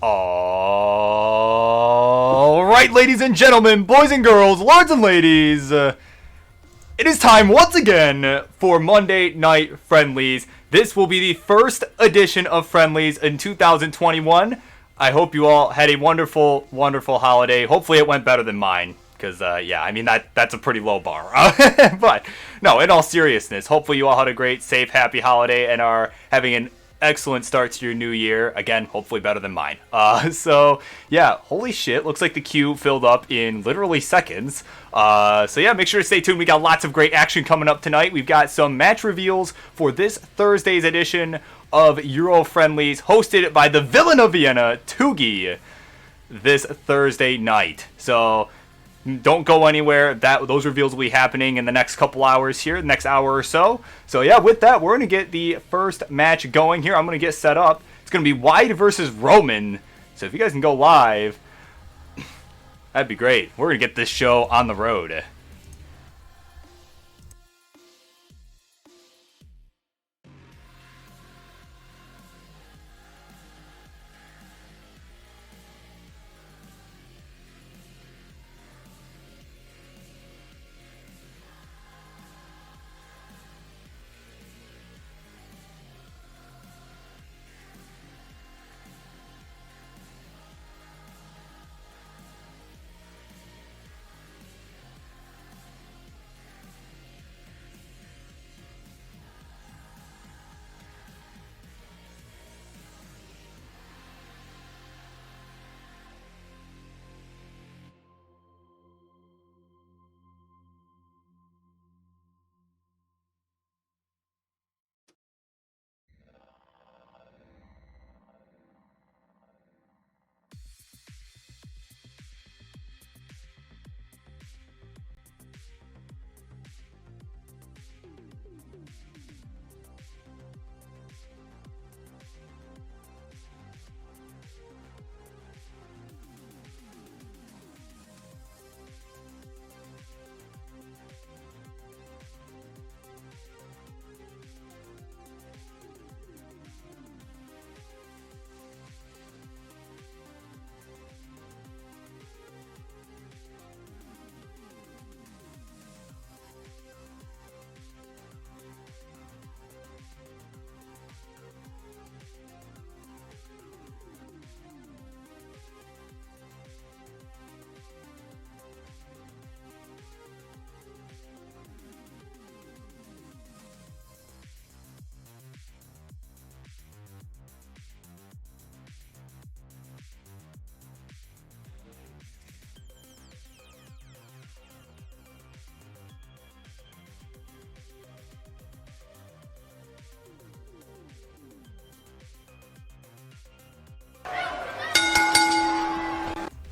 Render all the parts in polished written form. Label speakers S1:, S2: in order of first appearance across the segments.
S1: All right, ladies and gentlemen, boys and girls, lords and ladies, it is time once again for Monday Night Friendlies. This will be the first edition of Friendlies in 2021. I hope you all had a wonderful, wonderful holiday. Hopefully it went better than mine, because, yeah, I mean, that's a pretty low bar. But, no, in all seriousness, hopefully you all had a great, safe, happy holiday and are having an excellent start to your new year. Again, hopefully better than mine. So yeah, holy shit, looks like the queue filled up in literally seconds. So yeah, make sure to stay tuned. We got lots of great action coming up tonight. We've got some match reveals for this Thursday's edition of Euro Friendlies, hosted by the villain of Vienna, Tugi, this Thursday night. So don't go anywhere. Those reveals will be happening in the next couple hours here, the next hour or so. So yeah, with that, we're going to get the first match going here. I'm going to get set up. It's going to be Wide versus Roman. So if you guys can go live, that'd be great. We're going to get this show on the road.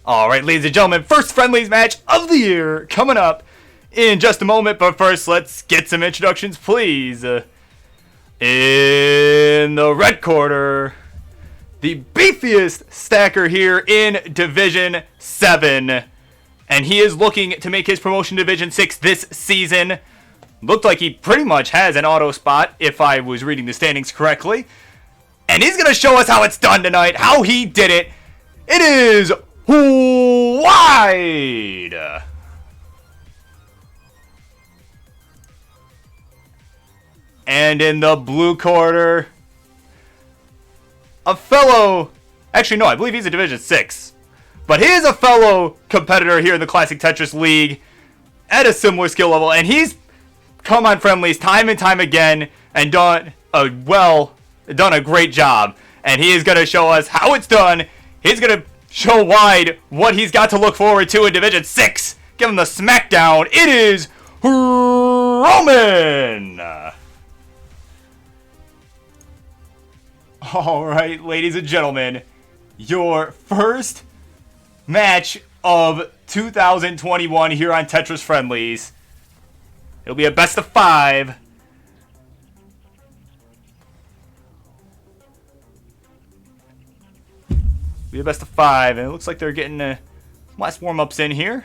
S1: Alright, ladies and gentlemen, first Friendlies match of the year coming up in just a moment. But first, let's get some introductions, please. In the red corner, the beefiest stacker here in Division 7. And he is looking to make his promotion to Division 6 this season. Looked like he pretty much has an auto spot, if I was reading the standings correctly. And he's going to show us how it's done tonight, how he did it. It is Wide. And in the blue corner, a fellow, actually no, I believe he's a Division 6. But he is a fellow competitor here in the Classic Tetris League at a similar skill level. And he's come on Friendlies time and time again and done a great job. And he is going to show us how it's done. He's going to show Wide what he's got to look forward to in Division 6. Give him the smackdown. It is Roman. All right, ladies and gentlemen, your first match of 2021 here on Tetris Friendlies. It'll be a best of 5. Be a best of 5, and it looks like they're getting last warm-ups in here.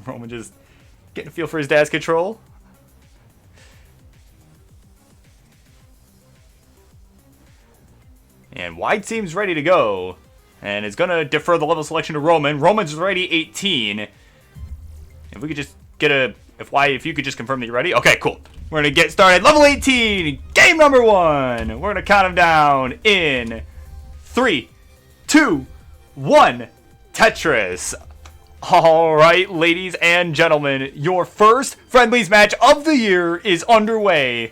S1: Roman just getting a feel for his dad's control. And Wide seems ready to go. And is going to defer the level selection to Roman. Roman's already 18. If we could just get a... If you could just confirm that you're ready. Okay, cool. We're going to get started. Level 18. Game number 1. We're going to count them down in 3, 2, 1. Tetris. Alright, ladies and gentlemen, your first Friendlies match of the year is underway.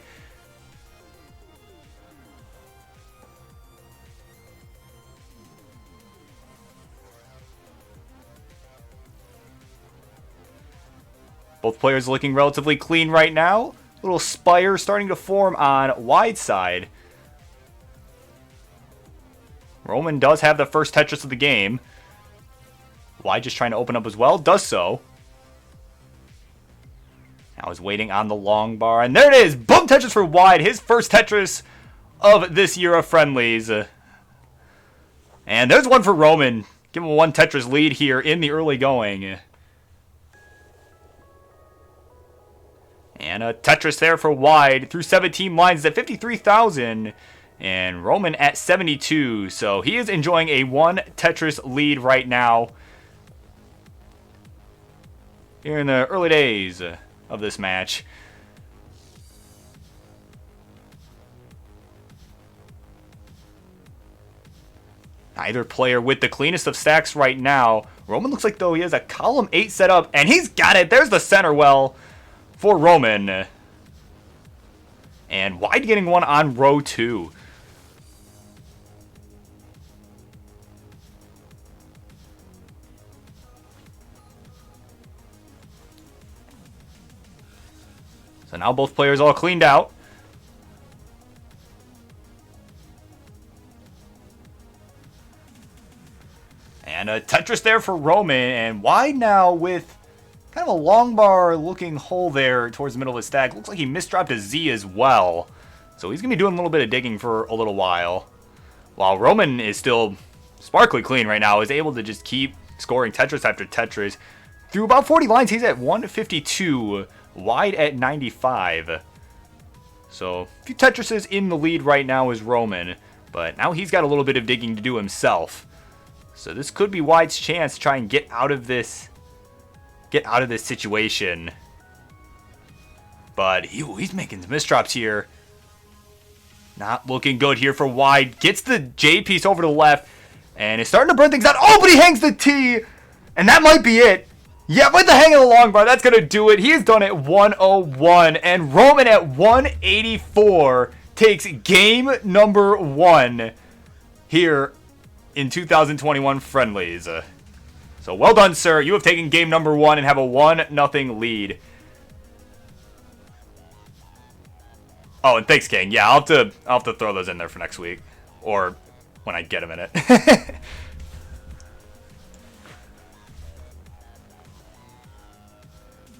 S1: Both players looking relatively clean right now. Little spire starting to form on Wide side. Roman does have the first Tetris of the game. Wide just trying to open up as well. Does so. Now is waiting on the long bar. And there it is. Boom, Tetris for Wide. His first Tetris of this year of Friendlies. And there's one for Roman. Give him a 1 Tetris lead here in the early going. And a Tetris there for Wide through 17 lines at 53,000. And Roman at 72. So he is enjoying a 1 Tetris lead right now. Here in the early days of this match. Neither player with the cleanest of stacks right now. Roman looks like though he has a column 8 set up. And he's got it. There's the center well for Roman. And Wide getting one on row 2. So now both players all cleaned out. And a Tetris there for Roman. And Wide now with kind of a long bar looking hole there towards the middle of his stack. Looks like he misdropped a Z as well. So he's going to be doing a little bit of digging for a little while. While Roman is still sparkly clean right now. Is able to just keep scoring Tetris after Tetris. Through about 40 lines, he's at 152. Wide at 95. So a few Tetrises in the lead right now is Roman. But now he's got a little bit of digging to do himself. So this could be Wide's chance to try and get out of this situation. But he's making some misdrops here. Not looking good here for Wide. Gets the J piece over to the left. And is starting to burn things out. Oh, but he hangs the T. And that might be it. Yeah, with the hang of the long bar, that's going to do it. He is done at 101. And Roman at 184 takes game number 1 here in 2021 Friendlies. So well done, sir. You have taken game number 1 and have a 1-0 lead. Oh, and thanks, King. Yeah, I'll have to throw those in there for next week. Or when I get a minute.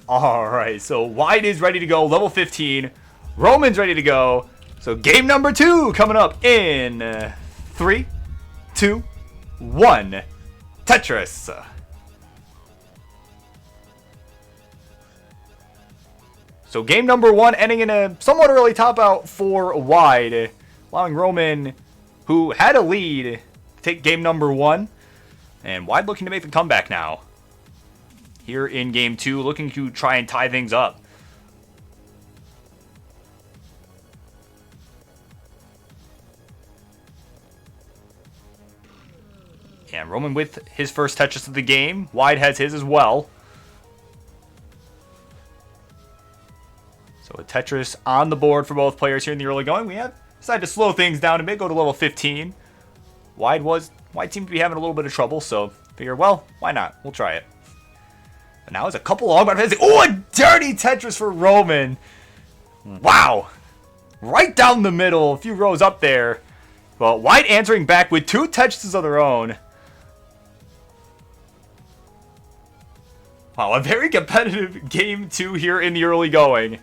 S1: Alright, so Wide is ready to go. Level 15. Roman's ready to go. So game number 2 coming up in 3, 2, 1. Tetris. So game number 1 ending in a somewhat early top out for Wide. Allowing Roman, who had a lead, to take game number 1. And Wide looking to make the comeback now. Here in game 2, looking to try and tie things up. And Roman with his first Tetris of the game. Wide has his as well. So a Tetris on the board for both players here in the early going. We have decided to slow things down a bit, go to level 15. Wide seemed to be having a little bit of trouble, so figure, well, why not? We'll try it. But now it's a couple long bar. Oh, a dirty Tetris for Roman. Wow. Right down the middle, a few rows up there. But Wide answering back with 2 Tetrises of their own. Wow, a very competitive game 2 here in the early going.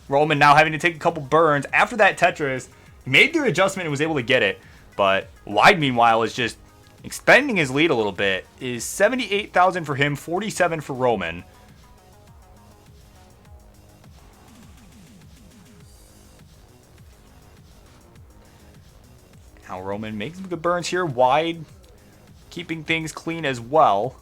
S1: Roman now having to take a couple burns. After that Tetris, he made the adjustment and was able to get it. But Wide, meanwhile, is just expanding his lead a little bit. Is 78,000 for him, 47 for Roman. Roman making some good burns here. Wide, keeping things clean as well.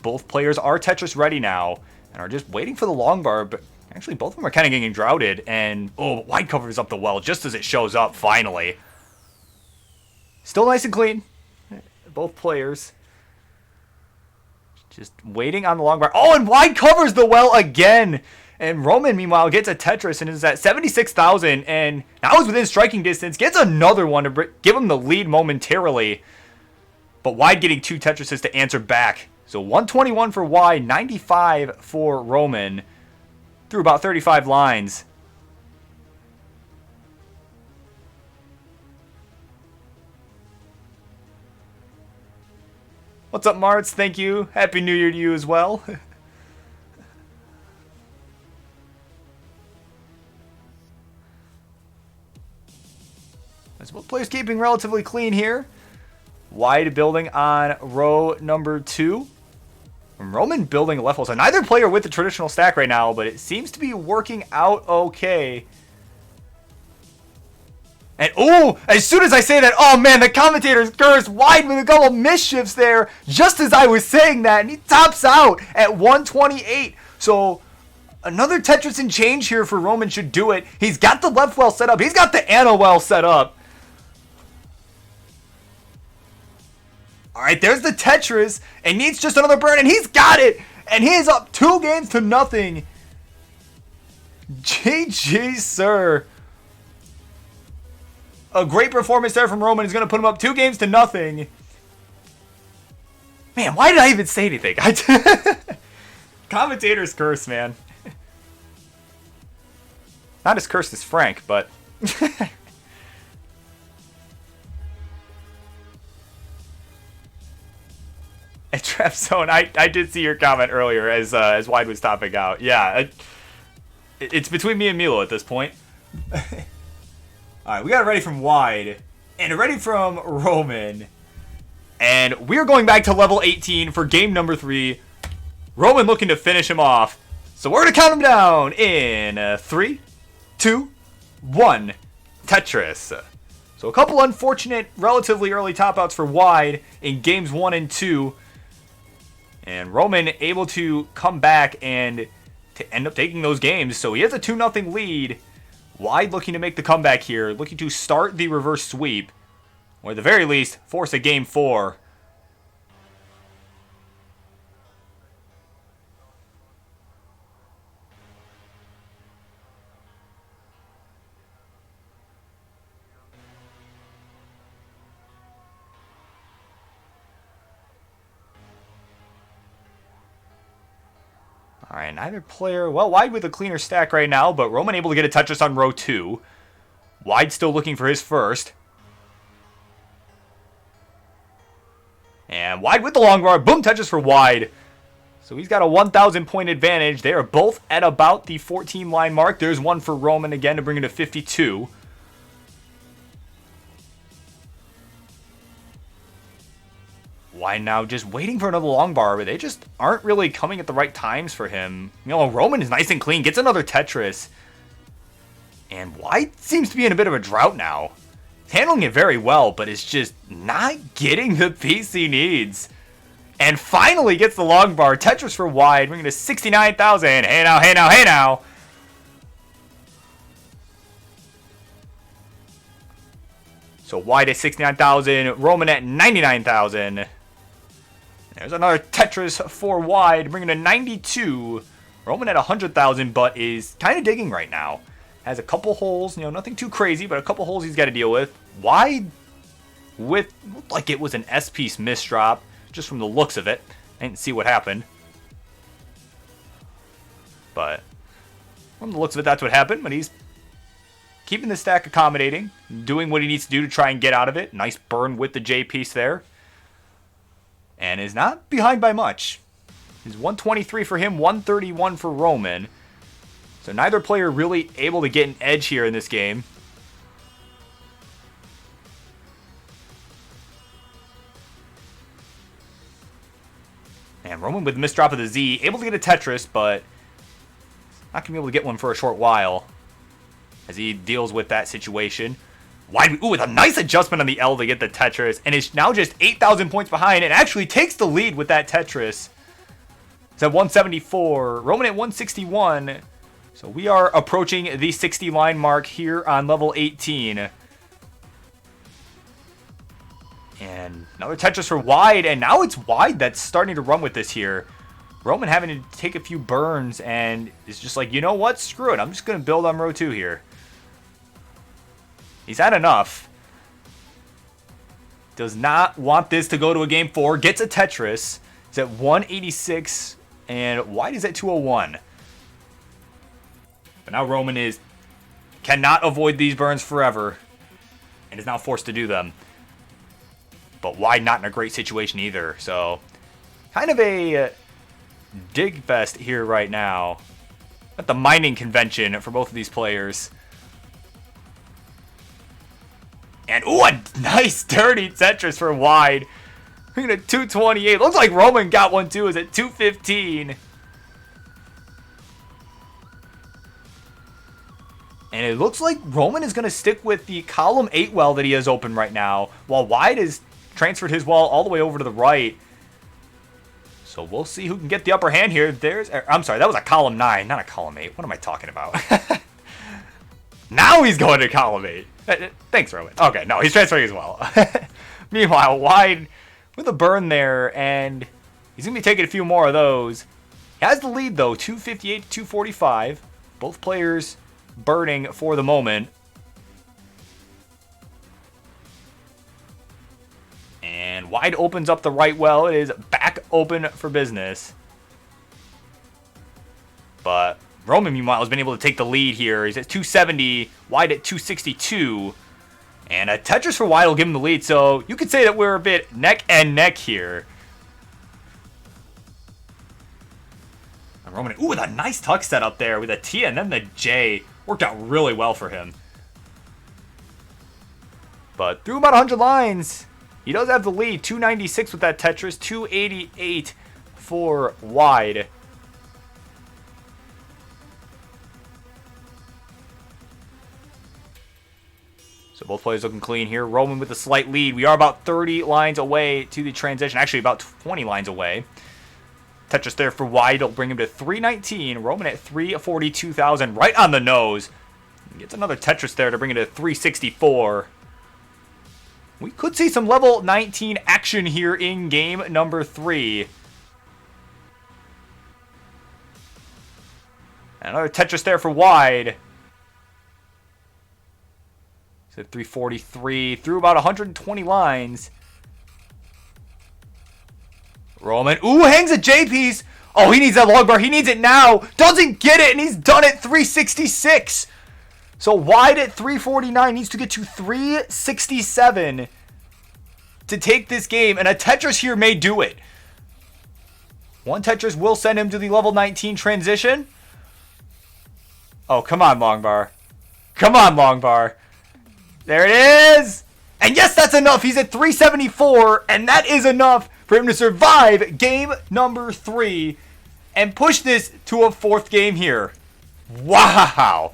S1: Both players are Tetris ready now and are just waiting for the long bar, but actually both of them are kind of getting droughted. And, oh, Wide covers up the well just as it shows up, finally. Still nice and clean. Both players just waiting on the long bar. Oh, and Wide covers the well again. And Roman, meanwhile, gets a Tetris and is at 76,000. And now is within striking distance. Gets another one to give him the lead momentarily. But Wide getting 2 Tetrises to answer back. So 121 for Wide, 95 for Roman. Through about 35 lines. What's up, Marts? Thank you. Happy New Year to you as well. As both players keeping relatively clean here. Wide building on row number 2. And Roman building left wall. So neither player with the traditional stack right now, but it seems to be working out okay. And, oh, as soon as I say that, oh, man, the commentator's cursed. Wide with a couple mischiefs there, just as I was saying that. And he tops out at 128. So another Tetris and change here for Roman should do it. He's got the left well set up. He's got the Anna well set up. All right, there's the Tetris, and needs just another burn, and he's got it, and he is up 2 games to nothing. GG, sir. A great performance there from Roman. He's going to put him up 2 games to nothing. Man, why did I even say anything? Commentator's curse, man. Not as cursed as Frank, but... At Trap Zone, I did see your comment earlier as Wide was topping out. Yeah, it's between me and Milo at this point. Alright, we got it ready from Wide, and ready from Roman. And we're going back to level 18 for game number 3. Roman looking to finish him off. So we're going to count him down in 3, 2, 1. Tetris. So a couple unfortunate, relatively early top outs for Wide in games 1 and 2. And Roman able to come back and to end up taking those games. So he has a 2-0 lead. Wide looking to make the comeback here. Looking to start the reverse sweep. Or at the very least, force a game 4. Alright, neither player... Well, Wide with a cleaner stack right now, but Roman able to get a Tetris on row 2. Wide still looking for his first. And Wide with the long bar. Boom, Tetris for Wide. So he's got a 1,000 point advantage. They are both at about the 14 line mark. There's one for Roman again to bring it to 52. Wide now just waiting for another long bar, but they just aren't really coming at the right times for him. You know, Roman is nice and clean, gets another Tetris. And Wide seems to be in a bit of a drought now. He's handling it very well, but is just not getting the piece he needs. And finally gets the long bar. Tetris for Wide, bringing it to 69,000. Hey now, hey now, hey now. So Wide at 69,000, Roman at 99,000. There's another Tetris for Wide, bringing to 92. Roman at 100,000, but is kind of digging right now. Has a couple holes, you know, nothing too crazy, but a couple holes he's got to deal with. Wide with, looked like it was an S-piece misdrop, just from the looks of it. I didn't see what happened. But from the looks of it, that's what happened. But he's keeping the stack accommodating, doing what he needs to do to try and get out of it. Nice burn with the J piece there. And is not behind by much. It's 123 for him, 131 for Roman. So neither player really able to get an edge here in this game. And Roman with the misdrop of the Z, able to get a Tetris, but not going to be able to get one for a short while as he deals with that situation. Wide, ooh, with a nice adjustment on the L to get the Tetris, and is now just 8,000 points behind, and actually takes the lead with that Tetris. It's at 174, Roman at 161. So we are approaching the 60 line mark here on level 18. And another Tetris for Wide, and now it's Wide that's starting to run with this here. Roman having to take a few burns, and is just like, you know what? Screw it. I'm just going to build on row 2 here. He's had enough. Does not want this to go to a game 4. Gets a Tetris. He's at 186, and Wide is at 201. But now Roman cannot avoid these burns forever, and is now forced to do them. But Wide not in a great situation either. So kind of a dig fest here right now. At the mining convention for both of these players. And ooh, a nice dirty Tetris for Wide. Look at 228. Looks like Roman got one too. Is at 215. And it looks like Roman is going to stick with the column 8 well that he has open right now, while Wide is transferred his well all the way over to the right. So we'll see who can get the upper hand here. I'm sorry, that was a column 9, not a column 8. What am I talking about? Now he's going to column 8. Thanks, Roman. Okay, no, he's transferring as well. Meanwhile, Wide with a burn there, and he's going to be taking a few more of those. He has the lead, though, 258 to 245. Both players burning for the moment. And Wide opens up the right well. It is back open for business. But Roman, meanwhile, has been able to take the lead here. He's at 270, Wide at 262. And a Tetris for Wide will give him the lead. So you could say that we're a bit neck and neck here. And Roman, ooh, with a nice tuck set up there with a T and then the J. Worked out really well for him. But through about 100 lines, he does have the lead. 296 with that Tetris, 288 for Wide. So both players looking clean here. Roman with a slight lead. We are about 30 lines away to the transition. Actually, about 20 lines away. Tetris there for Wide. It'll bring him to 319. Roman at 342,000. Right on the nose. Gets another Tetris there to bring it to 364. We could see some level 19 action here in game number 3. Another Tetris there for Wide. He's at 343. Through about 120 lines. Roman. Ooh, hangs a J-piece. Oh, he needs that log bar. He needs it now. Doesn't get it, and he's done at 366. So Wide at 349 needs to get to 367 to take this game. And a Tetris here may do it. One Tetris will send him to the level 19 transition. Oh, come on, long bar. Come on, long bar. There it is. And yes, that's enough. He's at 374, and that is enough for him to survive game number 3 and push this to a 4th game here. Wow.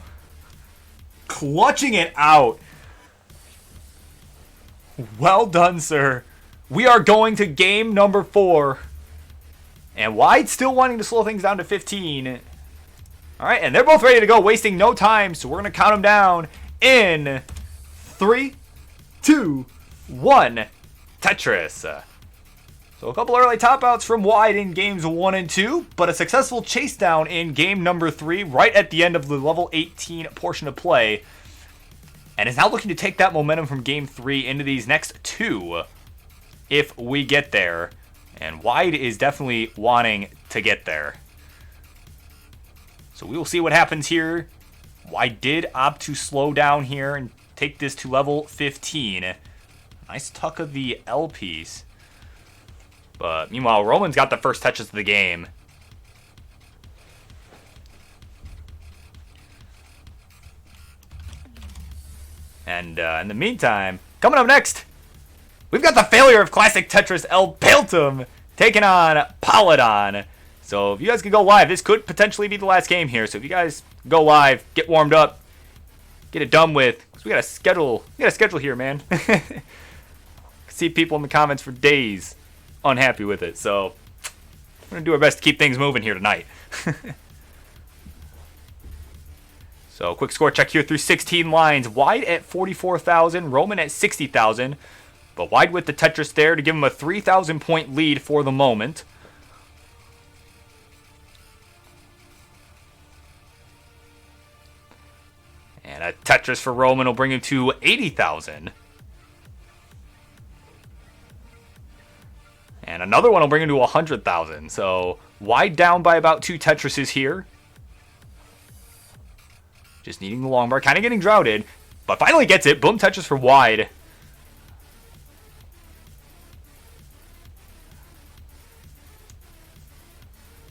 S1: Clutching it out. Well done, sir. We are going to game number 4. And Wide still wanting to slow things down to 15. All right, and they're both ready to go, wasting no time. So we're going to count them down in 3, 2, 1. Tetris. So a couple early top outs from Wide in games 1 and 2, but a successful chase down in game number 3 right at the end of the level 18 portion of play. And is now looking to take that momentum from game 3 into these next 2 if we get there. And Wide is definitely wanting to get there. So we will see what happens here. Wide did opt to slow down here and take this to level 15. Nice tuck of the L piece. But meanwhile, Roman's got the first touches of the game. And in the meantime, coming up next, we've got the failure of classic Tetris El Peltum taking on Paladon. So if you guys can go live, this could potentially be the last game here. So if you guys go live, get warmed up, get it done with, 'Cause we got a schedule here, man. See people in the comments for days unhappy with it. So we're going to do our best to keep things moving here tonight. So quick score check here through 16 lines. Wide at 44,000, Roman at 60,000. But wide with the Tetris there to give him a 3,000 point lead for the moment. And a Tetris for Roman will bring him to 80,000. And another one will bring him to 100,000. So wide down by about 2 Tetrises here. Just needing the long bar. Kind of getting droughted. But finally gets it. Boom, Tetris for wide.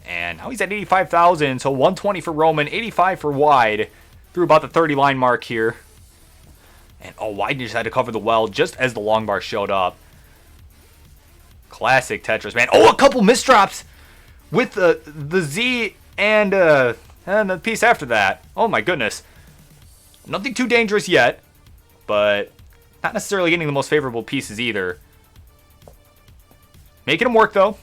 S1: And now he's at 85,000. So 120 for Roman. 85 for wide. Through about the 30 line mark here. And wide just had to cover the well just as the long bar showed up. Classic Tetris, man. A couple misdrops with the Z and the piece after that. Oh my goodness. Nothing too dangerous yet, but not necessarily getting the most favorable pieces either. Making them work though.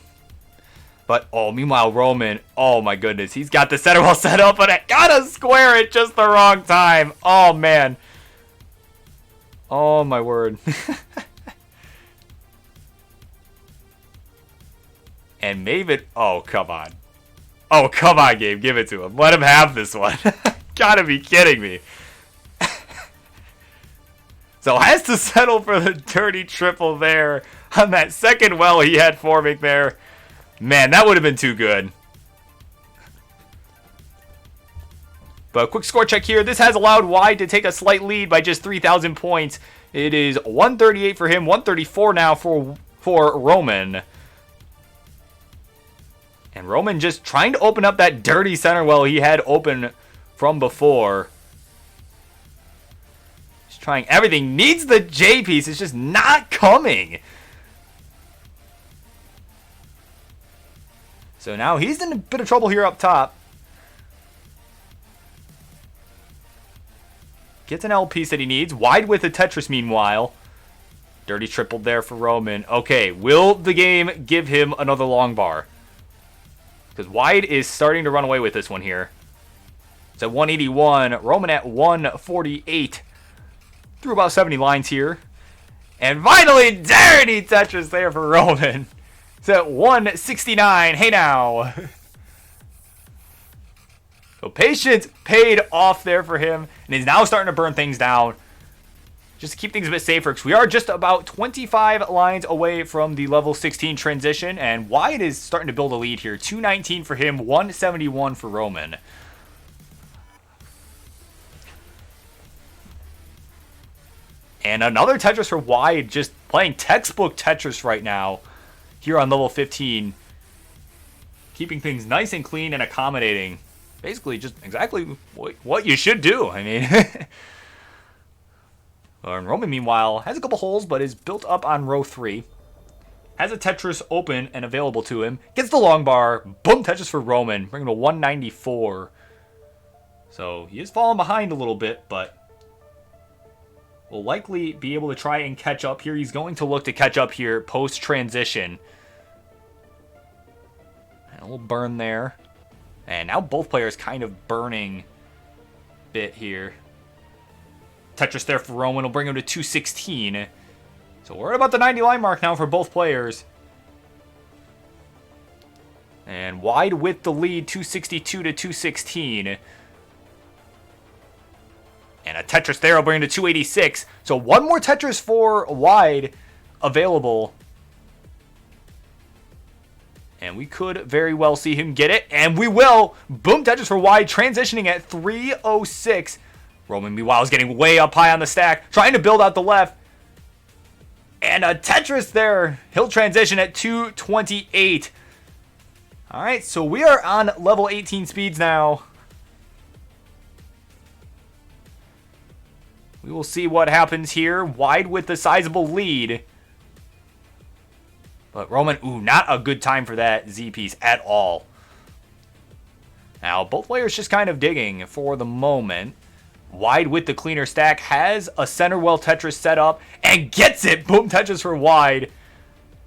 S1: But meanwhile Roman, oh my goodness, he's got the center well set up, but I gotta square it just the wrong time. Oh man. Oh my word. And Maven, oh come on. Oh come on, Gabe, give it to him. Let him have this one. Gotta be kidding me. So has to settle for the dirty triple there on that second well he had forming there. Man, that would have been too good. But quick score check here. This has allowed wide to take a slight lead by just 3,000 points. It is 138 for him, 134 now for Roman. And Roman just trying to open up that dirty center well he had open from before. Just trying everything. Needs the J piece. It's just not coming. So now he's in a bit of trouble here up top. Gets an L piece that he needs. Wide with the Tetris meanwhile. Dirty tripled there for Roman. Okay, will the game give him another long bar? Because wide is starting to run away with this one here. It's at 181. Roman at 148. Through about 70 lines here. And finally, dirty Tetris there for Roman. It's at 169. Hey now. So patience paid off there for him. And he's now starting to burn things down. Just to keep things a bit safer. Because we are just about 25 lines away from the level 16 transition. And wide is starting to build a lead here. 219 for him. 171 for Roman. And another Tetris for wide. Just playing textbook Tetris right now. Here on level 15, keeping things nice and clean and accommodating. Basically, just exactly what you should do. I mean, and Roman, meanwhile, has a couple holes, but is built up on row 3. Has a Tetris open and available to him. Gets the long bar. Boom, Tetris for Roman. Bringing him to 194. So he is falling behind a little bit, but will likely be able to try and catch up here. He's going to look to catch up here post-transition. And a little burn there. And now both players kind of burning a bit here. Tetris there for Roman will bring him to 216. So we're at about the 90 line mark now for both players. And wide with the lead, 262 to 216. And a Tetris there will bring him to 286. So one more Tetris for wide available. And we could very well see him get it. And we will. Boom, Tetris for wide. Transitioning at 306. Roman, meanwhile, is getting way up high on the stack. Trying to build out the left. And a Tetris there. He'll transition at 228. All right, so we are on level 18 speeds now. We will see what happens here. Wide with the sizable lead. But Roman, not a good time for that Z piece at all. Now, both players just kind of digging for the moment. Wide with the cleaner stack, has a center well Tetris set up, and gets it. Boom, Tetris for Wide.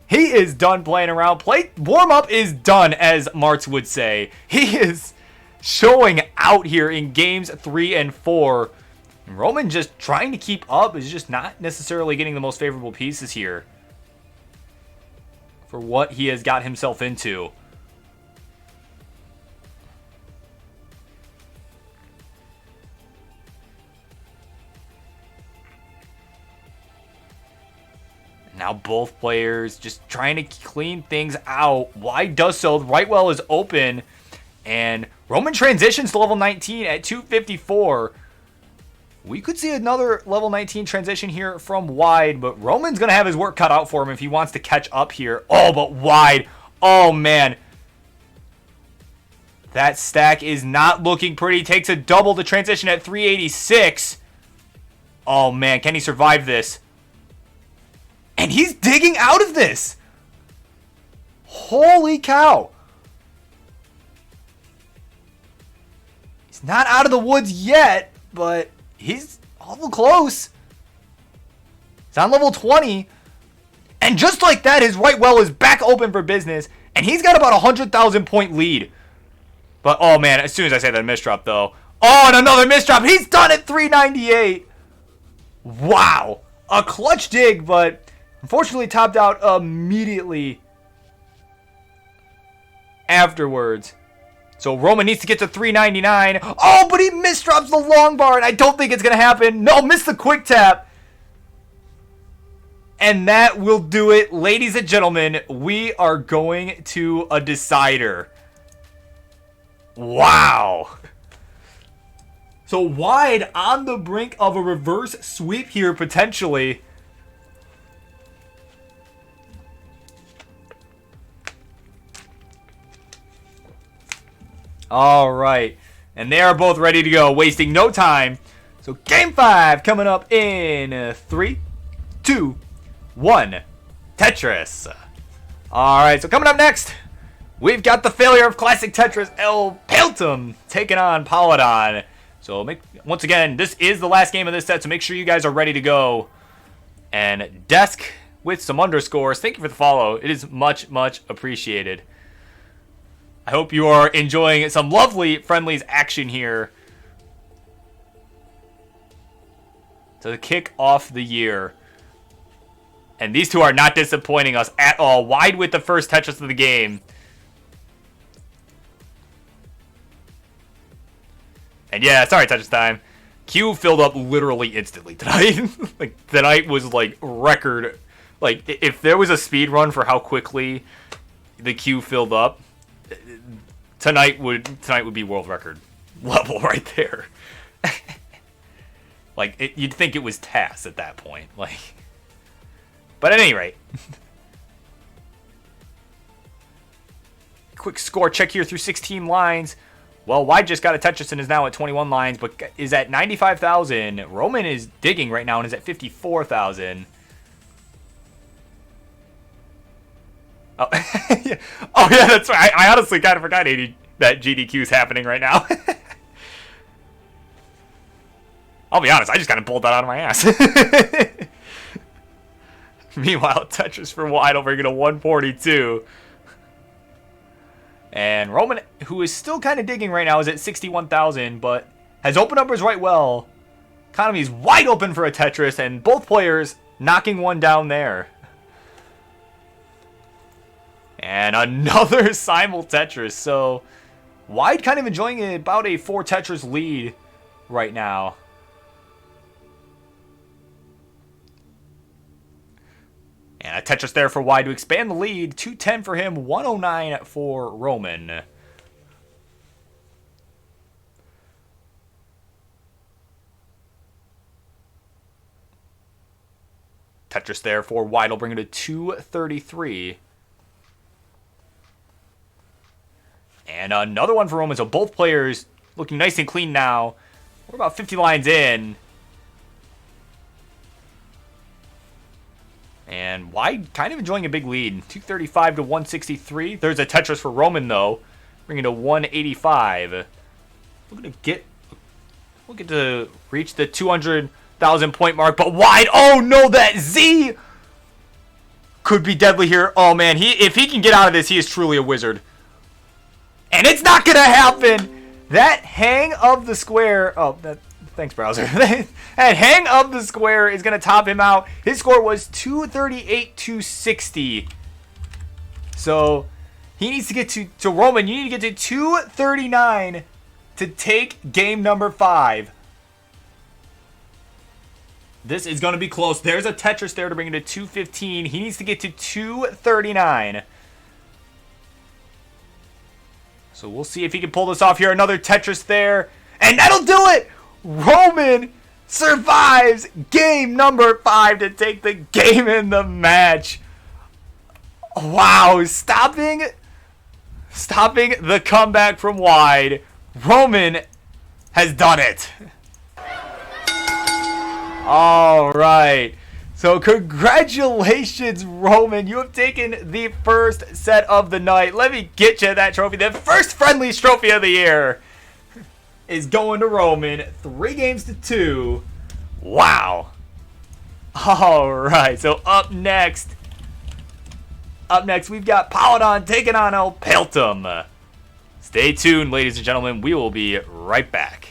S1: He is done playing around. Warm-up is done, as Martz would say. He is showing out here in games 3 and 4. Roman just trying to keep up is just not necessarily getting the most favorable pieces here for what he has got himself into. Now both players just trying to clean things out. Wide does so. Right well is open. And Roman transitions to level 19 at 254. We could see another level 19 transition here from Wide. But Roman's going to have his work cut out for him if he wants to catch up here. Oh, but Wide. Oh, man. That stack is not looking pretty. Takes a double to transition at 386. Oh, man. Can he survive this? And he's digging out of this. Holy cow. He's not out of the woods yet, but he's awful close. He's on level 20. And just like that, his right well is back open for business. And he's got about a 100,000 point lead. But, oh man, as soon as I say that misdrop, though. Oh, and another misdrop. He's done it, 398. Wow. A clutch dig, but unfortunately topped out immediately afterwards. So Roman needs to get to 399. Oh, but he misdrops the long bar, and I don't think it's going to happen. No, missed the quick tap. And that will do it. Ladies and gentlemen, we are going to a decider. Wow. So Wide on the brink of a reverse sweep here, potentially. All right. And they are both ready to go, wasting no time. So game 5 coming up in 3, 2, 1. Tetris. All right. So coming up next, we've got the failure of classic Tetris, El Peltum, taking on Paladon. So once again, this is the last game of this set, so make sure you guys are ready to go. And Desk with some underscores, thank you for the follow. It is much, much appreciated. I hope you are enjoying some lovely friendlies action here to kick off the year. And these two are not disappointing us at all. Wide with the first Tetris of the game. And yeah, sorry, Tetris time. Queue filled up literally instantly tonight. Like, tonight was like record. Like, if there was a speed run for how quickly the queue filled up, tonight would be world record level right there. Like, you'd think it was TAS at that point. Like, but at any rate, quick score check here through 16 lines. Well, Wide just got a Tetris and is now at 21 lines, but is at 95,000. Roman is digging right now and is at 54,000. Oh, yeah. Oh, yeah, that's right. I honestly kind of forgot that GDQ is happening right now. I'll be honest, I just kind of pulled that out of my ass. Meanwhile, Tetris for Wide over here to 142. And Roman, who is still kind of digging right now, is at 61,000, but has opened up his right well. Economy's wide open for a Tetris, and both players knocking one down there. And another simul Tetris. So Wide kind of enjoying about a 4 Tetris lead right now. And a Tetris there for Wide to expand the lead. 210 for him, 109 for Roman. Tetris there for Wide will bring it to 233. And another one for Roman. So both players looking nice and clean now. We're about 50 lines in. And Wide kind of enjoying a big lead. 235 to 163. There's a Tetris for Roman, though. Bringing it to 185. We're We'll get to reach the 200,000 point mark, but wide. Oh no, that Z could be deadly here. Oh man, if he can get out of this, he is truly a wizard. And it's not gonna happen. That hang of the square. Oh, thanks, browser. That hang of the square is gonna top him out. His score was 238 to 60. So he needs to get to Roman. You need to get to 239 to take game number 5. This is going to be close. There's a Tetris there to bring it to 215. He needs to get to 239. So we'll see if he can pull this off here. Another Tetris there. And that'll do it! Roman survives game number 5 to take the game in the match. Wow, stopping the comeback from wide. Roman has done it. All right. So congratulations, Roman. You have taken the first set of the night. Let me get you that trophy. The first Friendlies trophy of the year is going to Roman. 3 games to 2. Wow. All right. So up next, we've got Paladon taking on El Peltum. Stay tuned, ladies and gentlemen. We will be right back.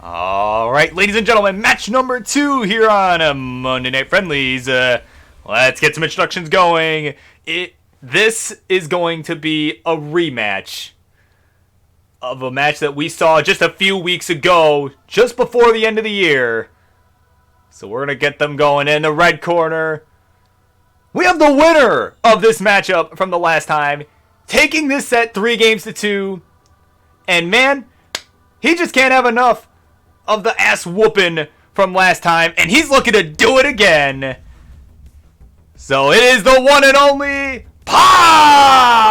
S1: Alright, ladies and gentlemen, match number 2 here on Monday Night Friendlies. Let's get some introductions going. This is going to be a rematch of a match that we saw just a few weeks ago, just before the end of the year. So we're going to get them going. In the red corner, we have the winner of this matchup from the last time, taking this set 3 games to 2. And man, he just can't have enough of the ass whooping from last time, and he's looking to do it again. So it is the one and only Paladon.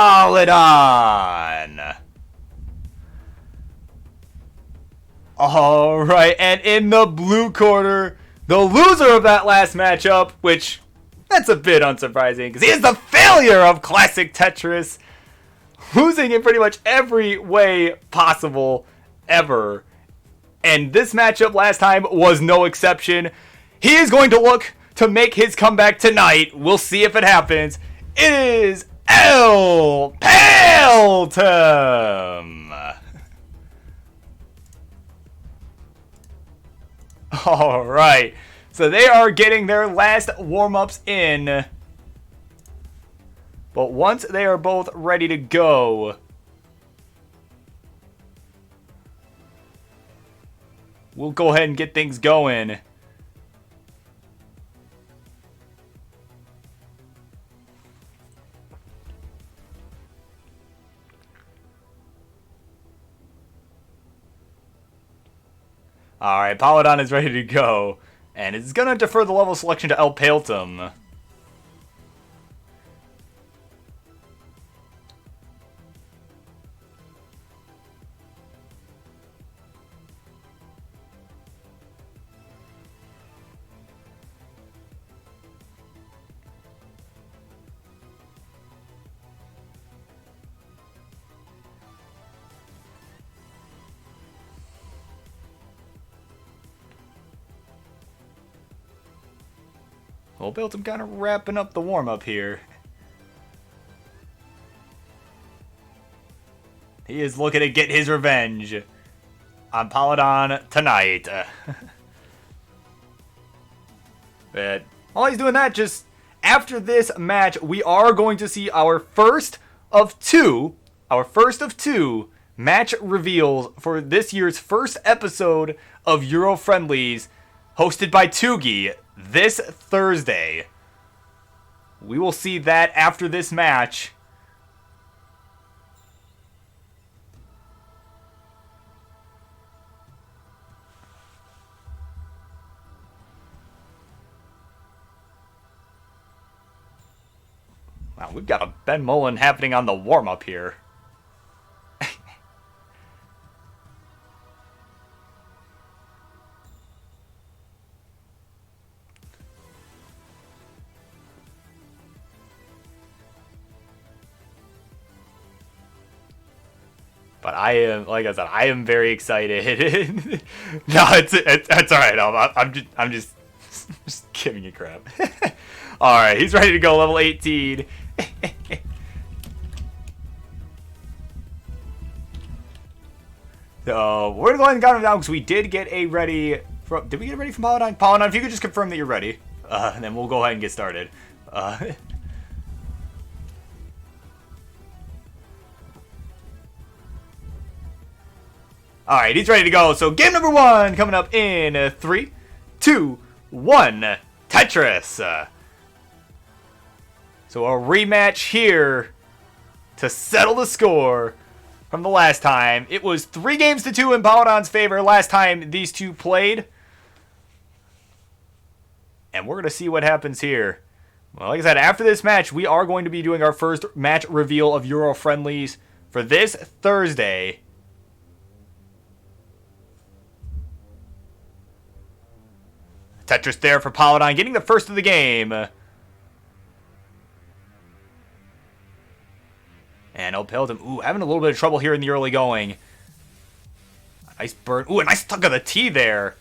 S1: Alright, and in the blue corner, the loser of that last matchup, which, that's a bit unsurprising, because he is the failure of Classic Tetris, losing in pretty much every way possible ever. And this matchup last time was no exception. He is going to look to make his comeback tonight. We'll see if it happens. It is El Peltum. All right. So they are getting their last warm-ups in. But once they are both ready to go, we'll go ahead and get things going. Alright, Paladon is ready to go. And it's going to defer the level selection to El Paletum. Well, Paletum kind of wrapping up the warm-up here. He is looking to get his revenge on Paladon tonight. But while he's doing that, just after this match, we are going to see our first of two match reveals for this year's first episode of Euro Friendlies, hosted by Tugi, this Thursday. We will see that after this match. Wow, we've got a Ben Mullen happening on the warm-up here. But I am, like I said, I am very excited. No, it's all right. I'm just giving you crap. All right, he's ready to go, level 18. So we're going to count him down because we did get a ready. Did we get a ready from Paladon? Paladon, if you could just confirm that you're ready, and then we'll go ahead and get started. All right, he's ready to go. So game number 1 coming up in 3, 2, 1. Tetris. So a rematch here to settle the score from the last time. It was 3-2 in Paladon's favor last time these two played. And we're going to see what happens here. Well, like I said, after this match, we are going to be doing our first match reveal of Euro Friendlies for this Thursday. Tetris there for Paladon, getting the first of the game. And El Paletum, having a little bit of trouble here in the early going. Nice burn. A nice tuck of the T there.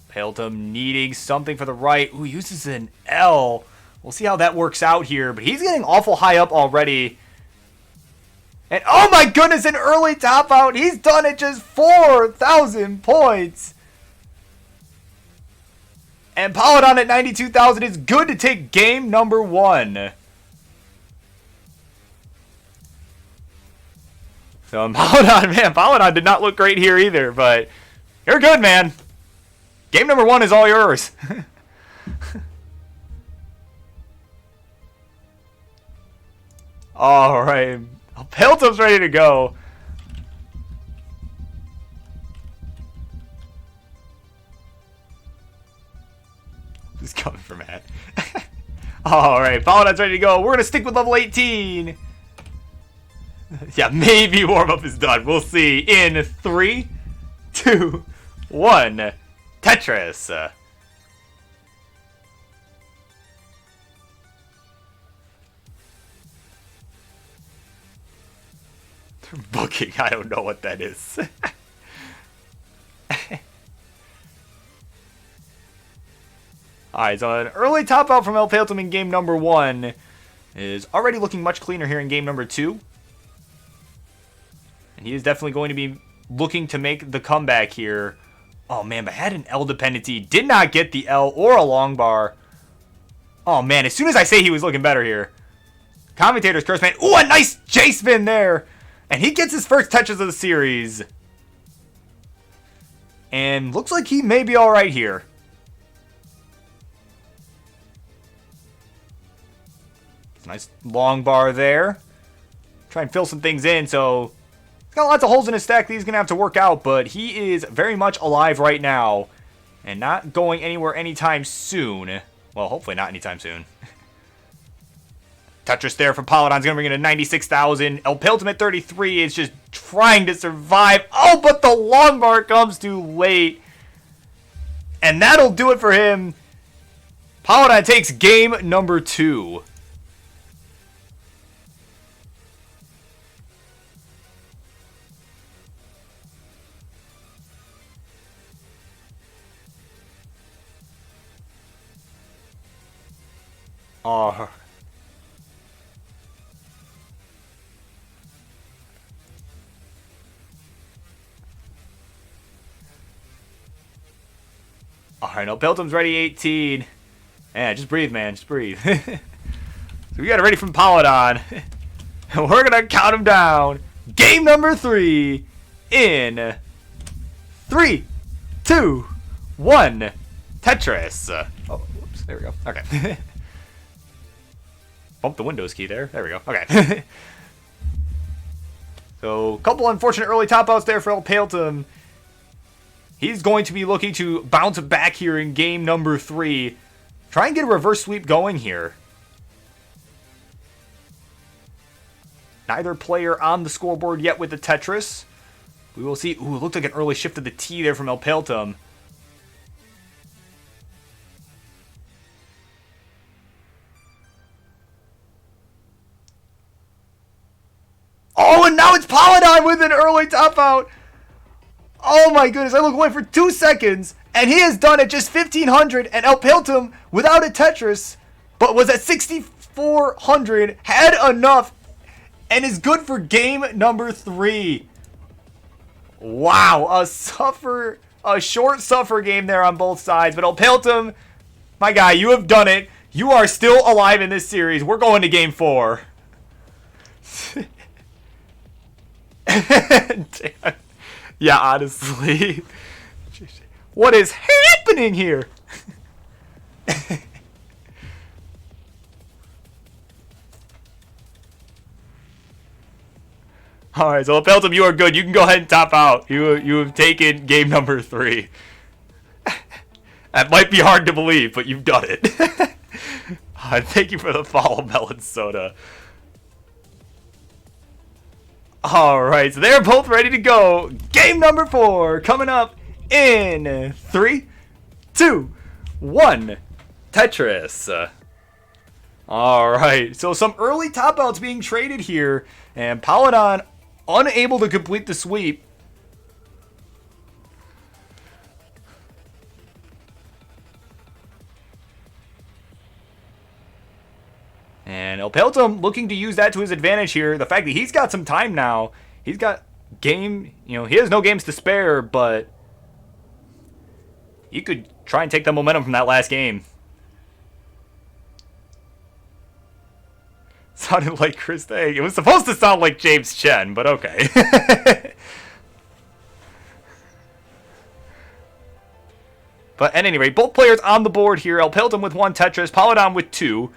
S1: Paletum needing something for the right. Uses an L. We'll see how that works out here. But he's getting awful high up already. And oh my goodness, an early top out. He's done it, just 4,000 points. And Paladon at 92,000 is good to take game number 1. So Paladon did not look great here either, but you're good, man. Game number 1 is all yours. All right. Paletum's ready to go. Who's coming for Matt? Alright, Paladon's ready to go. We're going to stick with level 18. Yeah, maybe warm-up is done. We'll see in 3, 2, 1. Tetris. Booking, I don't know what that is. Alright, so an early top out from El Paletum in game number 1 is already looking much cleaner here in game number 2. And he is definitely going to be looking to make the comeback here. Oh man, but had an L dependency. Did not get the L or a long bar. Oh man, as soon as I say he was looking better here. Commentator's curse, man. A nice J-spin there. And he gets his first touches of the series. And looks like he may be alright here. Nice long bar there. Try and fill some things in, so got lots of holes in his stack that he's going to have to work out, but he is very much alive right now. And not going anywhere anytime soon. Well, hopefully not anytime soon. Tetris there from Paladon's going to bring it to 96,000. El Piltum at 33 is just trying to survive. Oh, but the long bar comes too late. And that'll do it for him. Paladon takes game number 2. Oh. Alright, no, Piltum's ready 18. Yeah, just breathe, man. Just breathe. So we got it ready from Paladon. And we're going to count him down. Game number 3 in 3, 2, 1. Tetris. Oh, whoops. There we go. Okay. Bump the Windows key there. There we go. Okay. So, a couple unfortunate early top outs there for El Piltum. He's going to be looking to bounce back here in game number 3. Try and get a reverse sweep going here. Neither player on the scoreboard yet with the Tetris. We will see. Ooh, it looked like an early shift of the T there from El Piltum. Oh, and now it's Paladon with an early top out. Oh my goodness, I look away for 2 seconds, and he has done it just 1,500, and El Piltum, without a Tetris, but was at 6,400, had enough, and is good for game number 3. Wow, a short suffer game there on both sides, but El Piltum, my guy, you have done it. You are still alive in this series. We're going to game 4. Yeah, honestly. What is happening here? Alright, so Piltum, you are good. You can go ahead and top out. You have taken game number 3. That might be hard to believe, but you've done it. Thank you for the follow, Melon Soda. Alright, so they're both ready to go. Game number 4 coming up in 3, 2, 1. Tetris. Alright, so some early top outs being traded here. And Paladon unable to complete the sweep. And El Piltum looking to use that to his advantage here. The fact that he's got some time now. He's got game, he has no games to spare, but he could try and take the momentum from that last game. Sounded like Chris Day. It was supposed to sound like James Chen, but okay. But at any rate, both players on the board here. El Piltum with 1 Tetris, Paladon with 2.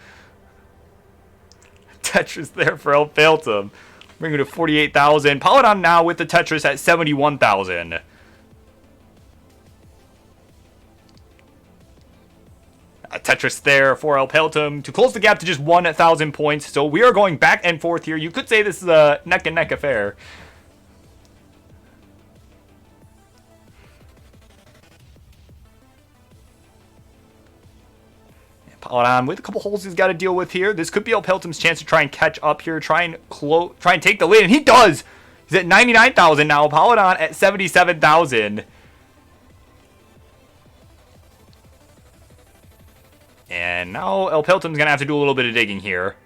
S1: Tetris there for El Piltum. Bringing it to 48,000. Paladon now with the Tetris at 71,000. A Tetris there for El Piltum to close the gap to just 1,000 points. So we are going back and forth here. You could say this is a neck and neck affair. Paladon with a couple holes he's got to deal with here. This could be El Piltum's chance to try and catch up here, try and take the lead, and he does. He's at 99,000 now. Paladon at 77,000. And now El Piltum's gonna have to do a little bit of digging here.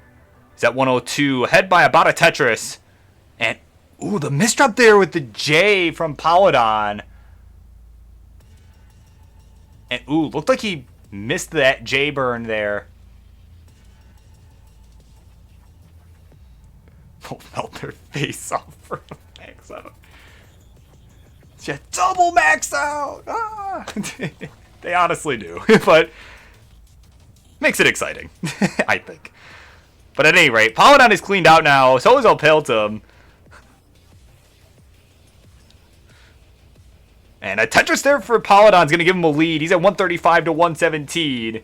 S1: He's at 102, ahead by about a Tetris. And ooh, the misdrop there with the J from Paladon. And ooh, looked like he missed that J burn there. Oh, melt their face off for a max out. Yeah, double max out! Ah! They honestly do, but makes it exciting, I think. But at any rate, Paladon is cleaned out now. So is El Piltum. And a Tetris there for Paladon's going to give him a lead. He's at 135 to 117.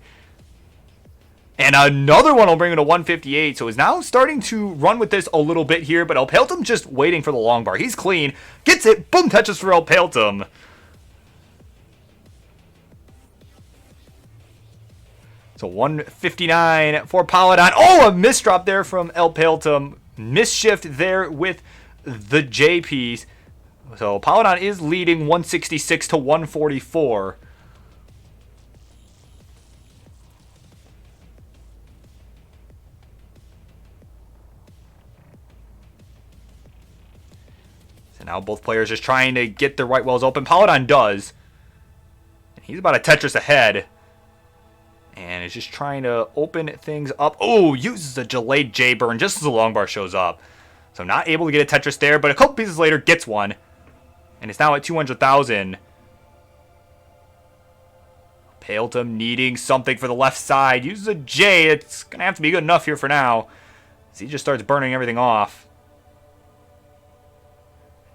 S1: And another one will bring him to 158. So he's now starting to run with this a little bit here. But Elpeltum just waiting for the long bar. He's clean. Gets it. Boom, Tetris for Elpeltum. So 159 for Paladon. Oh, a misdrop there from Elpeltum. Misshift there with the J piece. So Paladon is leading 166 to 144. So now both players just trying to get their right wells open. Paladon does. He's about a Tetris ahead. And is just trying to open things up. Oh, uses a delayed J-burn just as the long bar shows up. So not able to get a Tetris there, but a couple pieces later gets one. And it's now at 200,000. Elpeltum needing something for the left side. Uses a J. It's going to have to be good enough here for now. As he just starts burning everything off.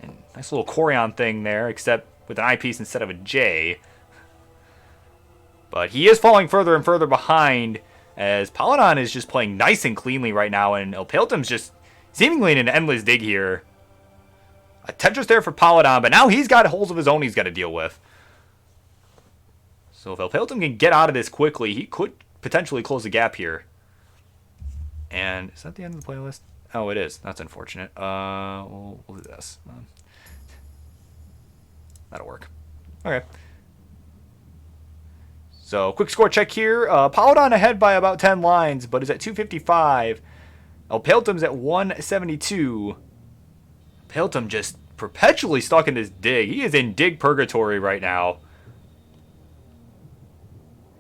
S1: And nice little Corian thing there, except with an eyepiece instead of a J. But he is falling further and further behind as Paladon is just playing nice and cleanly right now. And Elpeltum's just seemingly in an endless dig here. A Tetris there for Paladon, but now he's got holes of his own he's got to deal with. So if Elpeltum can get out of this quickly, he could potentially close the gap here. And is that the end of the playlist? Oh, it is. That's unfortunate. We'll do this. That'll work. Okay. So, quick score check here. Paladon ahead by about 10 lines, but is at 255. Elpeltum's at 172. Elpeltum just perpetually stuck in this dig. He is in dig purgatory right now.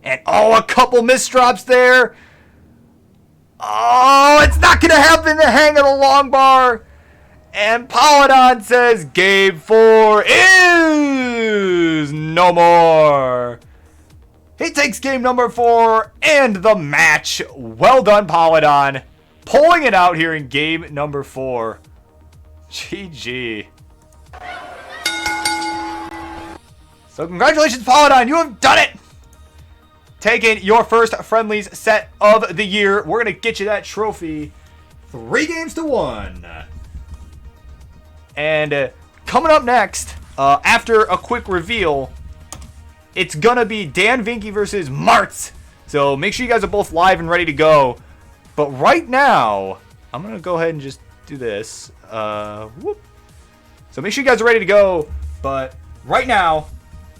S1: And, oh, a couple misdrops there. Oh, it's not going to happen. The hang of the long bar. And Paladon says game 4 is no more. He takes game number 4 and the match. Well done, Paladon. Pulling it out here in game number 4. GG. So congratulations, Paladon. You have done it. Taking your first friendlies set of the year. We're going to get you that trophy. 3 games to 1. And coming up next, after a quick reveal, it's going to be Dan Vinky versus Martz. So make sure you guys are both live and ready to go. But right now, I'm going to go ahead and just do this. Whoop. So make sure you guys are ready to go. But right now,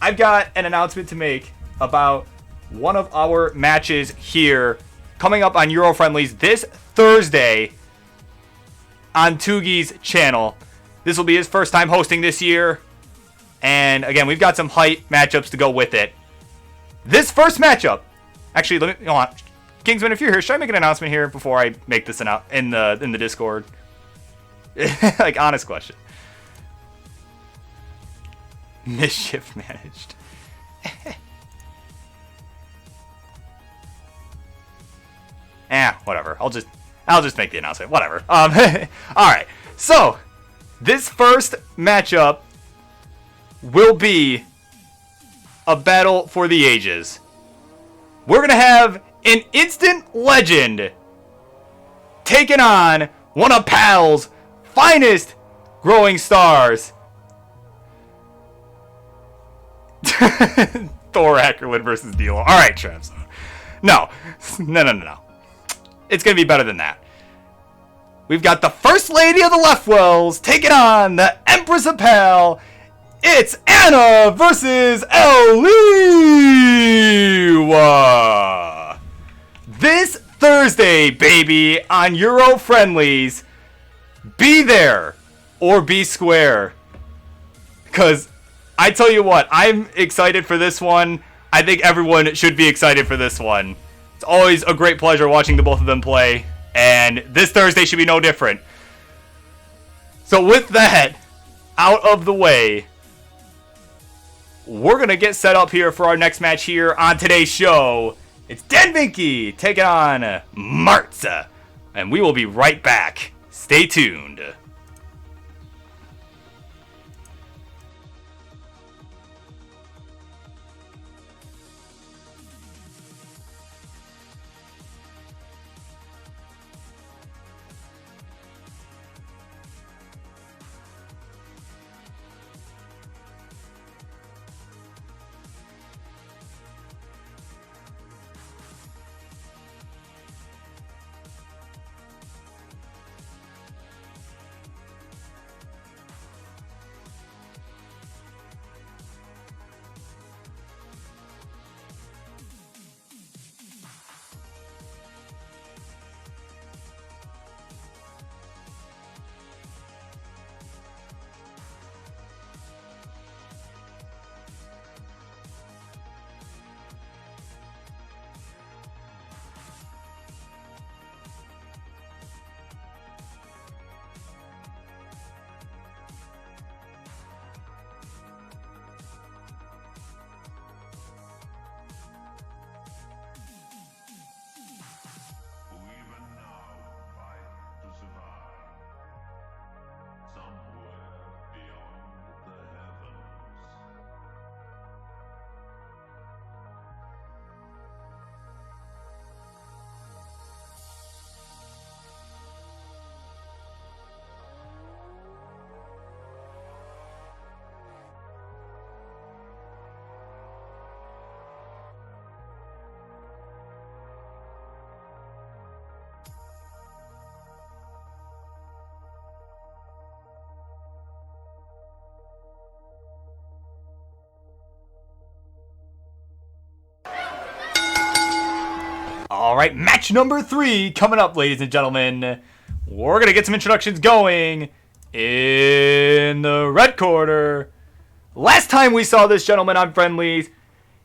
S1: I've got an announcement to make about one of our matches here coming up on Euro Friendlies this Thursday on Tugi's channel. This will be his first time hosting this year. And again, we've got some hype matchups to go with it. This first matchup, actually, let me, hold on. Kingsman, if you're here, should I make an announcement here before I make this in the Discord? Like, honest question. Mischief managed. Whatever. I'll just make the announcement. Whatever. All right. So, this first matchup will be a battle for the ages. We're going to have an instant legend taking on one of PAL's finest growing stars. Thor Ackerlid versus Deal. All right, Travis. No. It's going to be better than that. We've got the First Lady of the Leftwells taking on the Empress of PAL. It's Anna versus Eliwa. This Thursday, baby, on Euro Friendlies. Be there or be square. Because I tell you what, I'm excited for this one. I think everyone should be excited for this one. It's always a great pleasure watching the both of them play. And this Thursday should be no different. So with that out of the way, we're going to get set up here for our next match here on today's show. It's Dan Vinky taking on Martz. And we will be right back. Stay tuned. All right, match number 3 coming up, ladies and gentlemen. We're going to get some introductions going in the red corner. Last time we saw this gentleman on Friendlies,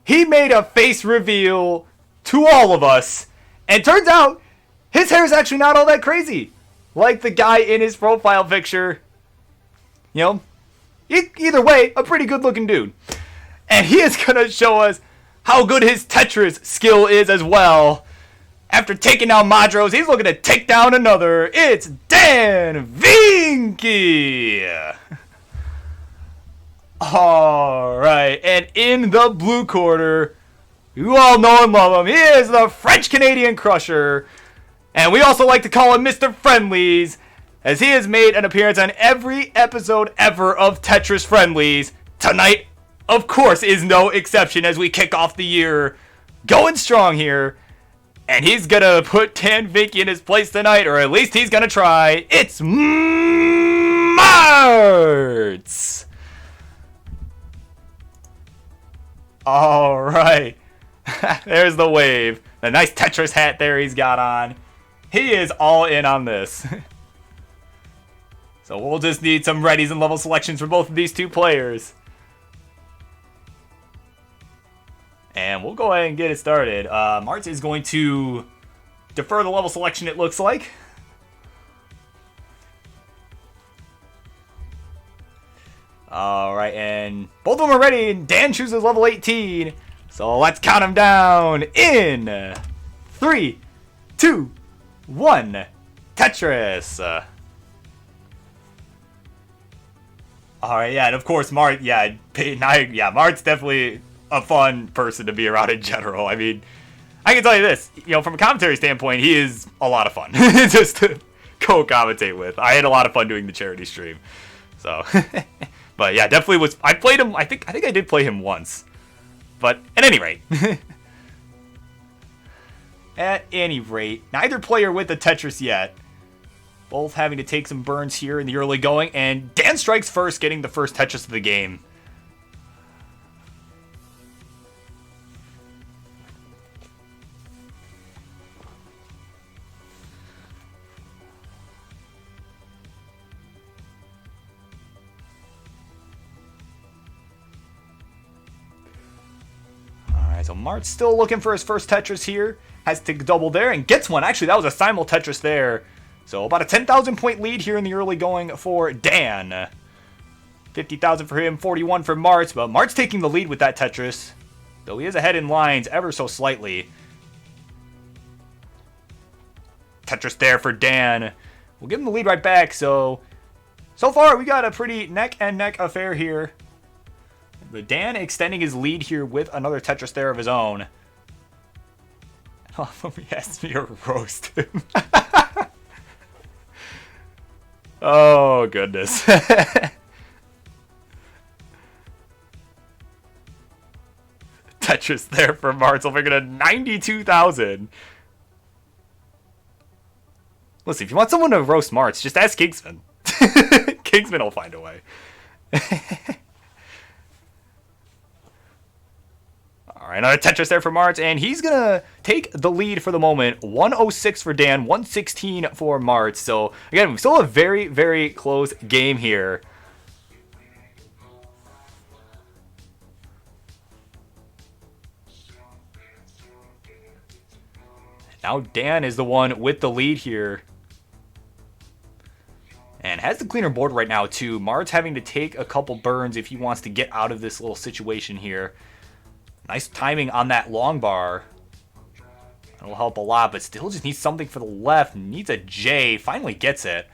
S1: he made a face reveal to all of us. And turns out, his hair is actually not all that crazy. Like the guy in his profile picture. You know, either way, a pretty good looking dude. And he is going to show us how good his Tetris skill is as well. After taking down Madros, he's looking to take down another. It's Dan Vinky. Alright, and in the blue corner, you all know and love him. He is the French-Canadian Crusher. And we also like to call him Mr. Friendlies, as he has made an appearance on every episode ever of Tetris Friendlies. Tonight, of course, is no exception as we kick off the year. Going strong here. And he's going to put Dan Vinky in his place tonight, or at least he's going to try. It's Martz! Alright. There's the wave. The nice Tetris hat there he's got on. He is all in on this. So we'll just need some readies and level selections for both of these two players. And we'll go ahead and get it started. Martz is going to defer the level selection, it looks like. Alright, and both of them are ready, and Dan chooses level 18. So let's count them down in 3, 2, 1. Tetris. Alright, yeah, and of course, Martz definitely a fun person to be around in general. I mean, I can tell you this, you know, from a commentary standpoint, he is a lot of fun just to co-commentate with. I had a lot of fun doing the charity stream. So, but yeah, definitely was. I played him. I think I did play him once. But at any rate, neither player with the Tetris yet. Both having to take some burns here in the early going, and Dan strikes first, getting the first Tetris of the game. So Martz still looking for his first Tetris here. Has to double there and gets one. Actually, that was a simul Tetris there. So about a 10,000 point lead here in the early going for Dan. 50,000 for him, 41 for Martz. But Martz taking the lead with that Tetris. Though he is ahead in lines ever so slightly. Tetris there for Dan. We'll give him the lead right back. So far we got a pretty neck and neck affair here. But Dan extending his lead here with another Tetris there of his own. Oh, he asked me to roast him. Oh, goodness. Tetris there for Martz. We're going to 92,000. Listen, if you want someone to roast Martz, just ask Kingsman. Kingsman will find a way. Alright, another Tetris there for Martz, and he's going to take the lead for the moment. 106 for Dan, 116 for Martz. So, again, we still have a very, very close game here. Now Dan is the one with the lead here. And has the cleaner board right now, too. Martz having to take a couple burns if he wants to get out of this little situation here. Nice timing on that long bar. That'll help a lot, but still just needs something for the left. Needs a J. Finally gets it.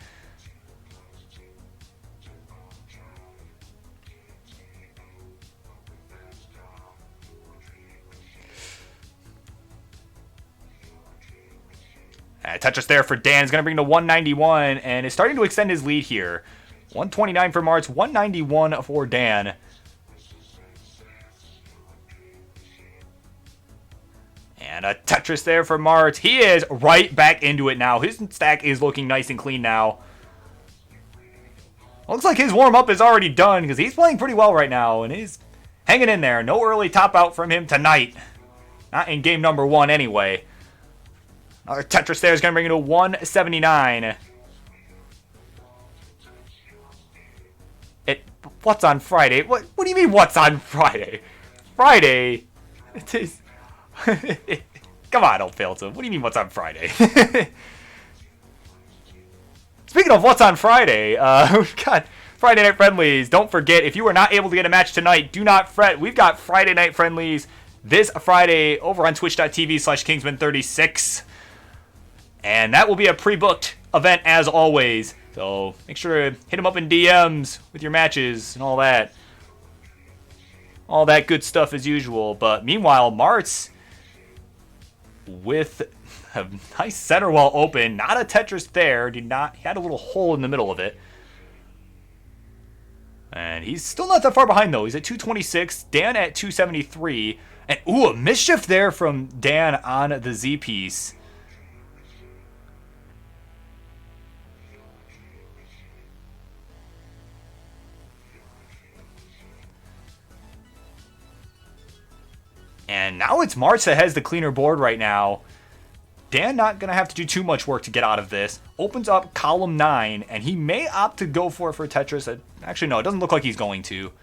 S1: Tetris there for Dan is going to bring to 191 and is starting to extend his lead here. 129 for Martz, 191 for Dan. And a Tetris there for Martz. He is right back into it now. His stack is looking nice and clean now. Looks like his warm-up is already done because he's playing pretty well right now. And he's hanging in there. No early top out from him tonight. Not in game number 1 anyway. Our Tetris there is going to bring it to 179. What's on Friday? What do you mean, what's on Friday? Friday? It is... Come on, old Filter. What do you mean, what's on Friday? Speaking of what's on Friday, we've got Friday Night Friendlies. Don't forget, if you are not able to get a match tonight, do not fret. We've got Friday Night Friendlies this Friday over on twitch.tv/Kingsman36. And that will be a pre-booked event as always. So make sure to hit him up in DMs with your matches and all that. All that good stuff as usual. But meanwhile, Martz with a nice center wall open. Not a Tetris there. He had a little hole in the middle of it. And he's still not that far behind though. He's at 226. Dan at 273. And ooh, a mischief there from Dan on the Z piece. And now it's Martz that has the cleaner board right now. Dan not going to have to do too much work to get out of this. Opens up column 9, and he may opt to go for it for Tetris. Actually, no, it doesn't look like he's going to.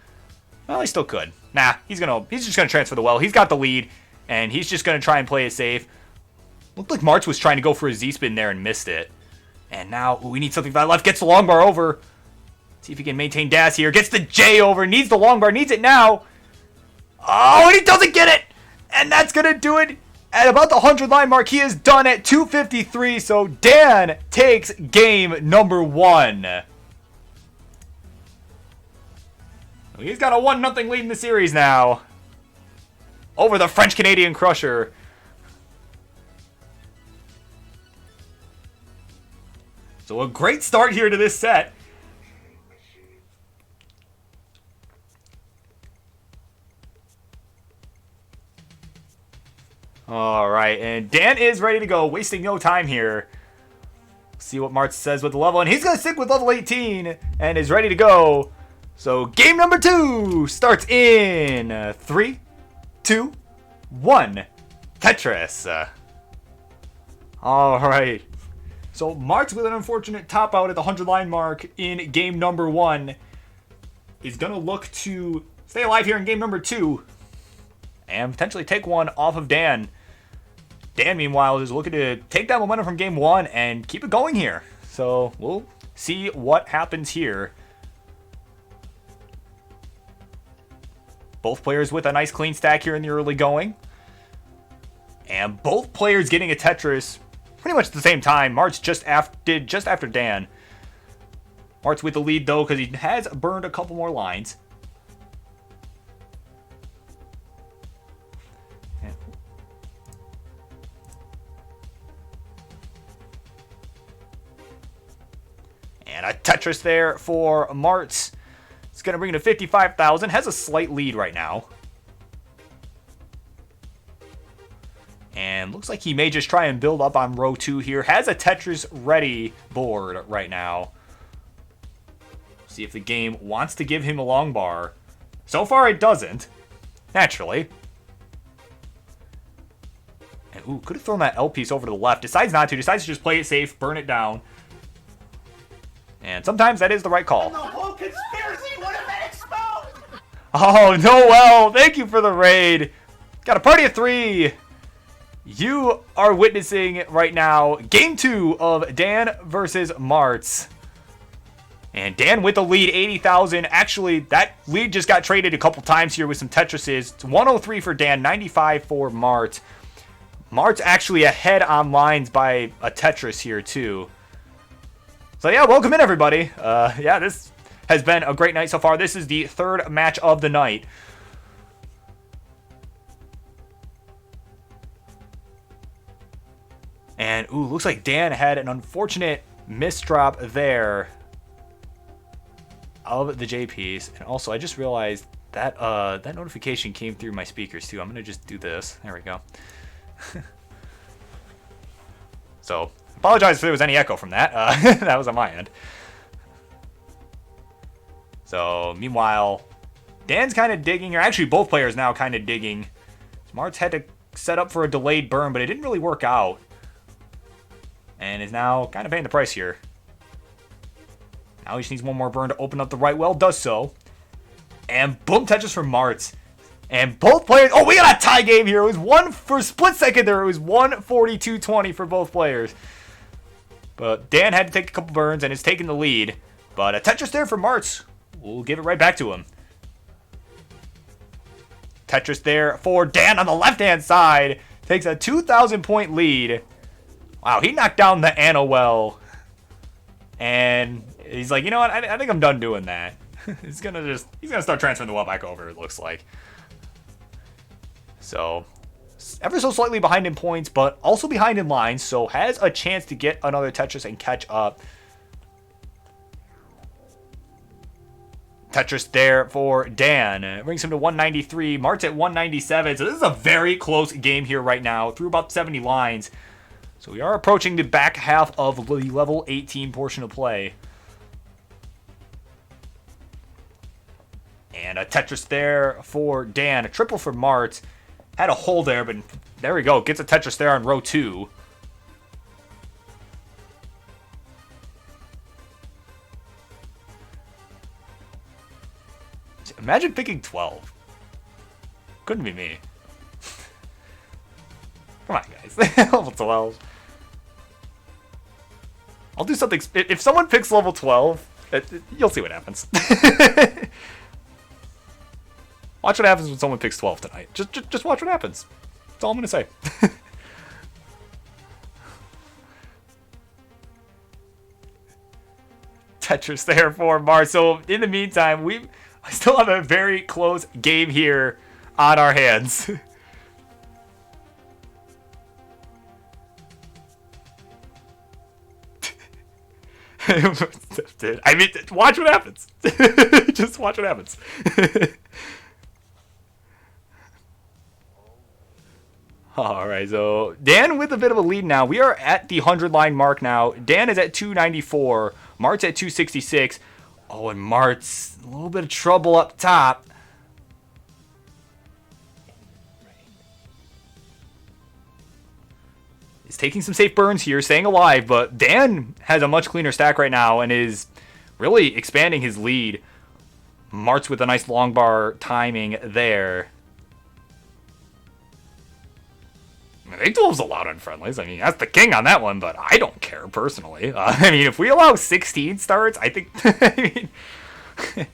S1: Well, he still could. Nah, he's just going to transfer the well. He's got the lead, and he's just going to try and play it safe. Looked like Martz was trying to go for a Z-spin there and missed it. And now, we need something for that left. Gets the long bar over. See if he can maintain Das here. Gets the J over. Needs the long bar. Needs it now. Oh, and he doesn't get it! And that's going to do it at about the 100-line mark. He is done at 253, so Dan takes game number 1. He's got a 1-0 lead in the series now over the French-Canadian Crusher. So a great start here to this set. Alright, and Dan is ready to go, wasting no time here. See what Martz says with the level, and he's going to stick with level 18, and is ready to go. So, game number 2 starts in 3, 2, 1. Tetris. Alright. So, Martz with an unfortunate top out at the 100-line mark in game number 1 is going to look to stay alive here in game number 2 and potentially take one off of Dan. Dan, meanwhile, is looking to take that momentum from game 1 and keep it going here. So, we'll see what happens here. Both players with a nice clean stack here in the early going. And both players getting a Tetris pretty much at the same time. Martz did just after Dan. Martz with the lead, though, because he has burned a couple more lines. And a Tetris there for Martz. It's going to bring it to 55,000. Has a slight lead right now. And looks like he may just try and build up on row 2 here. Has a Tetris ready board right now. See if the game wants to give him a long bar. So far it doesn't. Naturally. And ooh, could have thrown that L piece over to the left. Decides not to. Decides to just play it safe. Burn it down. And sometimes that is the right call.
S2: And the whole conspiracy would have been exposed!
S1: Oh, Noel, thank you for the raid. Got a party of 3. You are witnessing right now game 2 of Dan versus Martz. And Dan with the lead, 80,000. Actually, that lead just got traded a couple times here with some Tetrises. It's 103 for Dan, 95 for Martz. Martz actually ahead on lines by a Tetris here, too. So yeah, welcome in everybody. Yeah, this has been a great night so far. This is the 3rd match of the night. And ooh, looks like Dan had an unfortunate misdrop there of the J piece. And also, I just realized that that notification came through my speakers too. I'm gonna just do this. There we go. So, apologize if there was any echo from that. That was on my end. So, meanwhile, Dan's kind of digging, or actually both players now kind of digging. Martz had to set up for a delayed burn, but it didn't really work out. and is now kind of paying the price here. Now he just needs one more burn to open up the right well. Does so. And boom, Tetris for Martz. And both players... Oh, we got a tie game here. It was one... For a split second there, it was 142-20 for both players. But Dan had to take a couple burns and is taking the lead. But a Tetris there for Martz. We'll give it right back to him. Tetris there for Dan on the left-hand side. Takes a 2,000-point lead. Wow, he knocked down the Anna well. And he's like, you know what? I think I'm done doing that. he's gonna start transferring the well back over, it looks like. So, ever so slightly behind in points, but also behind in lines, so has a chance to get another Tetris and catch up. Tetris there for Dan. Brings him to 193. Martz at 197. So this is a very close game here right now, through about 70 lines. So we are approaching the back half of the level 18 portion of play. And a Tetris there for Dan. A triple for Martz. Had a hole there, but there we go. Gets a Tetris there on row 2. Imagine picking 12. Couldn't be me. Come on, guys. Level 12. I'll do something. If someone picks level 12, you'll see what happens. Watch what happens when someone picks 12 tonight. Just watch what happens. That's all I'm going to say. Tetris there for Martz. So, in the meantime, I still have a very close game here on our hands. I mean, watch what happens. Just watch what happens. Alright, so Dan with a bit of a lead now. We are at the 100-line mark now. Dan is at 294. Martz at 266. Oh, and Martz, a little bit of trouble up top. He's taking some safe burns here, staying alive, but Dan has a much cleaner stack right now and is really expanding his lead. Martz with a nice long bar timing there. I mean, 12's allowed on friendlies. I mean, that's the king on that one, but I don't care personally. I mean, if we allow 16 starts, I think... I mean...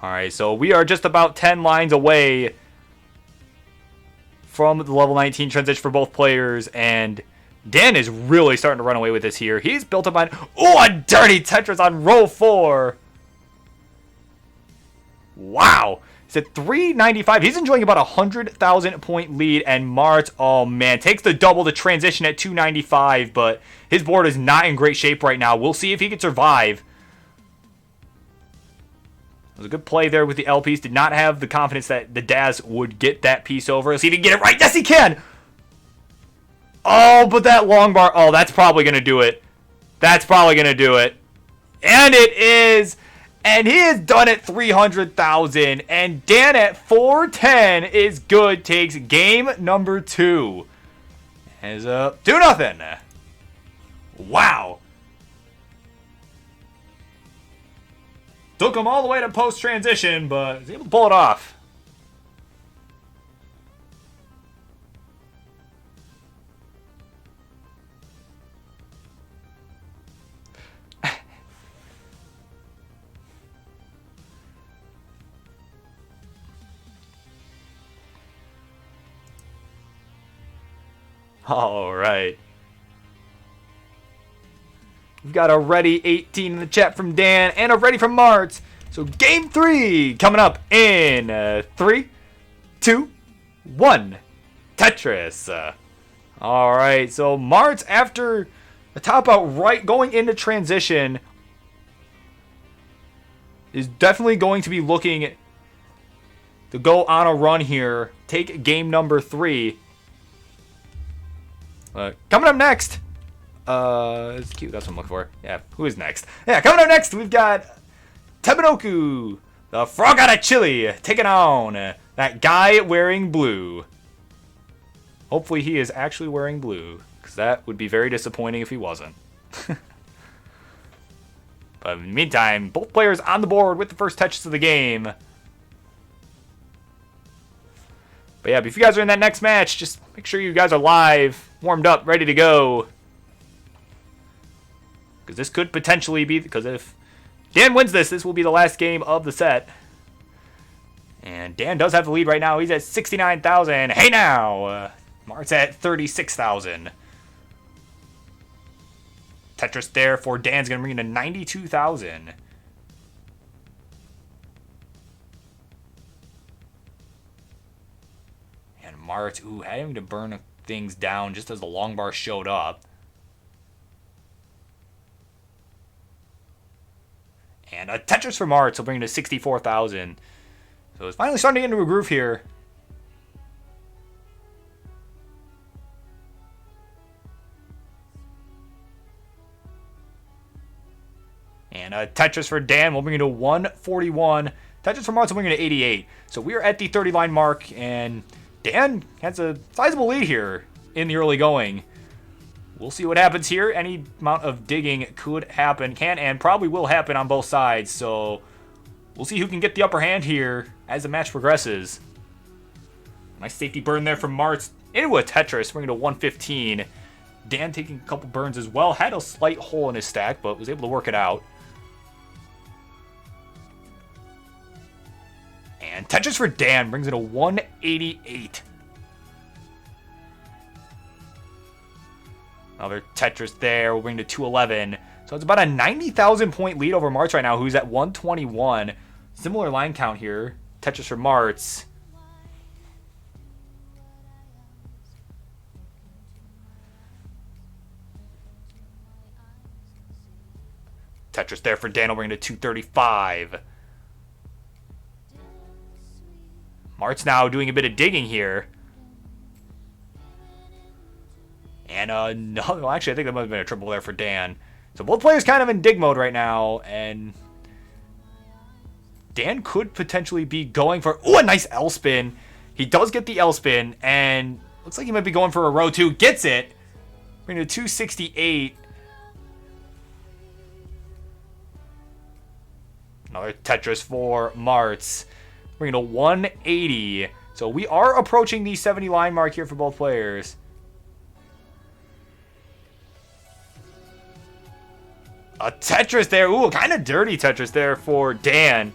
S1: Alright, so we are just about 10 lines away from the level 19 transition for both players, and Dan is really starting to run away with this here. He's built up on... Oh, a dirty Tetris on row 4! Wow! He's at 395. He's enjoying about a 100,000 point lead, and Martz, oh man, takes the double to transition at 295, but his board is not in great shape right now. We'll see if he can survive. It was a good play there with the L piece. Did not have the confidence that the Daz would get that piece over. Let's see if he can get it right. Yes, he can! Oh, but that long bar. Oh, that's probably going to do it. That's probably going to do it. And it is. And he is done at 300,000. And Dan at 410 is good. Takes game number 2. Is up 2-0. Wow. Took him all the way to post-transition, but was able to pull it off. All right. We've got a ready 18 in the chat from Dan and a ready from Martz. So game 3 coming up in 3, 2, 1. Tetris. All right. So Martz, after the top out right going into transition, is definitely going to be looking to go on a run here. Take game number 3. Coming up next, It's cute. That's what I'm looking for. Yeah, who is next? Yeah, coming up next, we've got Tebanoku, the frog out of Chile, taking on that guy wearing blue. Hopefully he is actually wearing blue, because that would be very disappointing if he wasn't. But in the meantime, both players on the board with the first touches of the game. But yeah, if you guys are in that next match, just make sure you guys are live, warmed up, ready to go. Because this could potentially be, because if Dan wins this, this will be the last game of the set. And Dan does have the lead right now. He's at 69,000. Hey now! Mart's at 36,000. Tetris there for Dan's going to bring in to 92,000. And Mart, having to burn things down just as the long bar showed up. And a Tetris for Mart, so bring it to 64,000. So it's finally starting to get into a groove here. And a Tetris for Dan will bring it to 141. Tetris for Mart will bring it to 88. So we are at the 30 line mark, and Dan has a sizable lead here in the early going. We'll see what happens here. Any amount of digging could happen, can and probably will happen on both sides. So we'll see who can get the upper hand here as the match progresses. Nice safety burn there from Mart into a Tetris, bringing it to 115. Dan taking a couple burns as well. Had a slight hole in his stack, but was able to work it out. And Tetris for Dan brings it to 188. Another Tetris there. We'll bring it to 211. So it's about a 90,000 point lead over Martz right now, who's at 121. Similar line count here. Tetris for Martz. Tetris there for Dan will bring it to 235. Mart's now doing a bit of digging here. And no, well, actually, I think that might have been a triple there for Dan. So both players kind of in dig mode right now, and Dan could potentially be going for a nice L spin. He does get the L spin, and looks like he might be going for a row 2. Gets it. Bring it to 268. Another Tetris for Martz. Bring it to 180. So we are approaching the 70 line mark here for both players. A Tetris there. Ooh, kind of dirty Tetris there for Dan.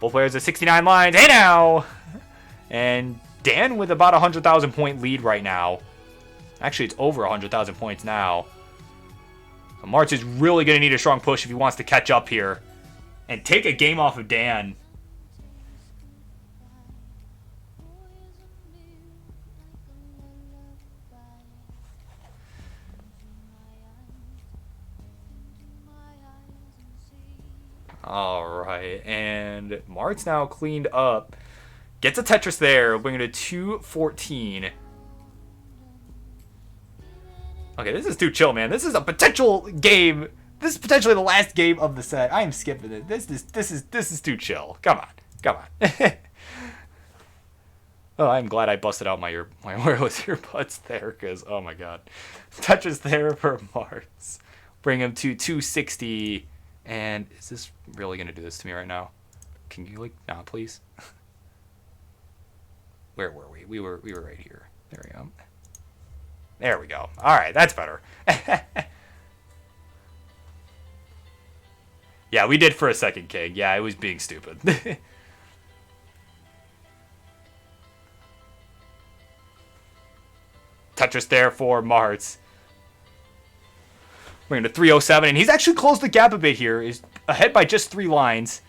S1: Both players at 69 lines. Hey now! And Dan with about a 100,000 point lead right now. Actually, it's over 100,000 points now. So Martz is really going to need a strong push if he wants to catch up here and take a game off of Dan. Alright, and Mart's now cleaned up. Gets a Tetris there, bringing it to 214. Okay, this is too chill, man. This is a potential game. This is potentially the last game of the set. I am skipping it. This is too chill. Come on. Oh, I'm glad I busted out my wireless earbuds there, because oh my god. Tetris there for Mart's. Bring him to 260. And is this really going to do this to me right now? Can you, not please? Where were we? We were right here. There we go. There we go. All right, that's better. Yeah, we did for a second, King. Yeah, it was being stupid. Tetris there for Martz. We're into 307, and he's actually closed the gap a bit here. He's ahead by just 3 lines.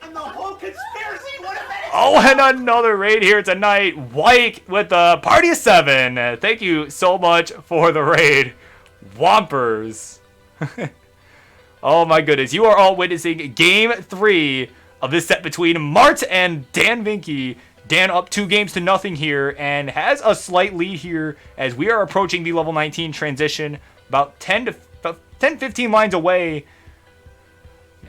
S2: And the whole conspiracy would have been...
S1: Oh, and another raid here tonight. White with the party of 7. Thank you so much for the raid. Whompers. Oh my goodness. You are all witnessing Game 3 of this set between Mart and Dan Vinky. Dan up 2-0 here and has a slight lead here as we are approaching the level 19 transition, about 10-15 lines away.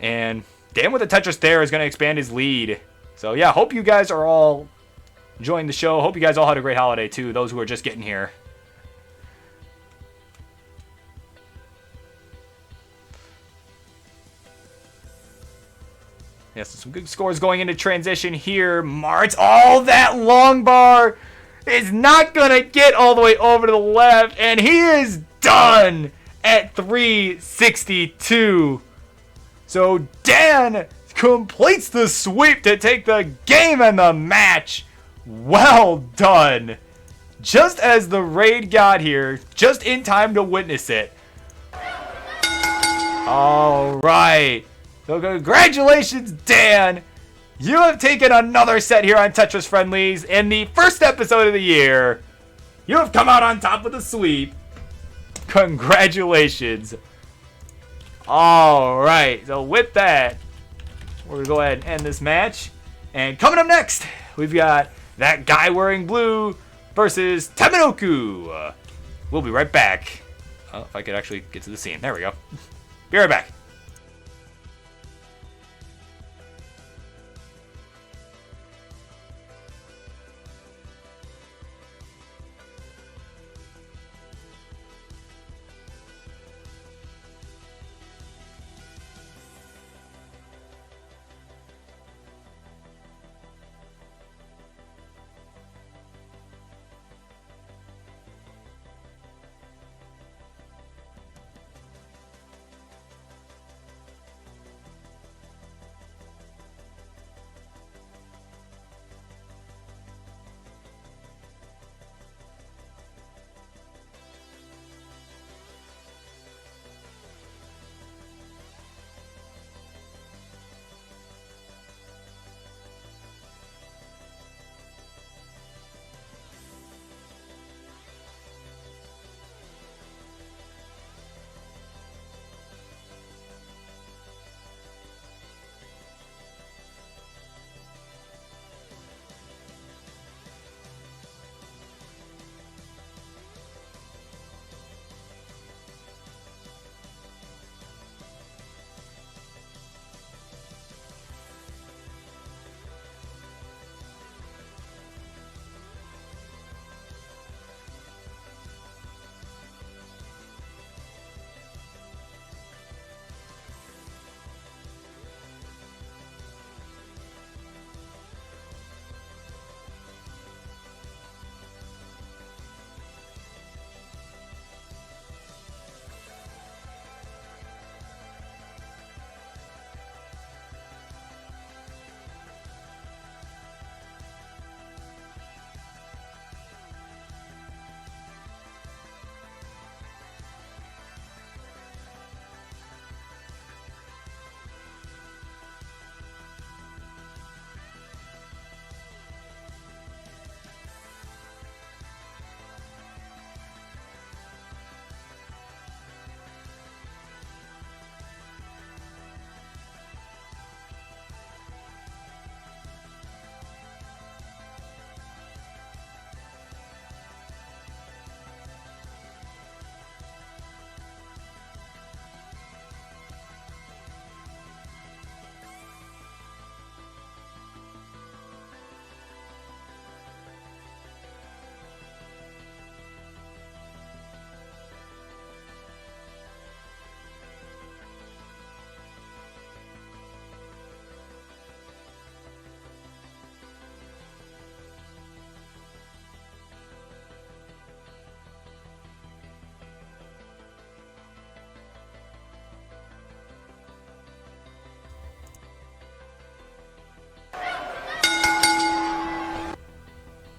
S1: And Dan with a Tetris there is going to expand his lead. So yeah, hope you guys are all enjoying the show. Hope you guys all had a great holiday too, those who are just getting here. Yes, some good scores going into transition here. Mart's, oh, that long bar is not going to get all the way over to the left. And he is done at 362. So Dan completes the sweep to take the game and the match. Well done. Just as the raid got here, just in time to witness it. All right. So congratulations, Dan. You have taken another set here on Tetris Friendlies in the first episode of the year. You have come out on top with a sweep. Congratulations. All right. So with that, we're going to go ahead and end this match. And coming up next, we've got that guy wearing blue versus Taminoku. We'll be right back. If I could actually get to the scene. There we go. Be right back.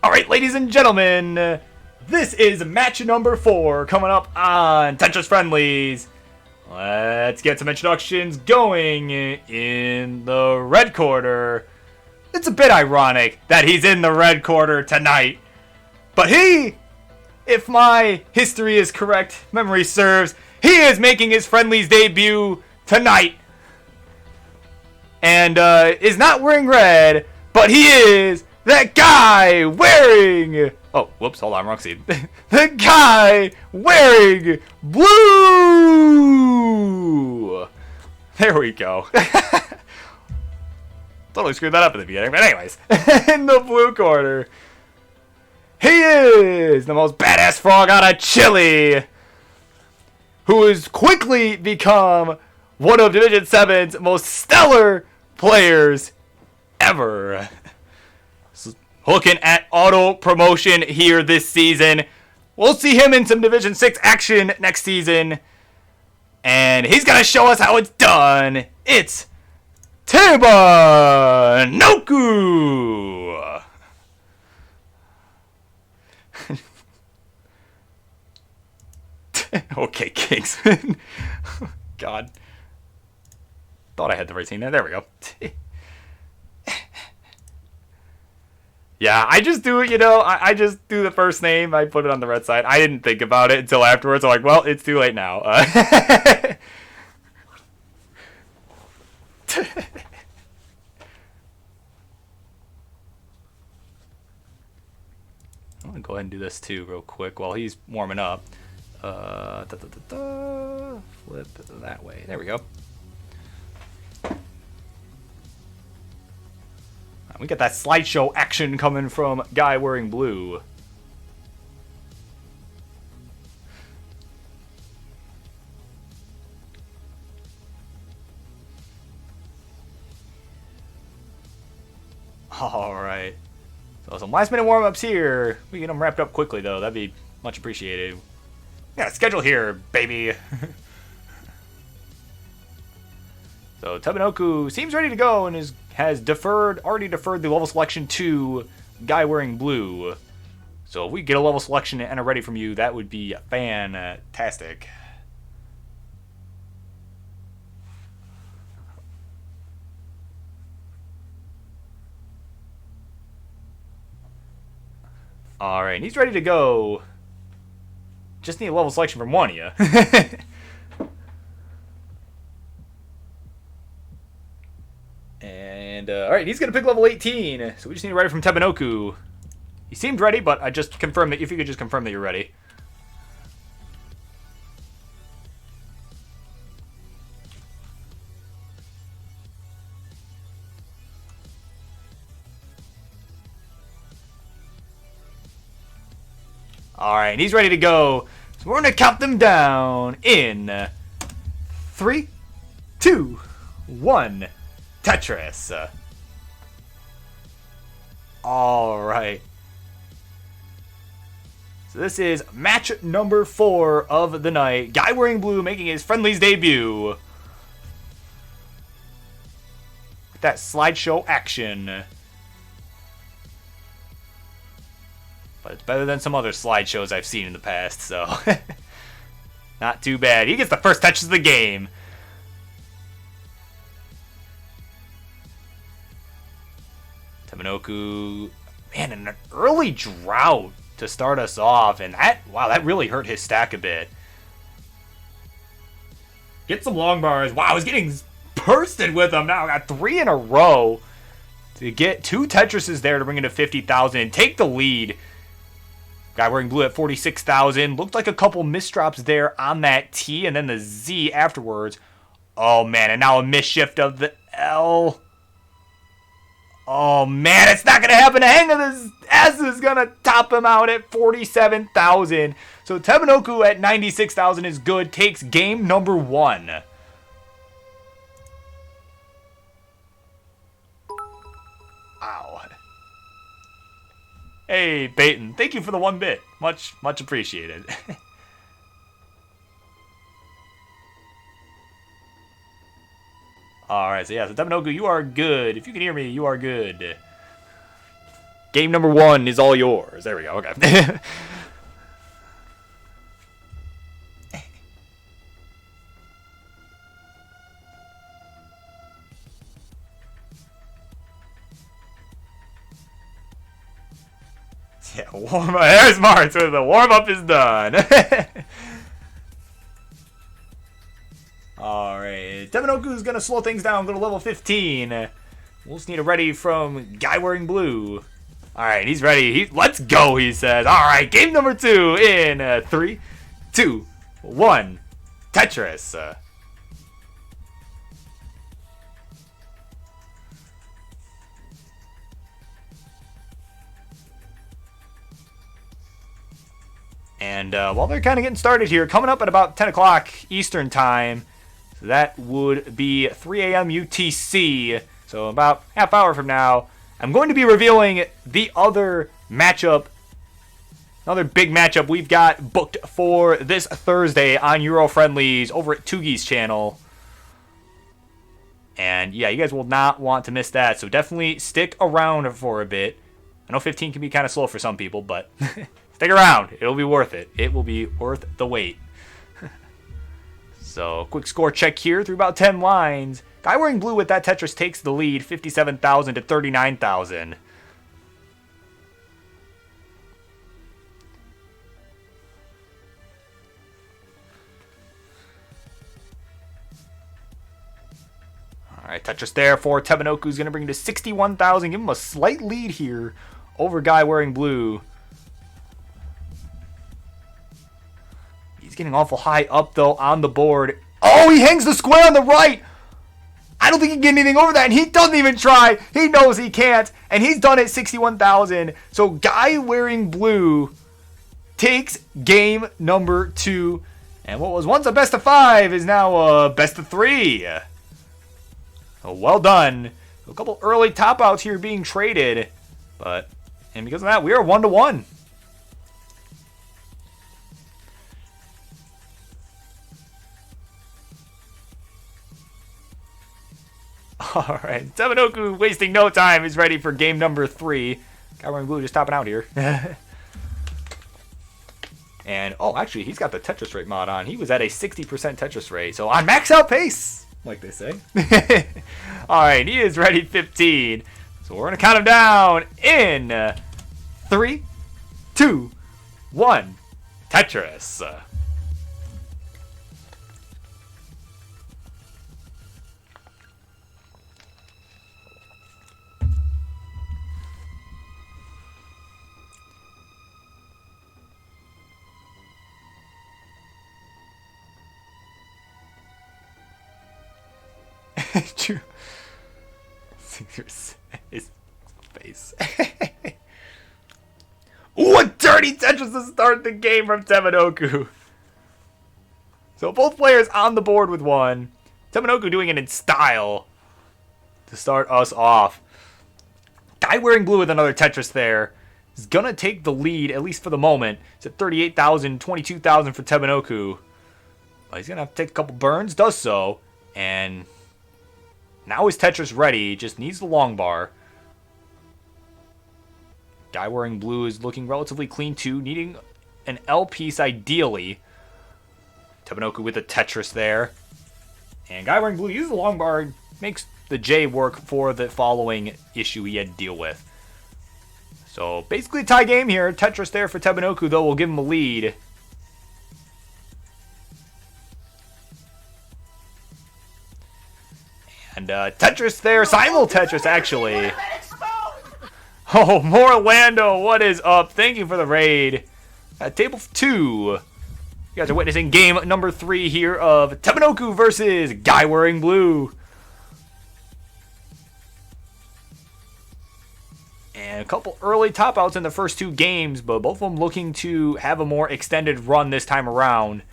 S1: Alright, ladies and gentlemen, this is match number 4 coming up on Tetris Friendlies. Let's get some introductions going in the red quarter. It's a bit ironic that he's in the red quarter tonight. But he, if my history is correct, memory serves, he is making his Friendlies debut tonight. and is not wearing red, but he is that guy wearing... Oh, whoops, hold on, wrong scene. The guy wearing blue! There we go. Totally screwed that up in the beginning, but anyways. In the blue corner, he is the most badass frog out of Chile, who has quickly become one of Division 7's most stellar players ever. Looking at auto promotion here this season. We'll see him in some Division 6 action next season. And he's going to show us how it's done. It's Tabanoku! Okay, Kings. God. Thought I had the right scene there. There we go. Yeah, I just do it, I just do the first name. I put it on the red side. I didn't think about it until afterwards. I'm like, well, it's too late now. I'm going to go ahead and do this too real quick while he's warming up. Flip that way. There we go. We got that slideshow action coming from guy wearing blue. Alright. So some last minute warm-ups here. We get them wrapped up quickly though. That'd be much appreciated. We got a schedule here, baby. So Tabanoku seems ready to go and has already deferred the level selection to guy wearing blue. So if we get a level selection and a ready from you, that would be fantastic. Alright, and he's ready to go. Just need a level selection from one of you. And, alright, he's going to pick level 18. So we just need to ready from Tabanoku. He seemed ready, but I just confirmed that if you could just confirm that you're ready. Alright, and he's ready to go. So we're going to count them down in 3, 2, 1. Tetris. Alright. So this is match number 4 of the night. Guy wearing blue making his friendlies debut. With that slideshow action. But it's better than some other slideshows I've seen in the past, so. Not too bad. He gets the first touches of the game. Tabanoku, man, an early drought to start us off, and that really hurt his stack a bit. Get some long bars. Wow, he's getting bursted with them now. Got 3 in a row to get 2 Tetrises there to bring it to 50,000 and take the lead. Guy wearing blue at 46,000. Looked like a couple misdrops there on that T and then the Z afterwards. Oh, man, and now a misshift of the L. Oh, man, it's not going to happen. A hang of this S is going to top him out at 47,000. So Tabanoku at 96,000 is good. Takes game number 1. Wow. Hey, Peyton, thank you for the 1 bit. Much appreciated. Alright, so yeah, so Tabanoku, you are good. If you can hear me, you are good. Game number 1 is all yours. There we go, okay. Yeah, warm up. There's Mark, so the warm-up is done. Alright, Tebanoku's going to slow things down, go to level 15. We'll just need a ready from Guy Wearing Blue. Alright, he's ready. Let's go, he says. Alright, game number 2 in 3, 2, 1. Tetris. And while they're kind of getting started here, coming up at about 10 o'clock Eastern Time, so that would be 3 a.m. UTC, so about half hour from now, I'm going to be revealing the other matchup, another big matchup we've got booked for this Thursday on Euro Friendlies over at Tugi's channel. And yeah, you guys will not want to miss that, so definitely stick around for a bit. I know 15 can be kind of slow for some people, but stick around. It'll be worth it. It will be worth the wait. So, quick score check here through about 10 lines. Guy Wearing Blue with that Tetris takes the lead, 57,000 to 39,000. Alright, Tetris there for Tebanoku's going to bring it to 61,000. Give him a slight lead here over Guy Wearing Blue. He's getting awful high up, though, on the board. Oh, he hangs the square on the right! I don't think he can get anything over that, and he doesn't even try. He knows he can't, and he's done it 61,000. So Guy Wearing Blue takes game number 2. And what was once a best of 5 is now a best of 3. Oh, well done. A couple early top outs here being traded. And because of that, we are 1-1. Alright, Tebanoku wasting no time is ready for game number 3. Guy Wearing Blue just topping out here. And, oh, actually, he's got the Tetris rate mod on. He was at a 60% Tetris rate, so on max out pace, like they say. Alright, he is ready 15. So we're going to count him down in 3, 2, 1. Tetris. His face. Ooh, a dirty Tetris to start the game from Tebanoku. So both players on the board with one. Tebanoku doing it in style to start us off. Guy Wearing Blue with another Tetris there is going to take the lead, at least for the moment. It's at 38,000, 22,000 for Tebanoku. Well, he's going to have to take a couple burns, does so. And now his Tetris ready, just needs the long bar. Guy Wearing Blue is looking relatively clean too, needing an L piece ideally. Tebanoku with a Tetris there. And Guy Wearing Blue uses the long bar, makes the J work for the following issue he had to deal with. So basically a tie game here. Tetris there for Tebanoku, though, will give him a lead. And Tetris there, simul Tetris actually. Oh, more Lando, what is up? Thank you for the raid. Table 2. You guys are witnessing game number 3 here of Tebanoku versus Guy Wearing Blue. And a couple early top outs in the first 2 games, but both of them looking to have a more extended run this time around.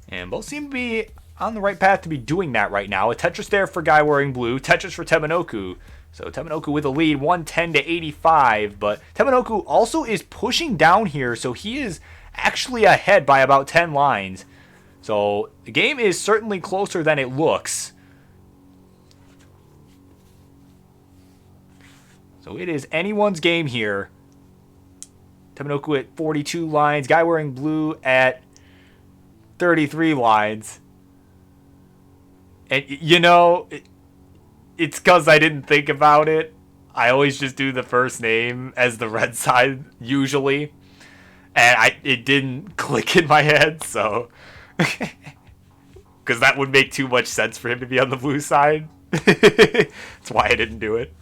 S1: And both seem to be on the right path to be doing that right now. A Tetris there for Guy Wearing Blue, Tetris for Tebanoku. So Tebanoku with a lead, 110 to 85. But Tebanoku also is pushing down here, so he is actually ahead by about 10 lines. So the game is certainly closer than it looks. So it is anyone's game here. Tebanoku at 42 lines, Guy Wearing Blue at 33 lines. And, you know, it's because I didn't think about it. I always just do the first name as the red side, usually. And it didn't click in my head, so. because that would make too much sense for him to be on the blue side. That's why I didn't do it.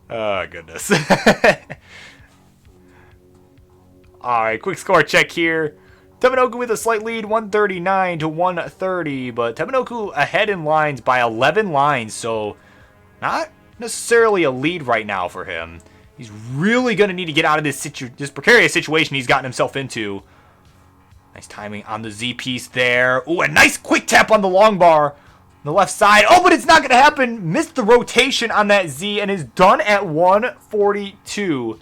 S1: Oh, goodness. Alright, quick score check here. Tomonoku with a slight lead, 139 to 130, but Tomonoku ahead in lines by 11 lines, so not necessarily a lead right now for him. He's really going to need to get out of this precarious situation he's gotten himself into. Nice timing on the Z piece there. Ooh, a nice quick tap on the long bar on the left side. Oh, but it's not going to happen. Missed the rotation on that Z and is done at 142.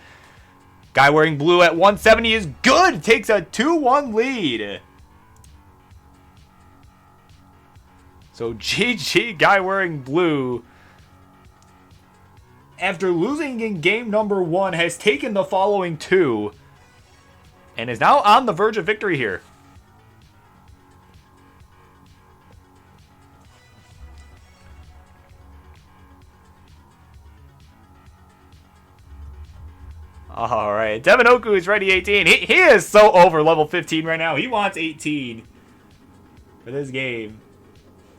S1: Guy wearing blue at 170 is good. Takes a 2-1 lead. So GG, guy wearing blue, after losing in game number 1, has taken the following 2 and is now on the verge of victory here. Alright, Tomonoku is ready 18. He is so over level 15 right now. He wants 18 for this game.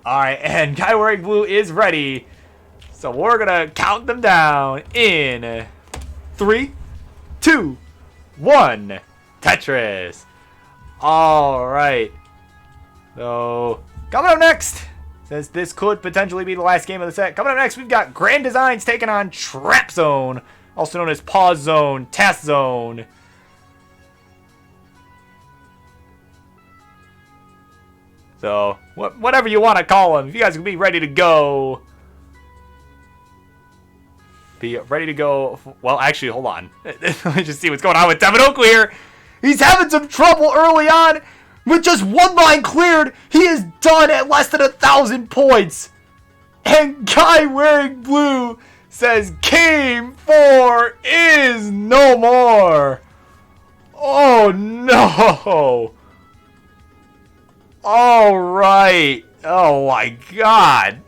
S1: Alright, and guy wearing blue is ready. So we're going to count them down in 3, 2, 1. Tetris. Alright. So, coming up next, since this could potentially be the last game of the set, coming up next, we've got Grand Designs taking on Trap Zone, also known as Pause Zone, Task Zone. So, whatever you want to call them, if you guys can be ready to go. Be ready to go. Well, actually, hold on. Let me just see what's going on with Tomonoku here. He's having some trouble early on. With just one line cleared, he is done at less than 1,000 points. And guy wearing blue says game 4 is no more. Oh no. All right. Oh my god.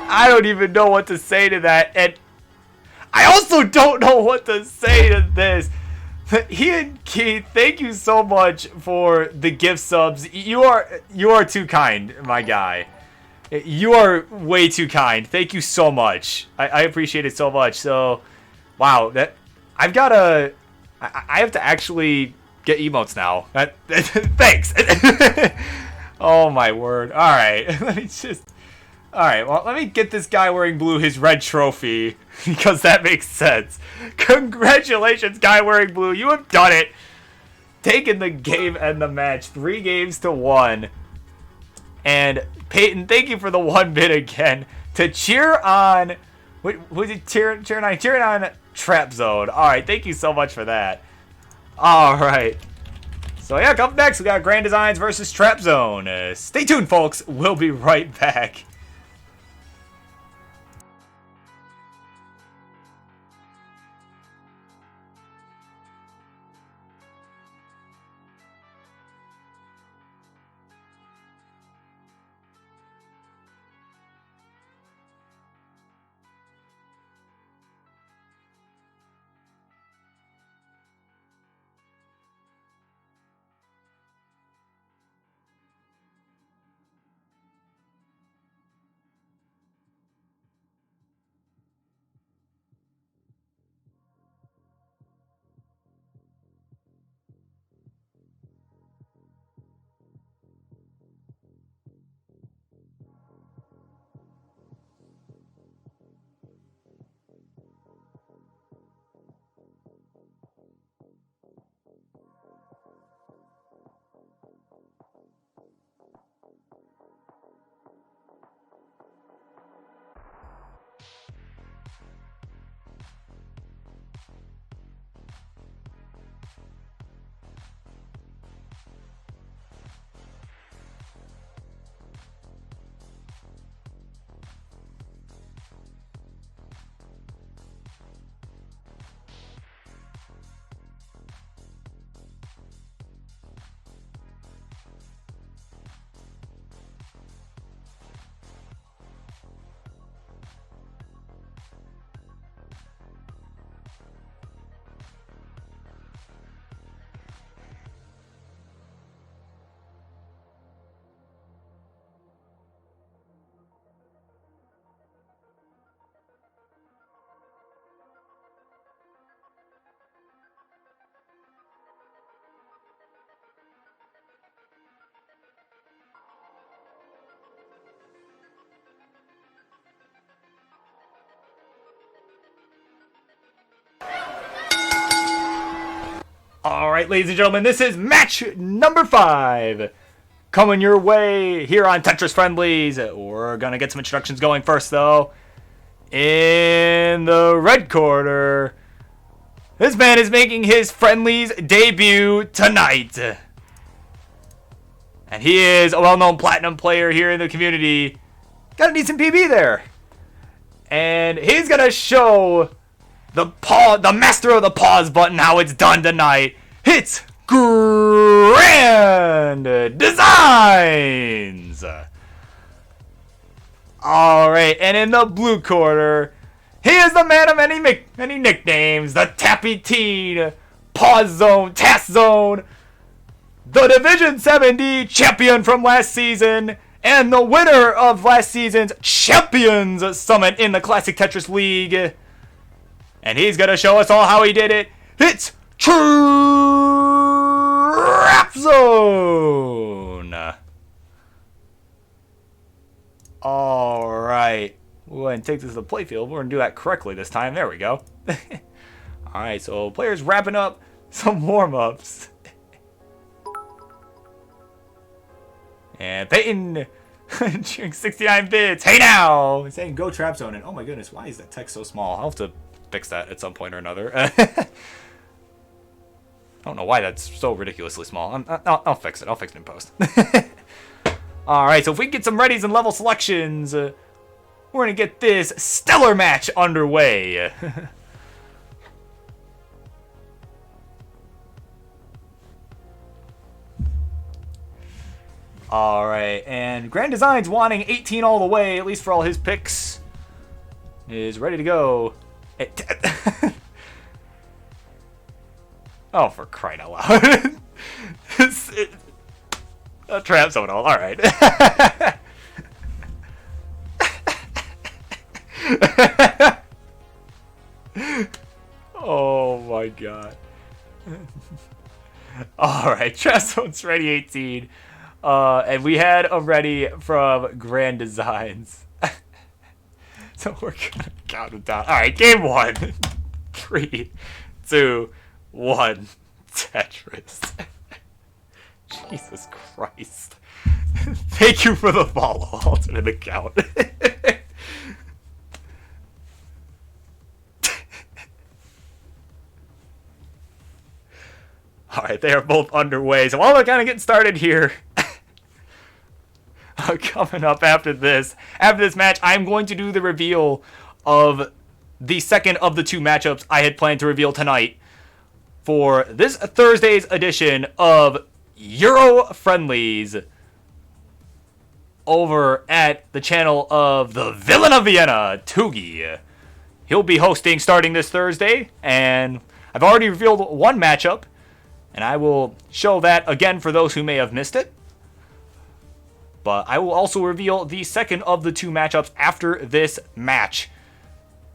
S1: I don't even know what to say to that, and I also don't know what to say to this. Ian Keith, thank you so much for the gift subs. You are too kind, my guy. You are way too kind. Thank you so much. I appreciate it so much. So, wow, I have to actually get emotes now. Thanks. Oh my word. All right, let me get this guy wearing blue his red trophy, because that makes sense. Congratulations, guy wearing blue. You have done it. Taken the game and the match 3 games to 1. And Peyton, thank you for the 1 bit again to cheer on. What was it? Cheering on Trap Zone. All right, thank you so much for that. All right. So yeah, up next we got Grand Designs versus Trap Zone. Stay tuned, folks. We'll be right back. All right, ladies and gentlemen, this is match number 5. Coming your way here on Tetris Friendlies. We're going to get some introductions going first, though. In the red corner, this man is making his Friendlies debut tonight. And he is a well-known platinum player here in the community. Got a decent PB there. And he's going to show the master of the pause button how it's done tonight. It's Grand Designs. Alright, and in the blue corner, he is the man of many nicknames. The Tappy Teen, Pause Zone, Task Zone, the Division 7D champion from last season, and the winner of last season's Champions Summit in the Classic Tetris League. And he's going to show us all how he did it. It's Trap Zone. Alright. We'll go ahead and take this to the playfield. We're going to do that correctly this time. There we go. Alright, so players wrapping up some warm-ups. And Peyton cheering 69 bits. Hey now! He's saying go Trap Zone. And oh my goodness, why is that text so small? I'll have to fix that at some point or another. I don't know why that's so ridiculously small. I'll fix it. I'll fix it in post. Alright, so if we can get some readies and level selections, we're going to get this stellar match underway. Alright, and Grand Designs wanting 18 all the way, at least for all his picks, is ready to go. Oh, for crying out loud. A Trap Zone all. Alright. Oh my god. Alright, Trap Zone's ready 18. And we had a ready from Grand Designs. So we're gonna count them down. Alright, game 1. 3, 2, 1. Tetris. Jesus Christ. Thank you for the follow, alternate account. Alright, they are both underway. So while we're kind of getting started here, coming up after this match, I'm going to do the reveal of the second of the 2 matchups I had planned to reveal tonight for this Thursday's edition of Euro Friendlies over at the channel of the Villain of Vienna, Tugi. He'll be hosting starting this Thursday, and I've already revealed one matchup, and I will show that again for those who may have missed it. But I will also reveal the second of the 2 matchups after this match.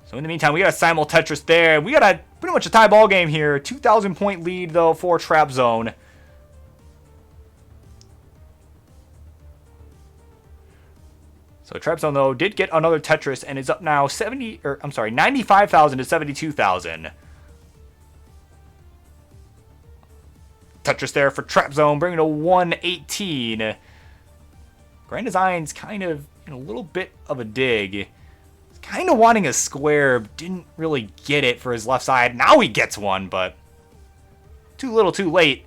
S1: So in the meantime, we got a Simul Tetris there. We got pretty much a tie ball game here. 2,000 point lead, though, for Trap Zone. So Trap Zone, though, did get another Tetris and is up now 95,000 to 72,000. Tetris there for Trap Zone, bringing to 118. Grand Design's kind of in a little bit of a dig. He's kind of wanting a square. Didn't really get it for his left side. Now he gets one, but too little, too late.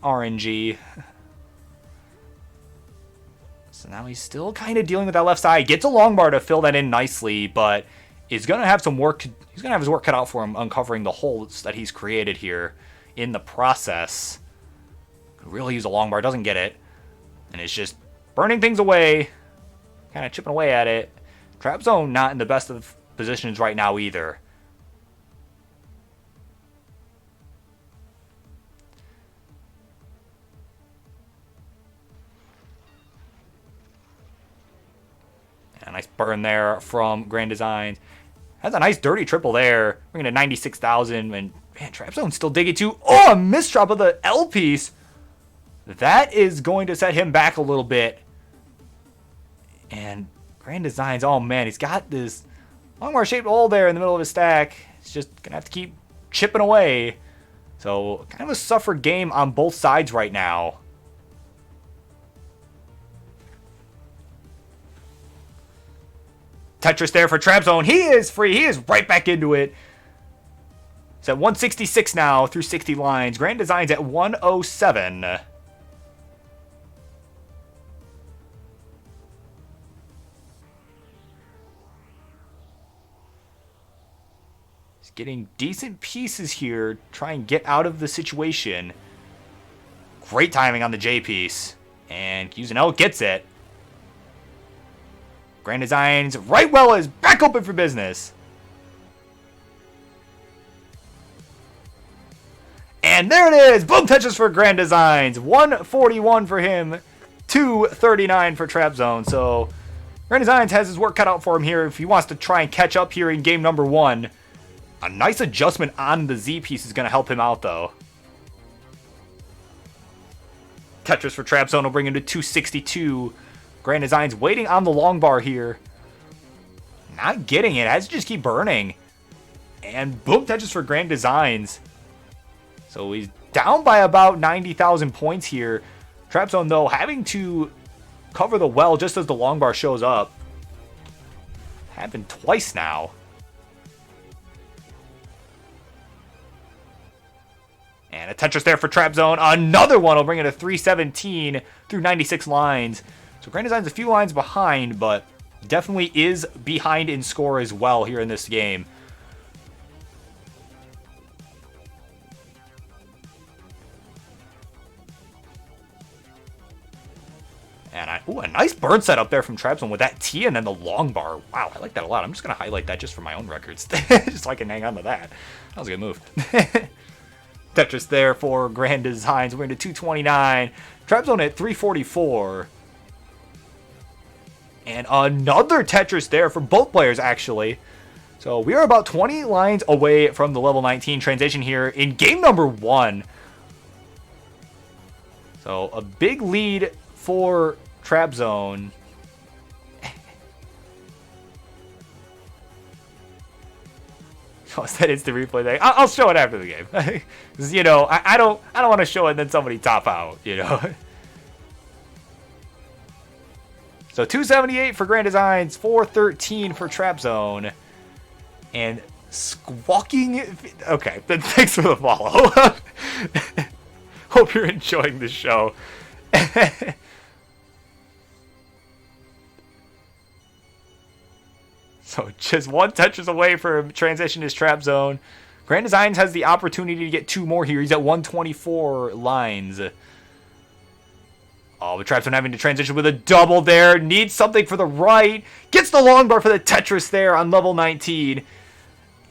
S1: RNG. So now he's still kind of dealing with that left side. Gets a long bar to fill that in nicely, but is going to have some work. He's going to have his work cut out for him uncovering the holes that he's created here in the process. Could really use a long bar. Doesn't get it. And it's just burning things away. Kind of chipping away at it. Trap Zone not in the best of positions right now either. A nice burn there from Grand Designs. Has a nice dirty triple there. Bringing to 96,000. And man, Trap Zone's still digging too. Oh, a misdrop of the L piece. That is going to set him back a little bit. And Grand Designs, oh man, he's got this Longbar shaped hole there in the middle of his stack. He's just going to have to keep chipping away. So, kind of a suffered game on both sides right now. Tetris there for Trap Zone. He is free. He is right back into it. It's at 166 now through 60 lines. Grand Design's at 107. He's getting decent pieces here. Try and get out of the situation. Great timing on the J piece. And Cusinell gets it. Grand Designs right well is back open for business. And there it is. Boom Tetris for Grand Designs. 141 for him. 239 for Trap Zone. So Grand Designs has his work cut out for him here if he wants to try and catch up here in game number 1. A nice adjustment on the Z piece is going to help him out though. Tetris for Trap Zone will bring him to 262. Grand Designs waiting on the long bar here. Not getting it. Has to just keep burning. And boom Tetris for Grand Designs. So he's down by about 90,000 points here. Trap Zone, though, having to cover the well just as the long bar shows up. Happened twice now. And a Tetris there for Trap Zone. Another one will bring it to 317 through 96 lines. So Grand Design's a few lines behind, but definitely is behind in score as well here in this game. And a nice burn set up there from Trap Zone with that T and then the long bar. Wow, I like that a lot. I'm just going to highlight that just for my own records. Just so I can hang on to that. That was a good move. Tetris there for Grand Designs. We're into 229. Trap Zone at 344. And another Tetris there for both players, actually. So we are about 20 lines away from the level 19 transition here in game number 1. So a big lead for Trap Zone. Oh, that is the replay thing. I'll show it after the game. Because, you know, I don't want to show it and then somebody top out, you know. So 278 for Grand Designs, 413 for Trap Zone. And squawking. Okay, then thanks for the follow. Hope you're enjoying the show. So just one Tetris away from transition is Trap Zone. Grand Designs has the opportunity to get 2 more here. He's at 124 lines. Oh, but Trap Zone having to transition with a double there. Needs something for the right. Gets the long bar for the Tetris there on level 19.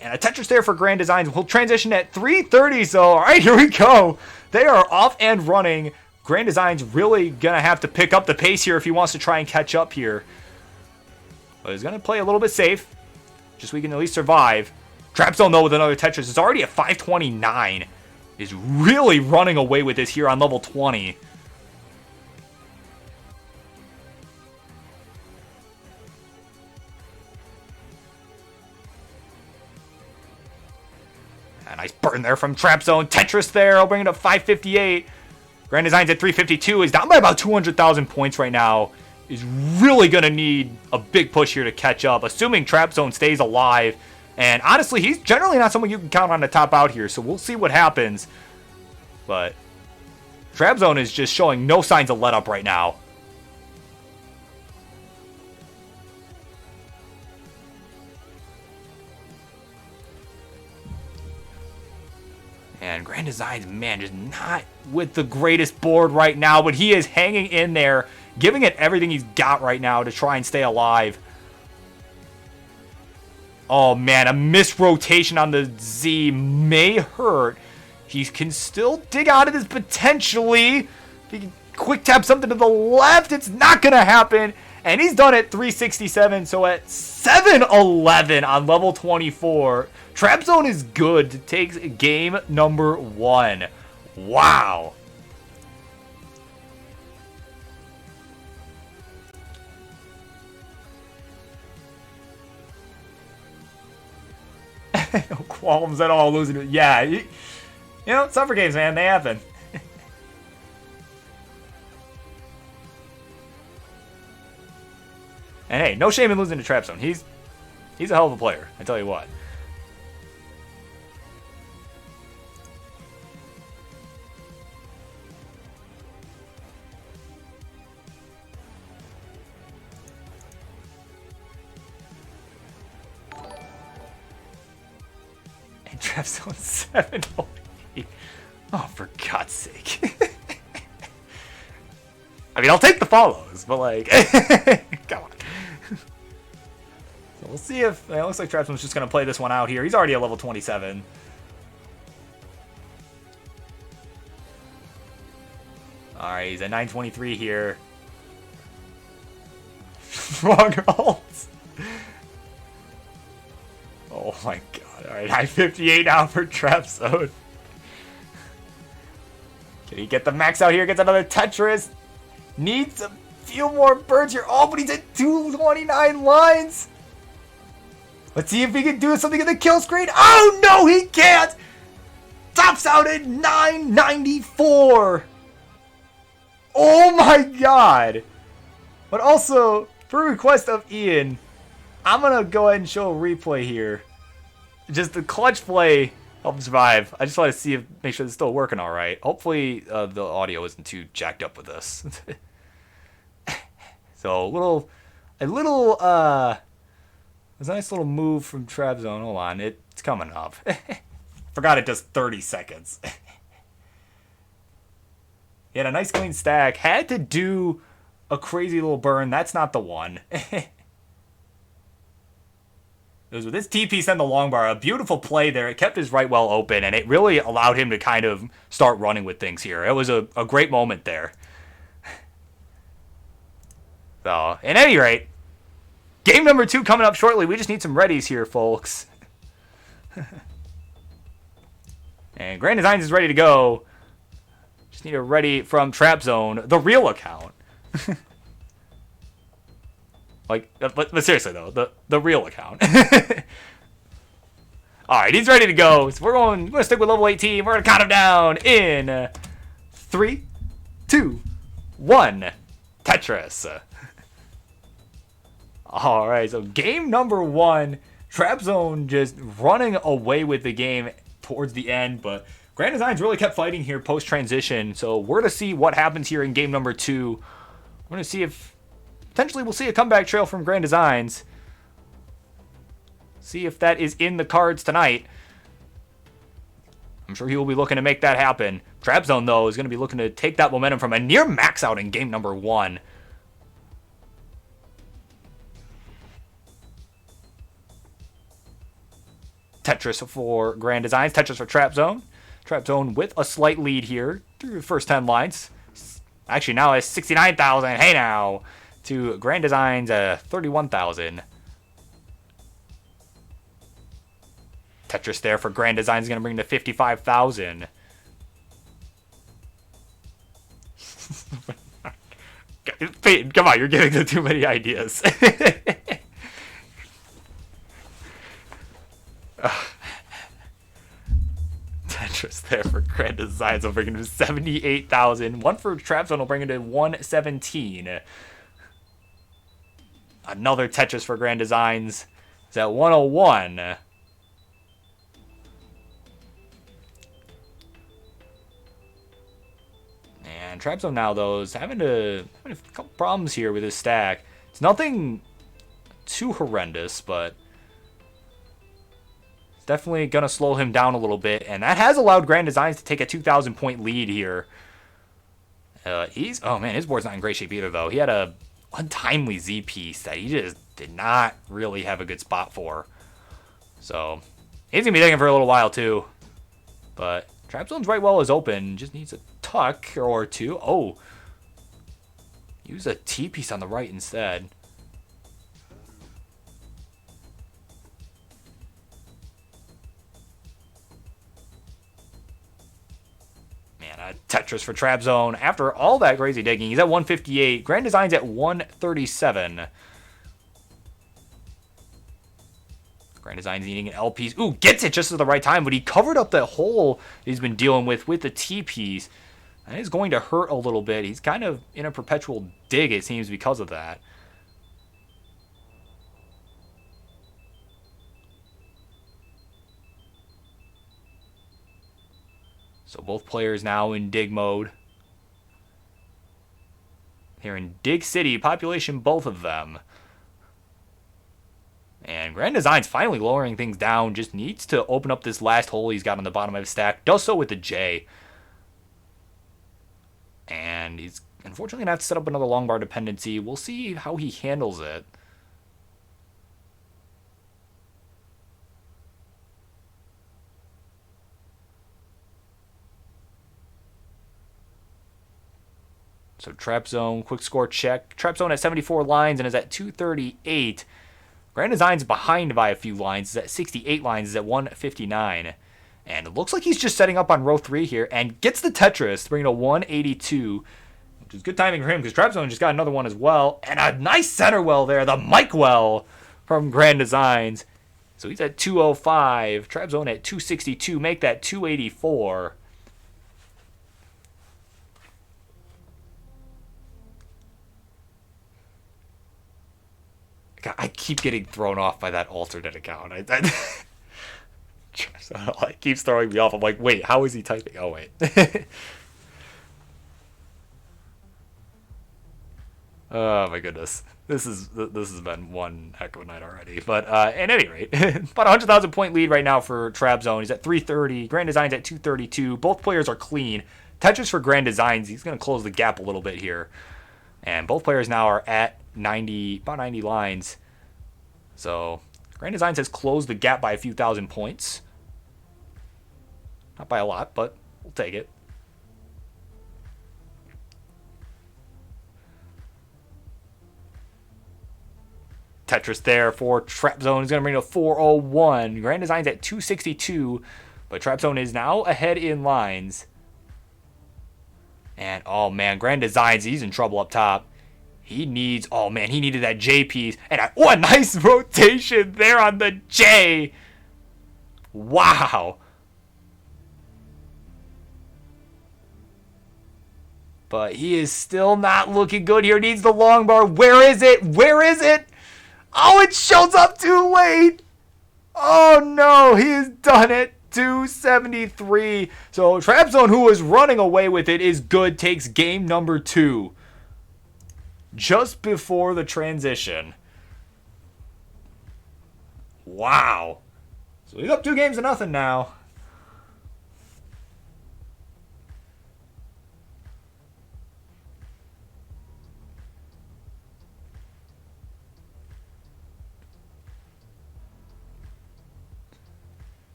S1: And a Tetris there for Grand Designs. We'll transition at 330. So, all right, here we go. They are off and running. Grand Designs really going to have to pick up the pace here if he wants to try and catch up here. But he's going to play a little bit safe. Just so we can at least survive. Trap Zone, though, with another Tetris. Is already at 529. Is really running away with this here on level 20. A nice burn there from Trap Zone. Tetris there. I'll bring it up 558. Grand Designs at 352. Is down by about 200,000 points right now. Is really going to need a big push here to catch up, assuming Trap Zone stays alive. And honestly, he's generally not someone you can count on to top out here, so we'll see what happens. But Trap Zone is just showing no signs of let up right now. And Grand Designs, man, just not with the greatest board right now, but he is hanging in there, giving it everything he's got right now to try and stay alive. Oh, man, a missed rotation on the Z may hurt. He can still dig out of this potentially. If he can quick tap something to the left, it's not going to happen. And he's done at 367, so at 711 on level 24. Trap Zone is good. Takes game number 1. Wow. No qualms at all losing it. Yeah, You know, summer games, man, they happen. And hey, no shame in losing to Trap Zone. He's a hell of a player, I tell you what. And Trap Zone 7. Oh, for God's sake. I mean, I'll take the follows, but like, come on. So we'll see if, it looks like Trap Zone's just going to play this one out here. He's already at level 27. Alright, he's at 923 here. Wrong ult. Oh my god. Alright, 958 now for Trap Zone. Can he get the max out here? Gets another Tetris. Needs a few more birds here. Oh, but he's at 229 lines. Let's see if he can do something in the kill screen. Oh, no, he can't. Tops out at 994. Oh, my God. But also, per request of Ian, I'm going to go ahead and show a replay here. Just the clutch play helped survive. I just want to see if, make sure it's still working all right. Hopefully, the audio isn't too jacked up with this. So, a nice little move from Trap Zone. Hold on, it's coming up. Forgot it does 30 seconds. He had a nice clean stack. Had to do a crazy little burn. That's not the one. It was with his TP and the long bar. A beautiful play there. It kept his right well open, and it really allowed him to kind of start running with things here. It was a great moment there. So, at any rate, game number 2 coming up shortly. We just need some readies here, folks. And Grand Designs is ready to go. Just need a ready from Trap Zone, the real account. Like, but seriously though, the real account. All right, he's ready to go. So we're gonna stick with level 18. We're gonna count him down in 3, 2, 1. Tetris. All right, so game number 1. Trap Zone just running away with the game towards the end, but Grand Designs really kept fighting here post-transition. So we're going to see what happens here in game number 2. We're going to see if potentially we'll see a comeback trail from Grand Designs. See if that is in the cards tonight. I'm sure he will be looking to make that happen. Trap Zone, though, is going to be looking to take that momentum from a near max out in game number 1. Tetris for Grand Designs, Tetris for Trap Zone. Trap Zone with a slight lead here through the first 10 lines. Actually, now it's 69,000. Hey, now to Grand Designs, 31,000. Tetris there for Grand Designs is going to bring to 55,000. Peyton, come on, you're giving them too many ideas. Tetris there for Grand Designs will bring it to 78,000. One for Trap Zone will bring it to 117. Another Tetris for Grand Designs is at 101. And Trap Zone now, though, is having a couple problems here with his stack. It's nothing too horrendous, but it's definitely going to slow him down a little bit. And that has allowed Grand Designs to take a 2,000 point lead here. Oh man, his board's not in great shape either, though. He had a untimely Z piece that he just did not really have a good spot for. So he's going to be thinking for a little while, too. But Trap Zone's right well is open. Just needs a tuck or two. Oh. Use a T-piece on the right instead. Man, a Tetris for Trap Zone. After all that crazy digging, he's at 158. Grand Design's at 137. Grand Grand Design's needing an L piece. Ooh, gets it just at the right time, but he covered up that hole he's been dealing with the T piece. That is going to hurt a little bit. He's kind of in a perpetual dig, it seems, because of that. So both players now in dig mode. Here in Dig City, population both of them. And Grand Design's finally lowering things down. Just needs to open up this last hole he's got on the bottom of his stack. Does so with the J. And he's unfortunately going to have to set up another long bar dependency. We'll see how he handles it. So Trap Zone, quick score check. Trap Zone at 74 lines and is at 238. Grand Design's behind by a few lines. Is at 68 lines. Is at 159. And it looks like he's just setting up on row 3 here and gets the Tetris to bring it to 182. Which is good timing for him because Trap Zone just got another one as well. And a nice center well there. The Mike well from Grand Designs. So he's at 205. Trap Zone at 262. Make that 284. God, I keep getting thrown off by that alternate account. It keeps throwing me off. I'm like, wait, how is he typing? Oh, wait. Oh, my goodness. This has been one heck of a night already. But at any rate, about 100,000 point lead right now for Trap Zone. He's at 330. Grand Designs at 232. Both players are clean. Tetris for Grand Designs. He's going to close the gap a little bit here. And both players now are at about 90 lines. So Grand Designs has closed the gap by a few thousand points. Not by a lot, but we'll take it. Tetris there for Trap Zone is going to bring it to 401. Grand Designs at 262, but Trap Zone is now ahead in lines. And oh man, Grand Designs, he's in trouble up top. He needed that J piece. And a nice rotation there on the J. Wow. But he is still not looking good here. Needs the long bar. Where is it? Where is it? Oh, it shows up too late. Oh no, he has done it. 273. So Trap Zone, who was running away with it, is good. Takes game number 2. Just before the transition. Wow. So he's up 2-0 now.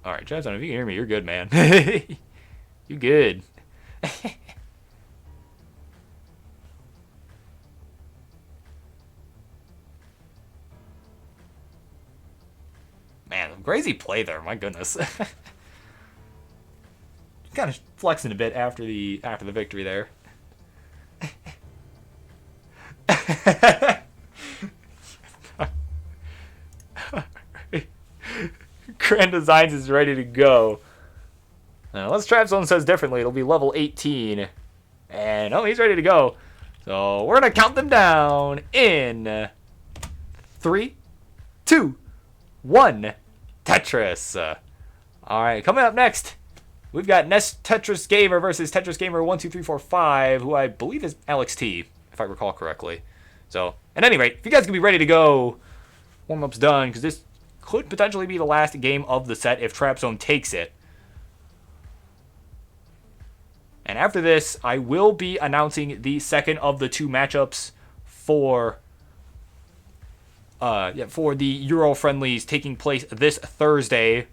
S1: All right, Jazz, if you can hear me, you're good, man. You good. Man, crazy play there. My goodness. Kind of flexing a bit after the victory there. Grand Designs is ready to go. Now, unless Trap Zone says differently, it'll be level 18. And, oh, he's ready to go. So, we're going to count them down in 3, 2, 1. Tetris. Alright, coming up next, we've got Nest Tetris Gamer versus Tetris Gamer 12345, who I believe is Alex T, if I recall correctly. So, at any rate, if you guys can be ready to go, warm-up's done, because this could potentially be the last game of the set if Trap Zone takes it. And after this, I will be announcing the second of the 2 matchups for the Euro friendlies taking place this Thursday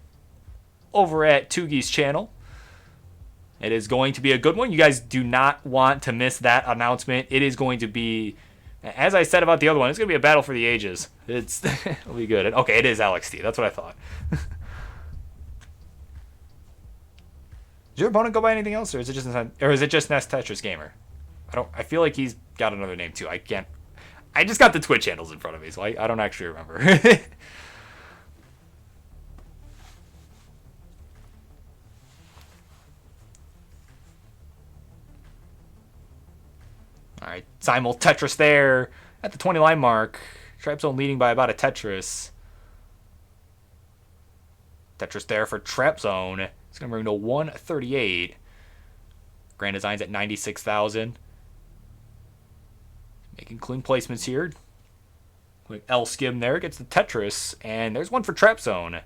S1: over at Tugi's channel. It is going to be a good one. You guys do not want to miss that announcement. It is going to be, as I said about the other one, it's going to be a battle for the ages. It'll be good. Okay, it is Alex T. That's what I thought. Does your opponent go by anything else, or is it just Nest Tetris Gamer? I feel like he's got another name too. I can't. I just got the Twitch handles in front of me, so I don't actually remember. Alright, Simul Tetris there at the 20 line mark. TrapZone leading by about a Tetris. Tetris there for TrapZone. It's going to bring to 138. Grand Designs at 96,000. Making clean placements here. Quick L skim there. Gets the Tetris. And there's one for TrapZone.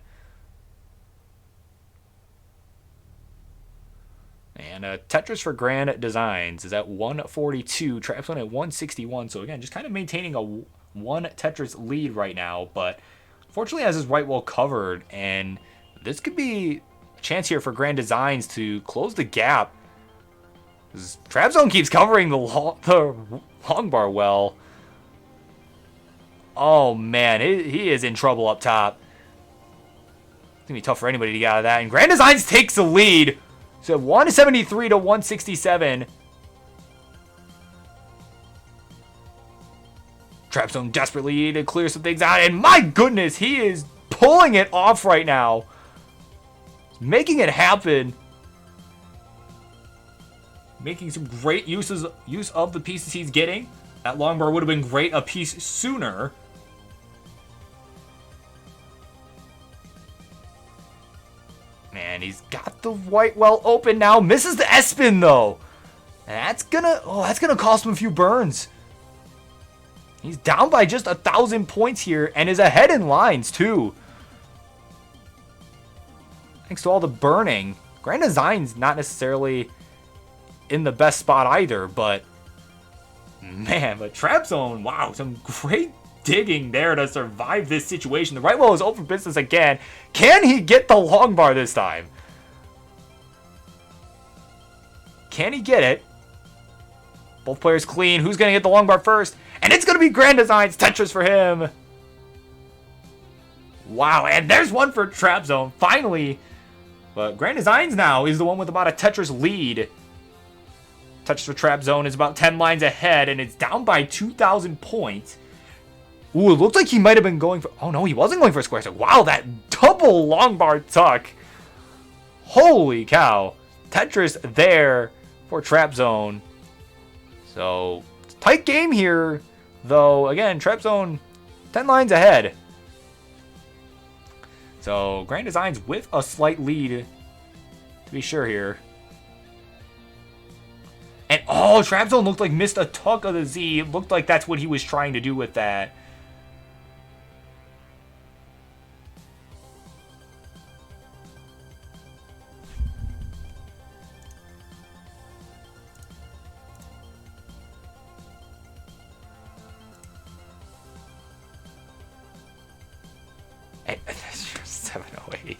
S1: And Tetris for Grand Designs is at 142. TrapZone at 161. So again, just kind of maintaining a one Tetris lead right now. But unfortunately has his right wall covered. And this could be a chance here for Grand Designs to close the gap. TrapZone keeps covering the long bar well. Oh man, he is in trouble up top. It's going to be tough for anybody to get out of that. And Grand Designs takes the lead. So 173 to 167. TrapZone desperately to clear some things out. And my goodness, he is pulling it off right now. Making it happen. Making some great use of the pieces he's getting. That long bar would have been great a piece sooner. Man, he's got the white well open now. Misses the S-spin though. And that's gonna cost him a few burns. He's down by just 1,000 points here and is ahead in lines too. Thanks to all the burning. Grand Design's not necessarily in the best spot either, but man, but TrapZone, wow, some great digging there to survive this situation. The right wall is open for business again. Can he get the long bar this time? Can he get it? Both players clean. Who's going to get the long bar first? And it's going to be Grand Designs. Tetris for him. Wow, and there's one for TrapZone. Finally. But Grand Designs now is the one with about a Tetris lead. Tetris for TrapZone is about 10 lines ahead, and it's down by 2,000 points. Ooh, it looked like he might have been going for... Oh, no, he wasn't going for a square tuck. Wow, that double long bar tuck. Holy cow. Tetris there for TrapZone. So, tight game here. Though, again, TrapZone 10 lines ahead. So, Grand Designs with a slight lead, to be sure here. And, oh, TrapZone looked like missed a tuck of the Z. It looked like that's what he was trying to do with that. Hey, 708.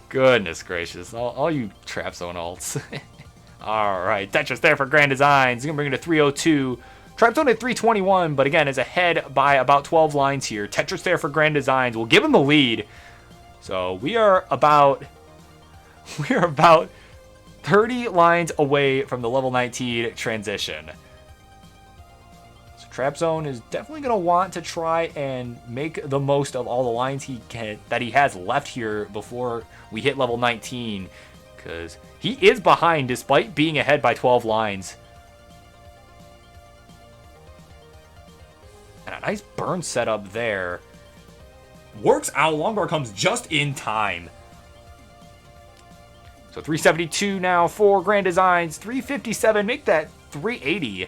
S1: Goodness gracious. All you TrapZone alts. Alright, Tetris there for Grand Designs. He's going to bring it to 302. TrapZone at 321, but again, is ahead by about 12 lines here. Tetris there for Grand Designs. We'll give him the lead. So we are about 30 lines away from the level 19 transition. So TrapZone is definitely going to want to try and make the most of all the lines that he has left here before we hit level 19. Because he is behind despite being ahead by 12 lines. And a nice burn setup there. Works out. Longbar comes just in time. So 372 now for Grand Designs. 357. Make that 380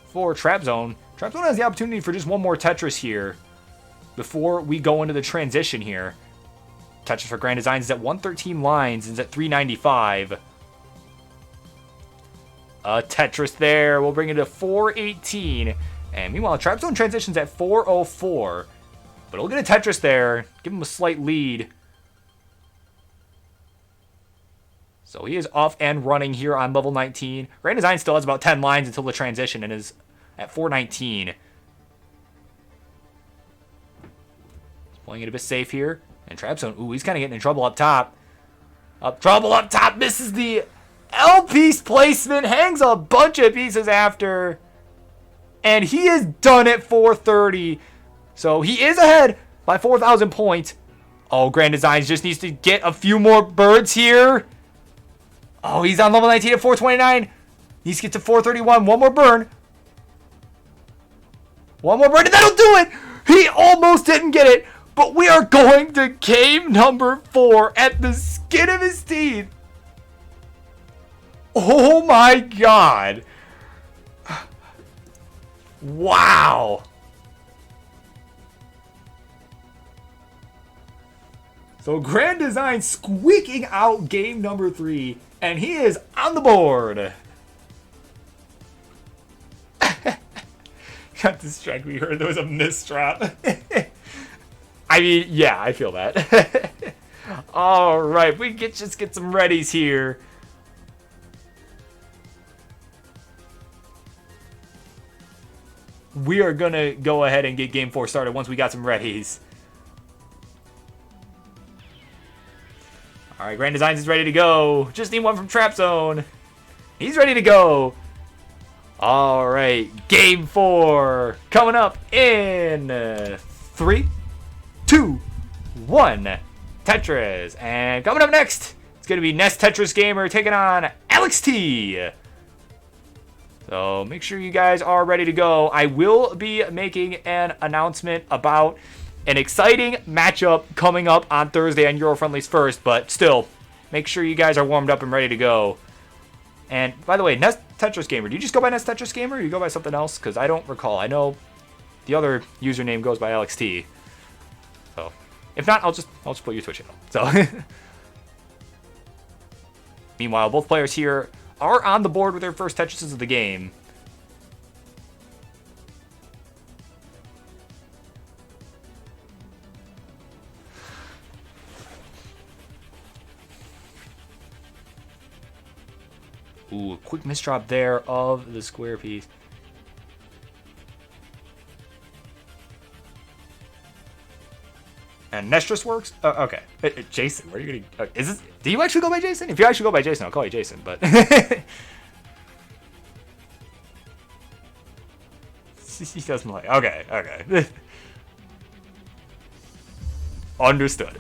S1: for TrapZone. TrapZone has the opportunity for just one more Tetris here before we go into the transition here. Tetris for Grand Designs is at 113 lines and is at 395. Tetris there. We'll bring it to 418. And meanwhile, TrapZone transitions at 404. But we'll get a Tetris there. Give him a slight lead. So he is off and running here on level 19. Grand Design still has about 10 lines until the transition and is at 419. He's playing it a bit safe here. And TrapZone, ooh, he's kind of getting in trouble up top. Trouble up top, misses the L-piece placement, hangs a bunch of pieces after. And he is done at 430. So he is ahead by 4,000 points. Oh, Grand Designs just needs to get a few more birds here. Oh, he's on level 19 at 429. Needs to get to 431. One more burn. One more burn, and that'll do it. He almost didn't get it. But we are going to game number 4 at the skin of his teeth. Oh my god. Wow. So Grand Design squeaking out game number 3. And he is on the board. Got distracted. We heard there was a misdrop. I mean, yeah, I feel that. All right, we can just get some readies here. We are going to go ahead and get game 4 started once we got some readies. All right, Grand Designs is ready to go. Just need one from Trap Zone. He's ready to go. All right, game 4 coming up in 3, 2, 1. Tetris. And coming up next, it's going to be Nest Tetris Gamer taking on Alex T. So make sure you guys are ready to go. I will be making an announcement about an exciting matchup coming up on Thursday on Euro Friendlies first, but still, make sure you guys are warmed up and ready to go. And by the way, Nest Tetris Gamer, do you just go by Nest Tetris Gamer or do you go by something else? Because I don't recall. I know the other username goes by LXT. So if not, I'll just put your Twitch channel. So meanwhile, both players here are on the board with their first Tetrises of the game. Ooh, quick misdrop there of the square piece. And Nestris works? Okay. Jason, where are you gonna... is this... Do you actually go by Jason? If you actually go by Jason, I'll call you Jason, but... He doesn't like... Okay. Understood.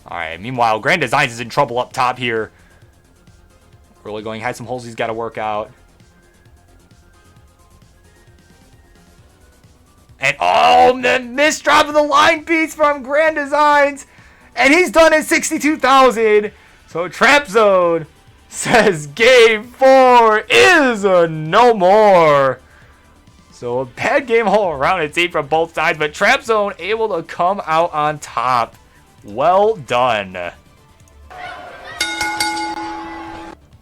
S1: Alright, meanwhile, Grand Designs is in trouble up top here. Really going, had some holes he's got to work out. And oh, the misdrop of the line piece from Grand Designs. And he's done at 62,000. So Trap Zone says game 4 is a no more. So a bad game all around, it seemed, from both sides. But Trap Zone able to come out on top. Well done.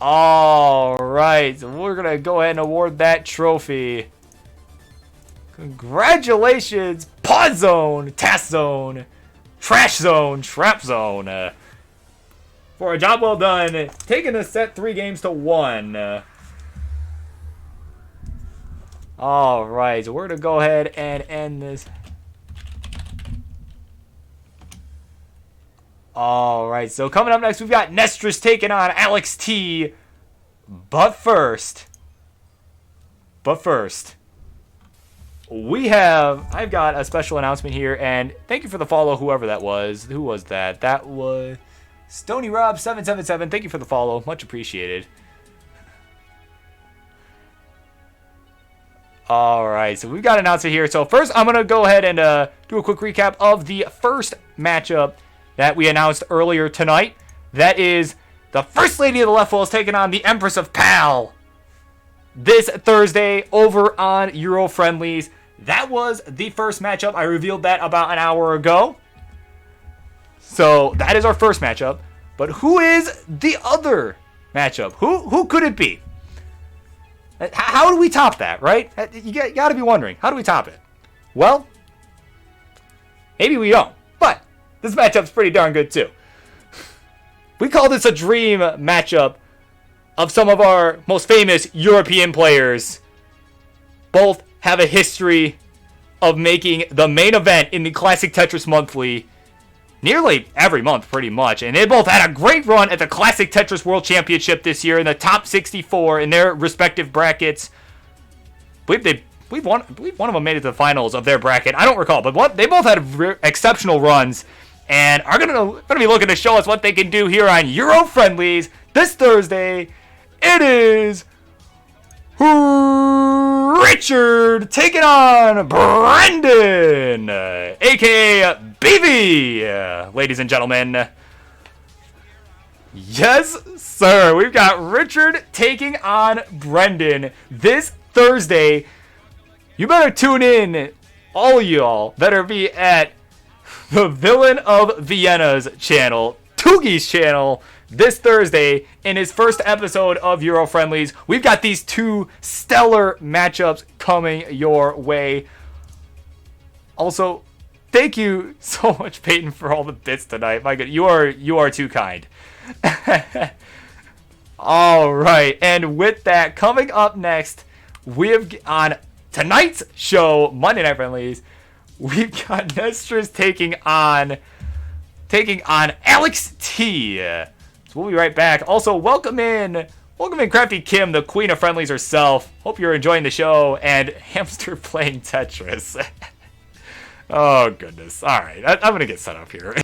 S1: All right, so we're going to go ahead and award that trophy. Congratulations, Pod Zone, Task Zone, Trash Zone, Trap Zone. For a job well done, taking the set 3 games to 1. All right, so we're going to go ahead and end this. All right, so coming up next, we've got Nestris taking on Alex T. But first, I've got a special announcement here, and thank you for the follow, whoever that was. Who was that? That was Stony Rob 777. Thank you for the follow, much appreciated. All right, so we've got an announcement here. So first, I'm gonna go ahead and do a quick recap of the first matchup that we announced earlier tonight. That is the First Lady of the Left Wall is taking on the Empress of PAL this Thursday over on Euro Friendlies. That was the first matchup. I revealed that about an hour ago. So that is our first matchup. But who is the other matchup? Who could it be? How do we top that, right? You got to be wondering, how do we top it? Well, maybe we don't. But this matchup's pretty darn good too. We call this a dream matchup of some of our most famous European players, both have a history of making the main event in the Classic Tetris Monthly nearly every month, pretty much. And they both had a great run at the Classic Tetris World Championship this year in the top 64 in their respective brackets. I believe one of them made it to the finals of their bracket. I don't recall, but they both had exceptional runs and are gonna be looking to show us what they can do here on Euro Friendlies this Thursday. It is Richard taking on Brendan, aka BV, ladies and gentlemen. Yes, sir. We've got Richard taking on Brendan this Thursday. You better tune in. All of y'all better be at the Villain of Vienna's channel, Tugi's channel, this Thursday in his first episode of Euro Friendlies. We've got these two stellar matchups coming your way. Also, thank you so much, Peyton, for all the bits tonight. My God, you are too kind. All right, and with that, coming up next, we have on tonight's show, Monday Night Friendlies, we've got Nestris taking on Alex T. So we'll be right back. Also, welcome in Crafty Kim, the queen of friendlies herself. Hope you're enjoying the show. And Hamster playing Tetris. Oh, goodness. All right, I'm going to get set up here.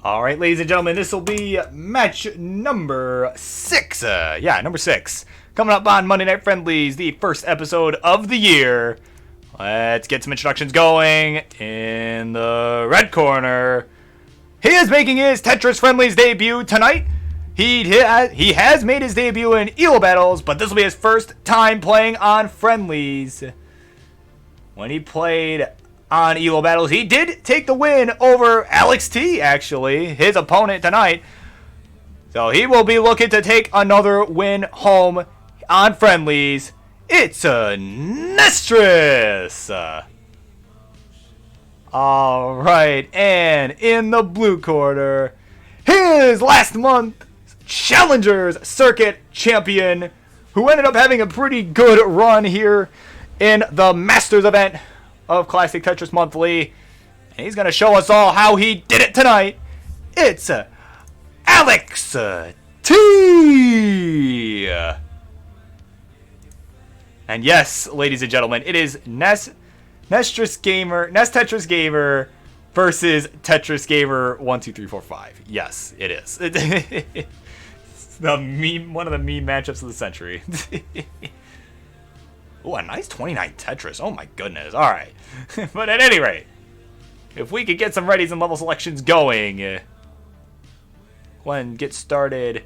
S1: All right, ladies and gentlemen, this will be match number 6. Number 6. Coming up on Monday Night Friendlies, the first episode of the year. Let's get some introductions going. In the red corner, he is making his Tetris Friendlies debut tonight. He has made his debut in ELO Battles, but this will be his first time playing on Friendlies. When he played on Elo Battles. He did take the win over Alex T, actually, his opponent tonight. So he will be looking to take another win home on friendlies. It's a Nestris. All right, and in the blue corner, his last month Challengers Circuit champion, who ended up having a pretty good run here in the Masters event of Classic Tetris Monthly. And he's going to show us all how he did it tonight. It's Alex T. And yes, ladies and gentlemen, it is Nest Tetris Gamer versus Tetris Gamer 12345. Yes, it is. It's the meme, one of the meme matchups of the century. Oh, a nice 29 Tetris. Oh my goodness. All right. But at any rate, if we could get some readies and level selections going, go ahead and get started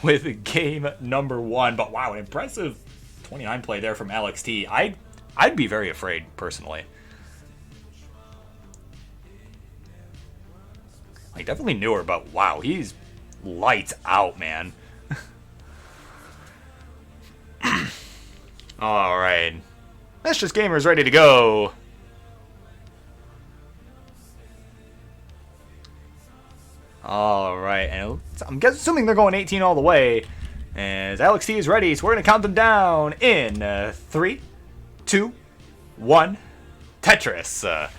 S1: with game number 1. But wow, an impressive 29 play there from Alex T. I'd be very afraid, personally. Like, definitely newer, but wow, he's lights out, man. Alright. Nestris Gamer is ready to go. Alright, and I'm assuming they're going 18 all the way. As Alex T is ready, so we're going to count them down in 3, 2, 1, Tetris.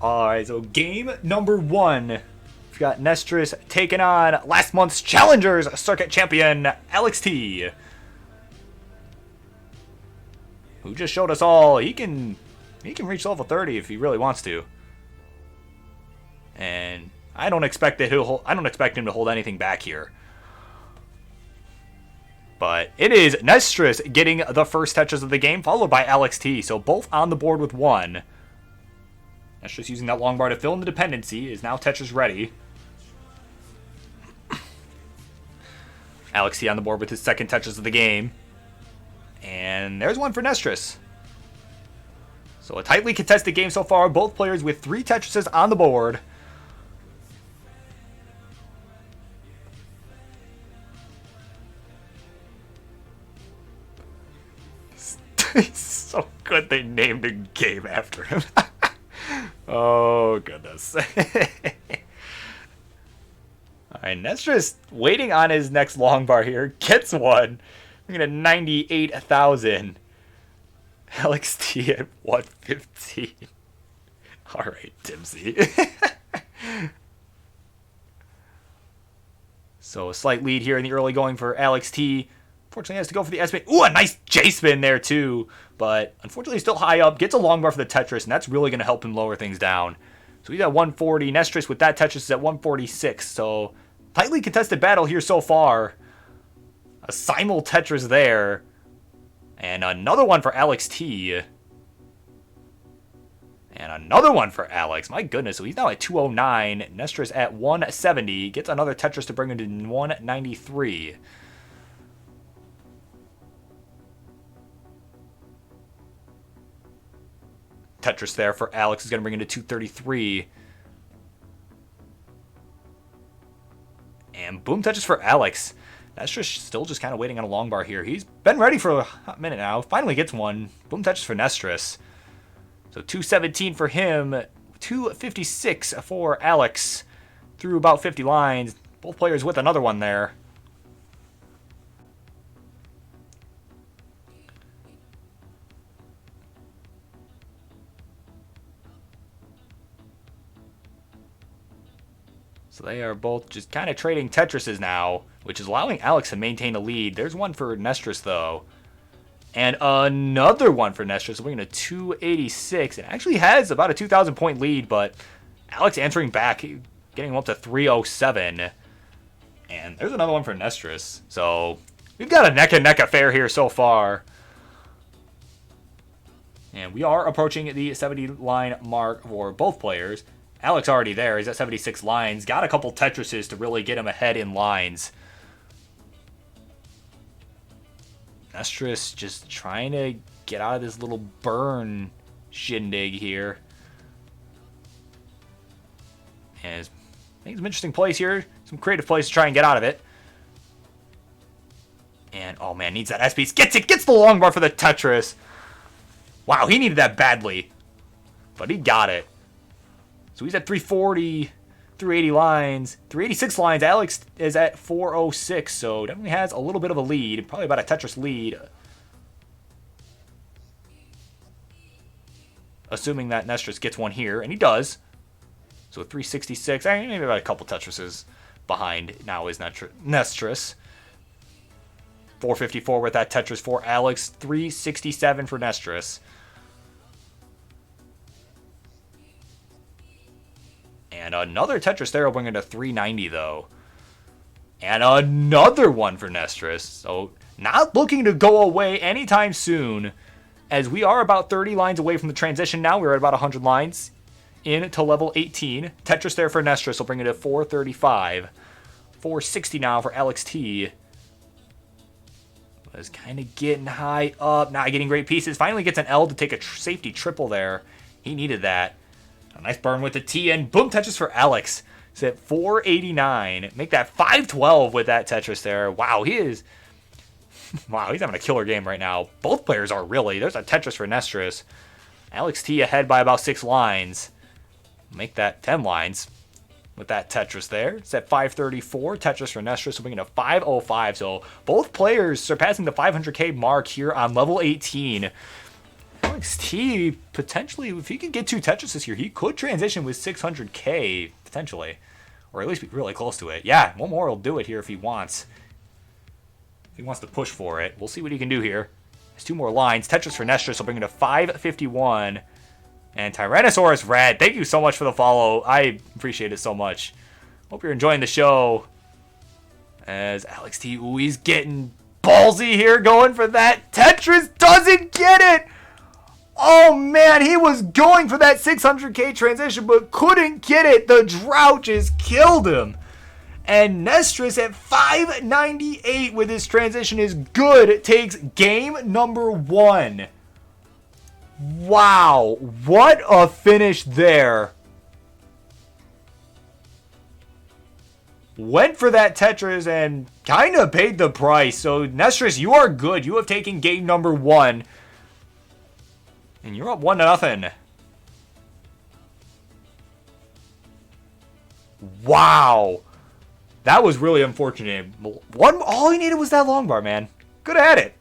S1: Alright, so game number 1. We've got Nestris taking on last month's Challengers Circuit champion, Alex T. Who just showed us all he can reach level 30 if he really wants to. And I don't expect him to hold anything back here. But it is Nestris getting the first Tetris of the game, followed by Alex T. So both on the board with 1. Nestris using that long bar to fill in the dependency. Is now Tetris ready. Alex T on the board with his second Tetris of the game. And there's one for Nestris. So a tightly contested game so far. Both players with 3 Tetrises on the board. It's so good they named a game after him. Oh, goodness. Alright, Nestris waiting on his next long bar here. Gets one. Looking at 98,000. Alex T at 115. Alright, Timsy. So a slight lead here in the early going for Alex T. Unfortunately, has to go for the S-spin. Ooh, a nice J-spin there, too. But unfortunately, still high up. Gets a long bar for the Tetris, and that's really going to help him lower things down. So he's at 140. Nestris with that Tetris is at 146. So tightly contested battle here so far. A simul Tetris there. And another one for Alex T. And another one for Alex. My goodness, so he's now at 209. Nestris at 170. Gets another Tetris to bring him to 193. Tetris there for Alex is going to bring him to 233. And boom Tetris for Alex. Nestris still just kind of waiting on a long bar here. He's been ready for a hot minute now. Finally gets one. Boom Tetris for Nestris. So 217 for him. 256 for Alex. Through about 50 lines. Both players with another one there. So they are both just kind of trading Tetrises now, which is allowing Alex to maintain a lead. There's one for Nestris, though. And another one for Nestris, bringing a 286. It actually has about a 2,000 point lead, but Alex answering back, getting him up to 307. And there's another one for Nestris. So we've got a neck-and-neck affair here so far. And we are approaching the 70-line mark for both players. Alex already there. He's at 76 lines. Got a couple Tetrises to really get him ahead in lines. Nestris just trying to get out of this little burn shindig here. And I think some interesting plays here. Some creative plays to try and get out of it. And, oh man, needs that S piece. Gets it! Gets the long bar for the Tetris. Wow, he needed that badly. But he got it. So he's at 340, 380 lines, 386 lines. Alex is at 406, so definitely has a little bit of a lead. Probably about a Tetris lead. Assuming that Nestris gets one here, and he does. So 366, maybe about a couple Tetrises behind now is Nestris. 454 with that Tetris for Alex, 367 for Nestris. And another Tetris there will bring it to 390 though. And another one for Nestris. So not looking to go away anytime soon, as we are about 30 lines away from the transition now. We're at about 100 lines into level 18. Tetris there for Nestris will bring it to 435. 460 now for Alex T. Was kind of getting high up, not getting great pieces. Finally gets an L to take a safety triple there. He needed that. A nice burn with the T, and boom, Tetris for Alex. He's at 489. Make that 512 with that Tetris there. Wow, he is... Wow, he's having a killer game right now. Both players are really. There's a Tetris for Nestris. Alex T ahead by about 6 lines. Make that 10 lines with that Tetris there. It's at 534. Tetris for Nestris will bring it to 505. So both players surpassing the 500k mark here on level 18. Alex T, potentially, if he can get 2 Tetrises here, he could transition with 600k, potentially. Or at least be really close to it. Yeah, one more will do it here if he wants. If he wants to push for it. We'll see what he can do here. There's 2 more lines. Tetris for Nestris will bring it to 551. And Tyrannosaurus Red, thank you so much for the follow. I appreciate it so much. Hope you're enjoying the show. As Alex T, ooh, he's getting ballsy here, going for that. Tetris doesn't get it. Oh man, he was going for that 600k transition, but couldn't get it. The drought just killed him. And Nestris at 598 with his transition is good. It takes game number 1. Wow, what a finish there. Went for that Tetris and kind of paid the price. So, Nestris, you are good. You have taken game number 1. And you're up 1-0. Wow. That was really unfortunate. All he needed was that long bar, man. Good at it.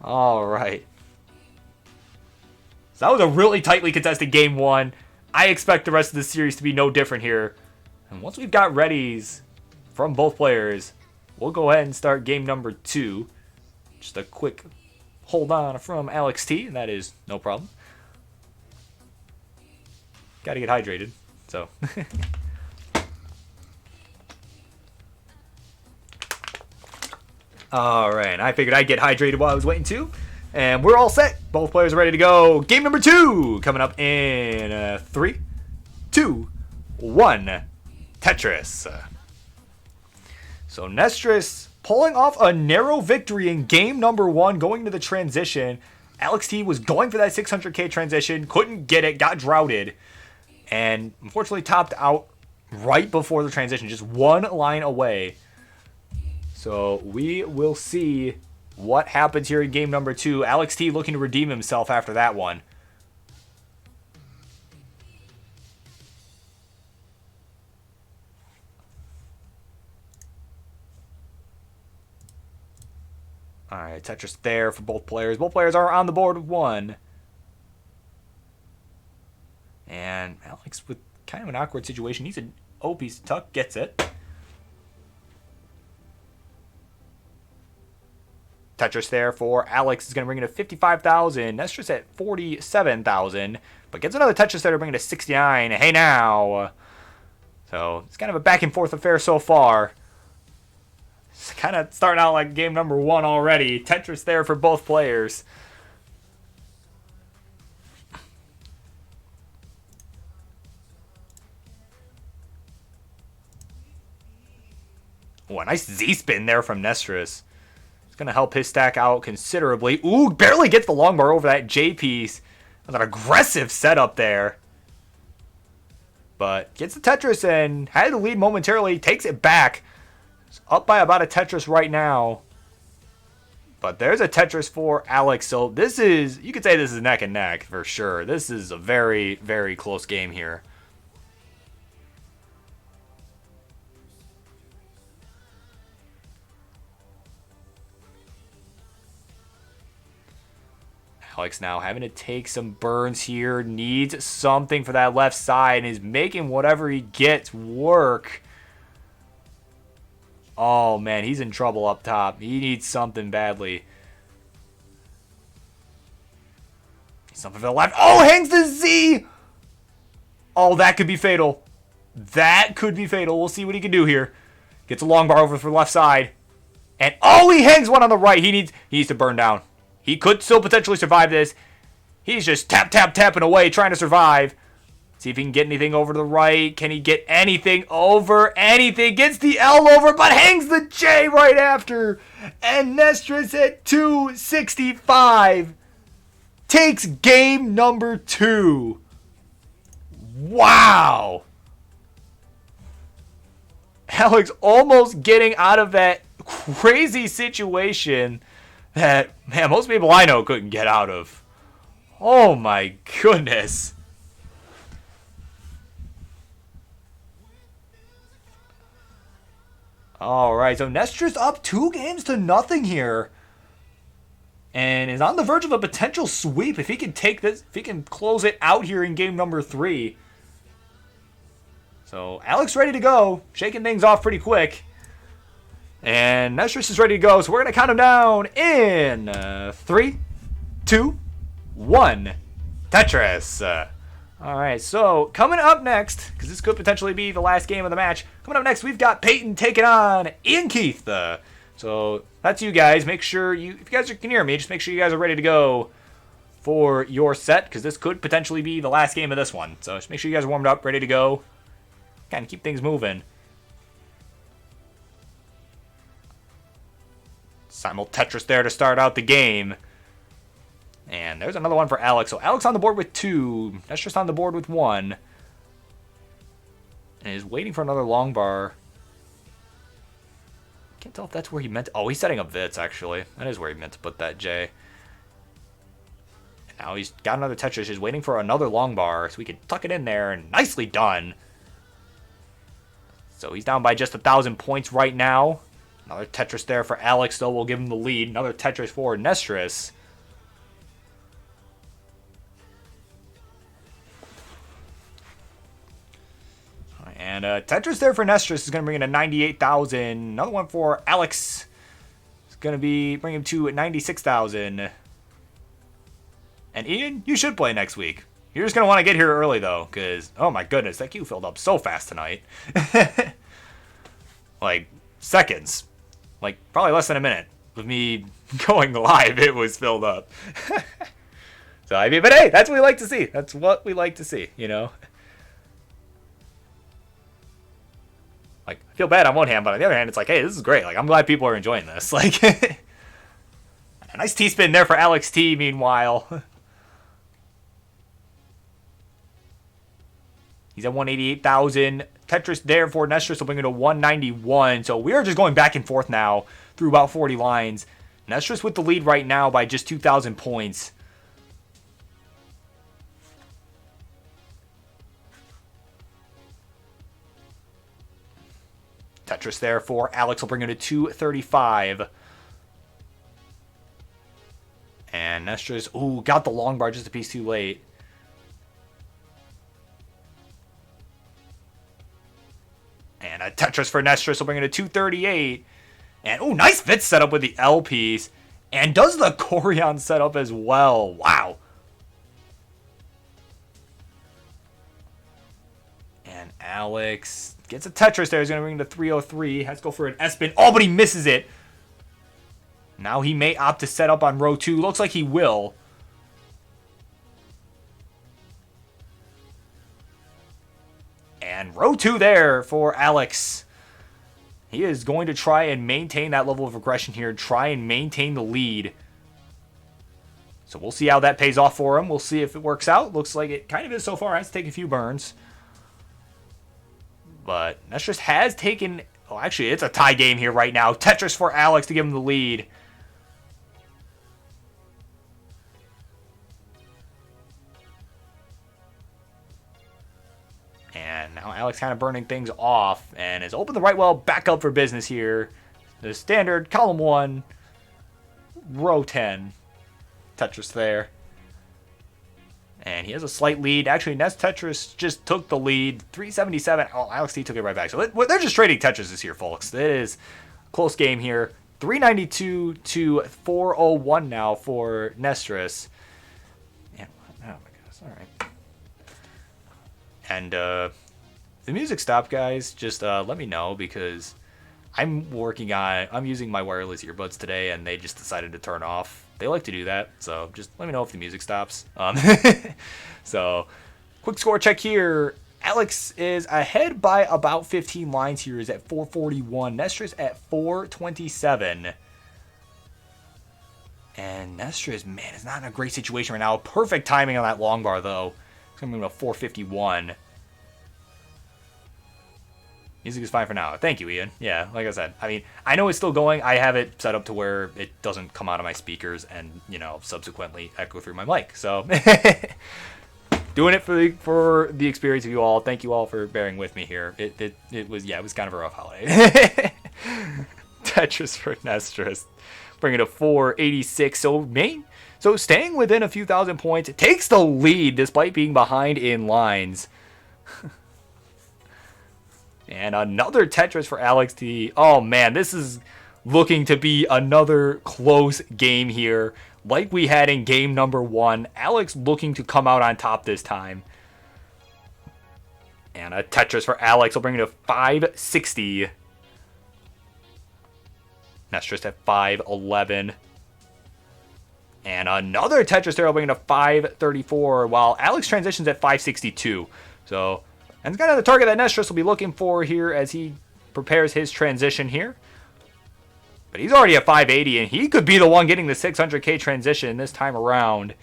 S1: All right. So that was a really tightly contested game 1. I expect the rest of the series to be no different here. And once we've got readies from both players, we'll go ahead and start game number 2. Just a quick hold on from Alex T, and that is no problem. Gotta get hydrated, so. Alright, I figured I'd get hydrated while I was waiting too. And we're all set. Both players are ready to go. Game number 2 coming up in 3, 2, 1. Tetris. So Nestris pulling off a narrow victory in game number 1 going to the transition. Alex T was going for that 600k transition. Couldn't get it. Got droughted. And unfortunately topped out right before the transition. Just 1 line away. So we will see what happens here in game number 2. Alex T looking to redeem himself after that one. Alright, Tetris there for both players. Both players are on the board with 1. And Alex with kind of an awkward situation. Needs an O piece to tuck. Gets it. Tetris there for Alex is going to bring it to 55,000. Nestris at 47,000. But gets another Tetris there to bring it to 69. Hey now. So it's kind of a back and forth affair so far. It's kind of starting out like game number 1 already. Tetris there for both players. Oh, a nice Z-spin there from Nestris. going to help his stack out considerably. Ooh, barely gets the long bar over that J piece. That's an aggressive setup there. But gets the Tetris and had the lead momentarily. Takes it back. It's up by about a Tetris right now. But there's a Tetris for Alex. So this is, you could say this is neck and neck for sure. This is a very, very close game here. Alex now having to take some burns here. Needs something for that left side and is making whatever he gets work. Oh, man, he's in trouble up top. He needs something badly. Something for the left. Oh, hangs the Z! Oh, that could be fatal. That could be fatal. We'll see what he can do here. Gets a long bar over for the left side. And, oh, he hangs one on the right. He needs to burn down. He could still potentially survive this. He's just tapping away, trying to survive. See if he can get anything over to the right. Can he get anything over? Anything. Gets the L over, but hangs the J right after. And Nestris at 265 takes game number 2. Wow. Alex almost getting out of that crazy situation that, man, most people I know couldn't get out of. Oh my goodness. Alright, so Nestris up 2-0 here. And is on the verge of a potential sweep if he can take this, if he can close it out here in game number 3. So Alex ready to go, shaking things off pretty quick. And Nestris is ready to go, so we're going to count him down in 3, 2, 1. Tetris. Alright, so coming up next, because this could potentially be the last game of the match, coming up next we've got Peyton taking on Ian Keith. So that's you guys. Make sure if you guys can hear me, just make sure you guys are ready to go for your set, because this could potentially be the last game of this one. So just make sure you guys are warmed up, ready to go. Kind of keep things moving. Simul Tetris there to start out the game. And there's another one for Alex. So Alex on the board with 2. Nestris on the board with 1. And is waiting for another long bar. Can't tell if that's where he meant to. Oh, he's setting up Vitz, actually. That is where he meant to put that J. And now he's got another Tetris. He's waiting for another long bar so we can tuck it in there. And nicely done. So he's down by just 1,000 points right now. Another Tetris there for Alex, though. We'll give him the lead. Another Tetris for Nestris. And Tetris there for Nestris is going to bring in a 98,000. Another one for Alex is going to be bring him to 96,000. And Ian, you should play next week. You're just going to want to get here early, though, because, oh my goodness, that queue filled up so fast tonight. Like, seconds. Like, probably less than a minute. With me going live, it was filled up. So, I mean, but hey, that's what we like to see. That's what we like to see, you know? Like, I feel bad on one hand, but on the other hand, it's like, hey, this is great. Like, I'm glad people are enjoying this. Like, a nice T-spin there for Alex T, meanwhile. He's at 188,000. Tetris there for Nestris will bring it to 191. So we are just going back and forth now through about 40 lines. Nestris with the lead right now by just 2,000 points. Tetris there for Alex will bring it to 235. And Nestris, ooh, got the long bar just a piece too late. And a Tetris for Nestris will bring it to 238. And, ooh, nice Vitz setup with the L piece. And does the Corian setup as well. Wow. And Alex gets a Tetris there. He's going to bring it to 303. Has to go for an S-spin. Oh, but he misses it. Now he may opt to set up on row 2. Looks like he will. And row 2 there for Alex. He is going to try and maintain that level of aggression here, try and maintain the lead. So we'll see how that pays off for him. We'll see if it works out. Looks like it kind of is so far. Has to take a few burns. But Nestress has taken... Oh, actually, it's a tie game here right now. Tetris for Alex to give him the lead. And now Alex kind of burning things off and has opened the right well back up for business here. The standard column 1, row 10. Tetris there. And he has a slight lead. Actually, Nest Tetris just took the lead. 377. Oh, Alex T took it right back. So they're just trading Tetrises here, folks. It is a close game here. 392 to 401 now for Nestress. And, oh my gosh. All right. And the music stopped, guys. Just let me know because I'm using my wireless earbuds today and they just decided to turn off. They like to do that, so just let me know if the music stops. So, quick score check here. Alex is ahead by about 15 lines here. Is at 441. Nestress at 427. And Nestress, man, is not in a great situation right now. Perfect timing on that long bar, though. It's going to move to 451. Music is fine for now. Thank you, Ian. Yeah, like I said, I mean, I know it's still going. I have it set up to where it doesn't come out of my speakers and, you know, subsequently echo through my mic. So, doing it for the experience of you all. Thank you all for bearing with me here. It was kind of a rough holiday. Tetris for Nestress. Bring it to 486. So staying within a few thousand points. It takes the lead despite being behind in lines. And another Tetris for Alex T. Oh, man, this is looking to be another close game here. Like we had in game number 1. Alex looking to come out on top this time. And a Tetris for Alex will bring it to 560. Nestress at 511. And another Tetris there will bring it to 534. While Alex transitions at 562. So... and it's kind of the target that Nestress will be looking for here as he prepares his transition here. But he's already at 580, and he could be the one getting the 600k transition this time around.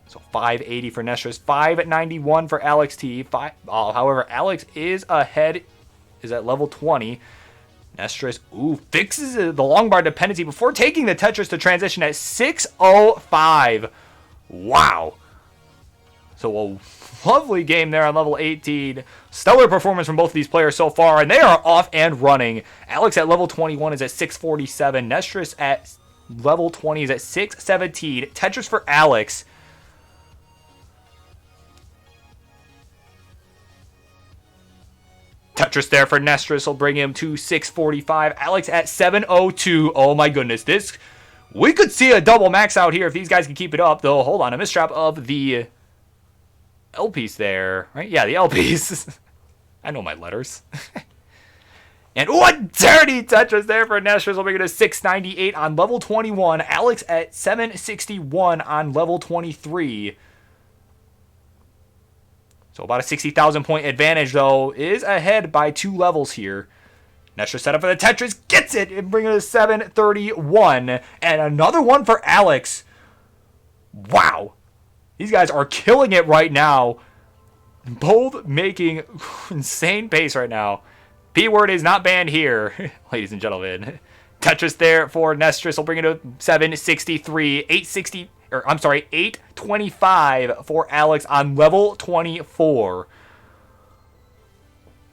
S1: So 580 for Nestress, 591 for Alex T. However, Alex is ahead, is at level 20. Nestress, fixes the long bar dependency before taking the Tetris to transition at 605. Wow. So a lovely game there on level 18. Stellar performance from both of these players so far, and they are off and running. Alex at level 21 is at 647. Nestress at level 20 is at 617. Tetris for Alex. Tetris there for Nestress will bring him to 645. Alex at 702. Oh my goodness, we could see a double max out here if these guys can keep it up, though. Hold on, a mistrap of the L piece there, right? Yeah, the L piece. I know my letters. And a dirty Tetris there for Nestress will bring it to 698 on level 21. Alex at 761 on level 23. So about a 60,000 point advantage, though, is ahead by 2 levels here. Nestress set up for the Tetris, gets it, and bring it to 731. And another one for Alex. Wow. These guys are killing it right now. Both making insane pace right now. P-word is not banned here, ladies and gentlemen. Tetris there for Nestress will bring it to 763. 825 for Alex on level 24.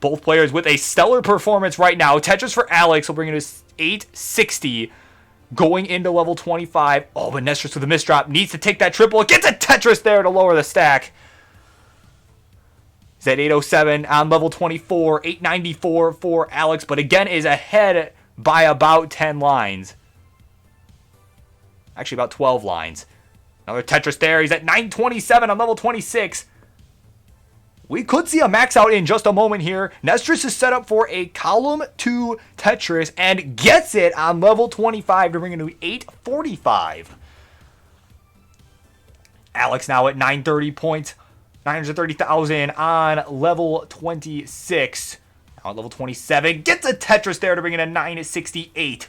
S1: Both players with a stellar performance right now. Tetris for Alex will bring it to 860 going into level 25. Oh, but Nestress with a misdrop needs to take that triple. It gets a Tetris there to lower the stack. He's at 807 on level 24. 894 for Alex, but again is ahead by about 10 lines. Actually, about 12 lines. Another Tetris there. He's at 927 on level 26. We could see a max out in just a moment here. Nestress is set up for a column 2 Tetris and gets it on level 25 to bring it to 845. Alex now at 930 points. 930,000 on level 26. Now at level 27, gets a Tetris there to bring in a 968.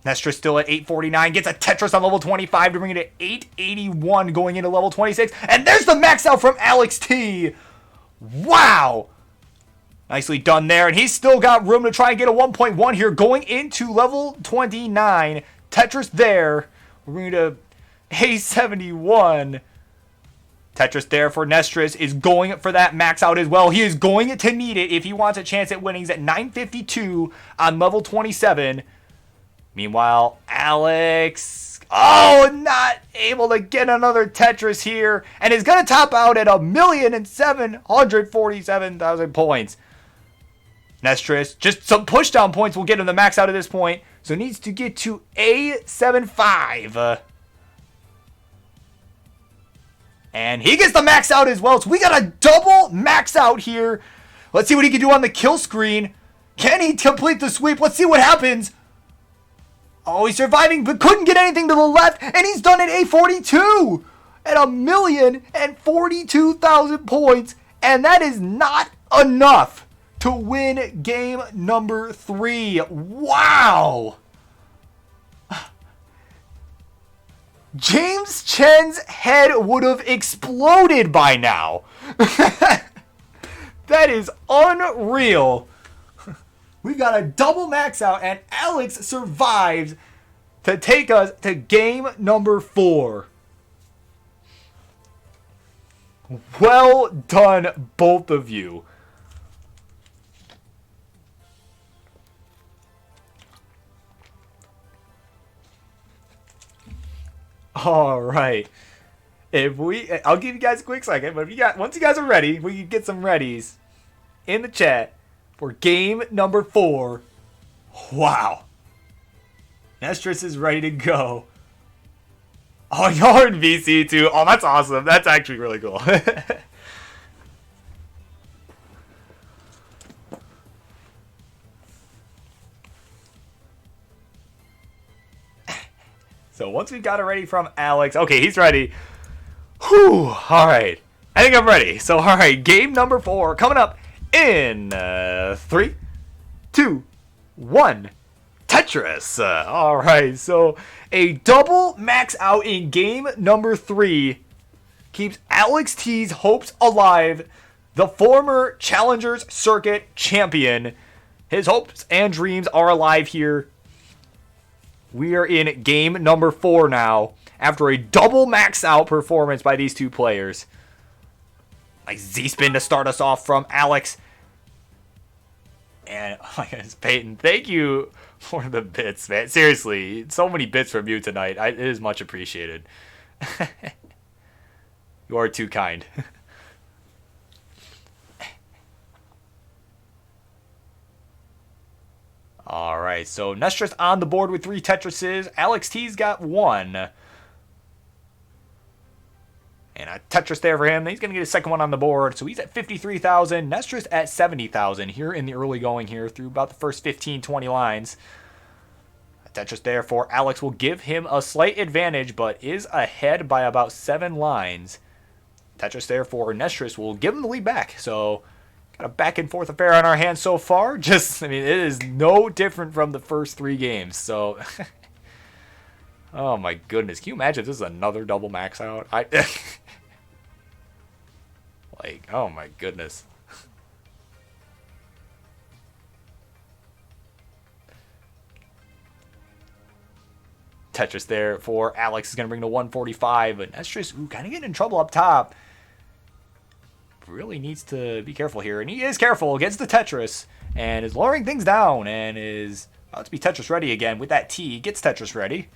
S1: Nestris still at 849, gets a Tetris on level 25 to bring it to 881 going into level 26. And there's the max out from Alex T. Wow. Nicely done there. And he's still got room to try and get a 1.1 here going into level 29. Tetris there. We're going to A71. Tetris there for Nestris is going for that max out as well. He is going to need it if he wants a chance at winning. He's at 952 on level 27. Meanwhile, Alex, not able to get another Tetris here, and is going to top out at 1,747,000 points. Nestris, just some pushdown points will get him the max out at this point, so needs to get to A75. And he gets the max out as well, so we got a double max out here. Let's see what he can do on the kill screen. Can he complete the sweep? Let's see what happens. Oh, he's surviving, but couldn't get anything to the left, and he's done it A42 at 1,042,000 points, and that is not enough to win game number 3. Wow! James Chen's head would have exploded by now. That is unreal. We've got a double max out, and Alex survives to take us to game number 4. Well done, both of you. All right. I'll give you guys a quick second, but once you guys are ready, we can get some readies in the chat for game number 4. Wow. Nestris is ready to go. Oh, you're in VC too. Oh, that's awesome. That's actually really cool. So once we got it ready from Alex. Okay, he's ready. Whew. All right. I think I'm ready. So, all right. Game number 4 coming up in 3, 2, 1. Tetris. All right. So a double max out in game number 3 keeps Alex T's hopes alive. The former Challengers Circuit champion. His hopes and dreams are alive here. We are in game number 4 now, after a double max out performance by these two players. Nice Z-spin to start us off from Alex. And, oh my goodness, Peyton, thank you for the bits, man. Seriously, so many bits from you tonight. It is much appreciated. You are too kind. Alright, so Nestris on the board with 3 Tetrises. Alex T's got 1. And a Tetris there for him. He's going to get a second one on the board. So he's at 53,000. Nestris at 70,000 here in the early going here through about the first 15, 20 lines. A Tetris there for Alex will give him a slight advantage, but is ahead by about 7 lines. Tetris there for Nestris will give him the lead back. So got a back and forth affair on our hands so far. It is no different from the first 3 games. So, oh my goodness. Can you imagine if this is another double max out? Oh my goodness. Tetris there for Alex is going to bring to 145. But Nestris, kind of getting in trouble up top. Really needs to be careful here, and he is careful against the Tetris and is lowering things down and is about to be Tetris ready again with that T. Gets Tetris ready.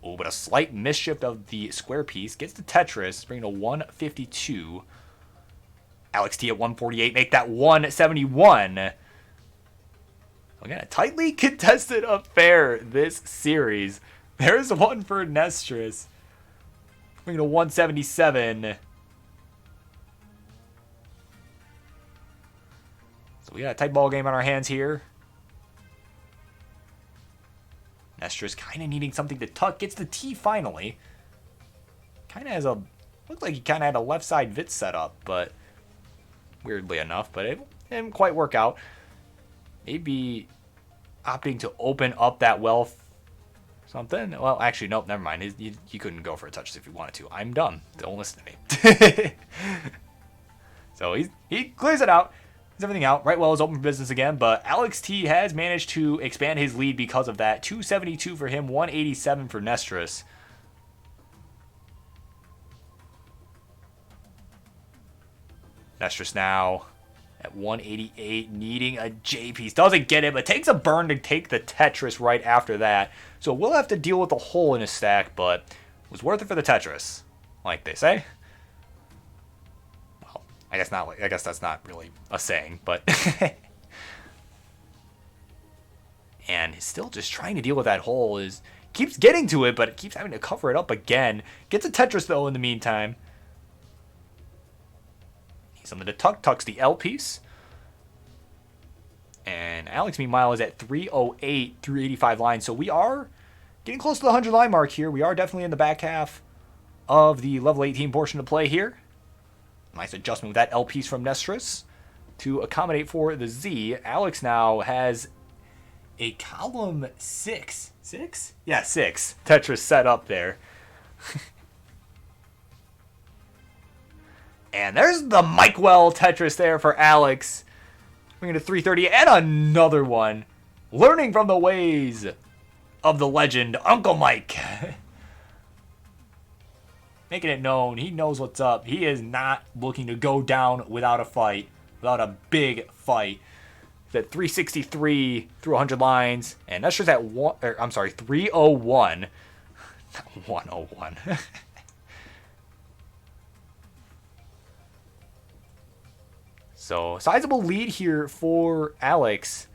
S1: Oh, but a slight misshift of the square piece gets the Tetris, bringing to 152. Alex T at 148, make that 171. Again, a tightly contested affair this series. There's one for Nestris, bringing to 177. So we got a tight ball game on our hands here. Nestris kind of needing something to tuck. Gets the T finally. kind of has a, looked like he kind of had a left side Vit set up, but weirdly enough, but it didn't quite work out. Maybe opting to open up that well something. Well, actually, nope, never mind. He couldn't go for a touch if he wanted to. I'm done. Don't listen to me. So he clears it out. Clears everything out. Right well is open for business again, but Alex T has managed to expand his lead because of that. 272 for him, 187 for Nestris. Nestris now at 188, needing a J piece. Doesn't get it, but takes a burn to take the Tetris right after that. So we'll have to deal with the hole in his stack, but it was worth it for the Tetris, like they say. Well, I guess not. I guess that's not really a saying, but and he's still just trying to deal with that hole. Keeps getting to it, but it keeps having to cover it up again. Gets a Tetris though in the meantime. Something to tucks the L piece. And Alex, meanwhile, is at 308 through 85 lines. So we are getting close to the 100 line mark here. We are definitely in the back half of the level 18 portion of play here. Nice adjustment with that L piece from Nestris to accommodate for the Z. Alex now has a column 6. 6? Yeah, 6 Tetris set up there. And there's the Mikewell Tetris there for Alex. Bringing it to 330 and another one. Learning from the ways of the legend, Uncle Mike. Making it known. He knows what's up. He is not looking to go down without a fight. Without a big fight. He's at 363 through 100 lines. And that's just at 301. Not 101. So, sizable lead here for Alex.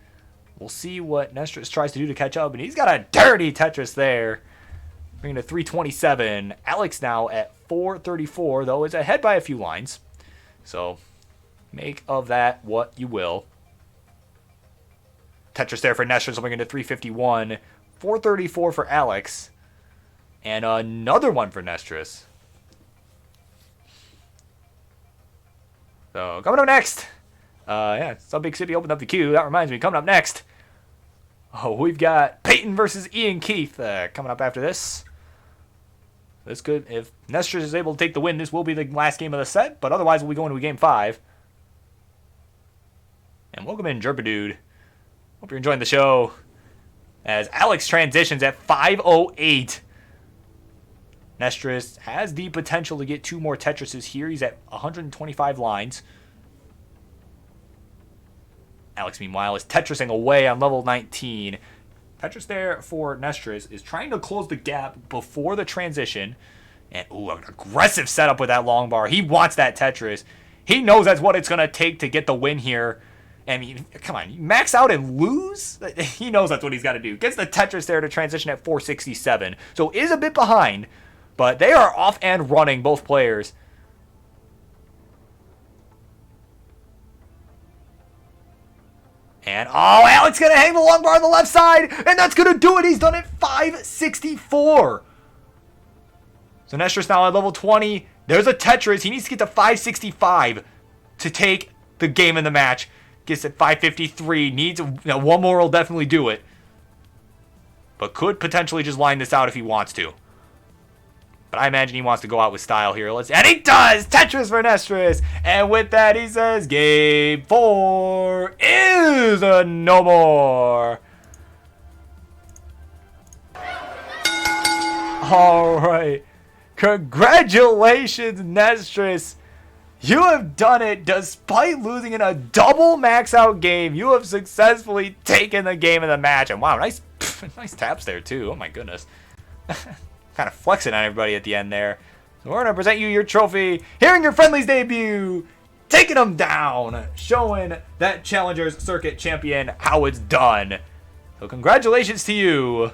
S1: We'll see what Nestris tries to do to catch up. And he's got a dirty Tetris there. Bringing to 327. Alex now at 434, though, is ahead by a few lines. So, make of that what you will. Tetris there for Nestris, bringing to 351. 434 for Alex. And another one for Nestris. So, coming up next. Yeah, some big city opened up the queue. That reminds me, coming up next. Oh, we've got Peyton versus Ian Keith coming up after this. This could, if Nestris is able to take the win, this will be the last game of the set. But otherwise, we'll be going to game 5. And welcome in, Jerpadude. Hope you're enjoying the show. As Alex transitions at 508. Nestris has the potential to get 2 more Tetrises here. He's at 125 lines. Alex, meanwhile, is Tetrising away on level 19. Tetris there for Nestris is trying to close the gap before the transition. And, ooh, an aggressive setup with that long bar. He wants that Tetris. He knows that's what it's going to take to get the win here. I mean, come on, max out and lose? He knows that's what he's got to do. Gets the Tetris there to transition at 467. So is a bit behind. But they are off and running, both players. And, oh, Alex going to hang the long bar on the left side. And that's going to do it. He's done it 564. So Nestris now at level 20. There's a Tetris. He needs to get to 565 to take the game in the match. Gets at 553. Needs one more will definitely do it. But could potentially just line this out if he wants to. But I imagine he wants to go out with style here. And he does! Tetris for Nestris! And with that, he says, Game 4 is a no more! Alright. Congratulations, Nestris! You have done it despite losing in a double max out game. You have successfully taken the game in the match. And wow, nice taps there too. Oh my goodness. Kind of flexing on everybody at the end there. So we're going to present you your trophy. Hearing your Friendlies debut. Taking them down. Showing that Challengers Circuit champion how it's done. So congratulations to you.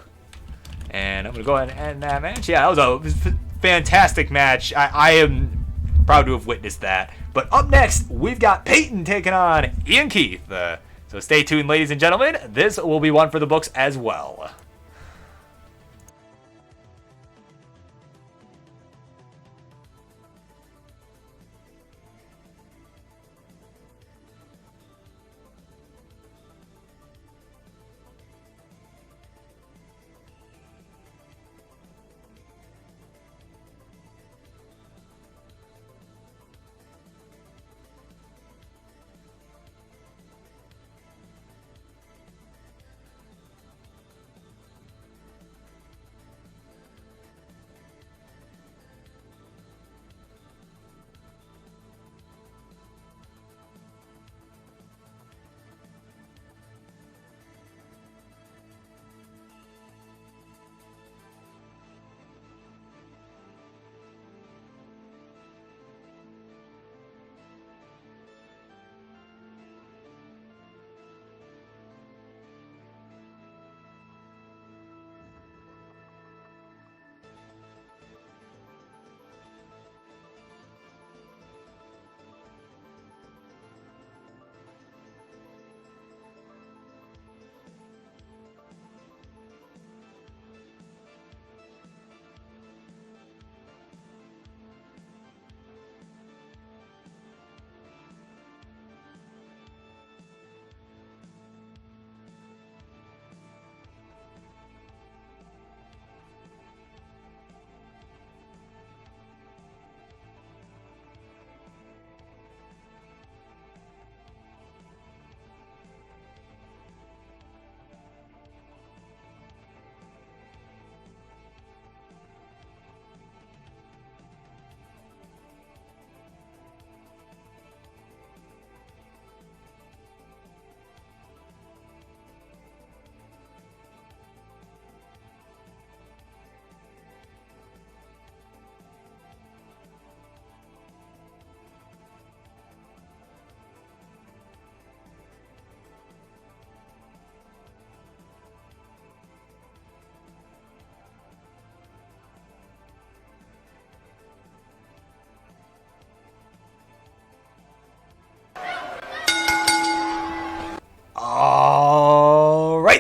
S1: And I'm going to go ahead and end that match. Yeah, that was a fantastic match. I am proud to have witnessed that. But up next, we've got Peyton taking on Ian Keith. So stay tuned, ladies and gentlemen. This will be one for the books as well.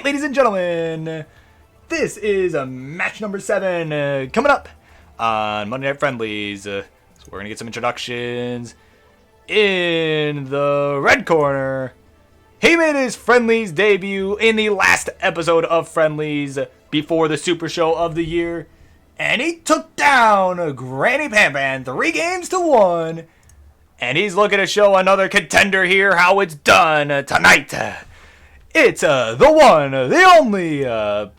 S1: ladies and gentlemen, this is match number 7 coming up on Monday Night Friendlies. So we're going to get some introductions. In the red corner, he made his Friendlies debut in the last episode of Friendlies before the Super Show of the year. And he took down Granny Pan 3-1. And he's looking to show another contender here how it's done tonight. It's the one, the only,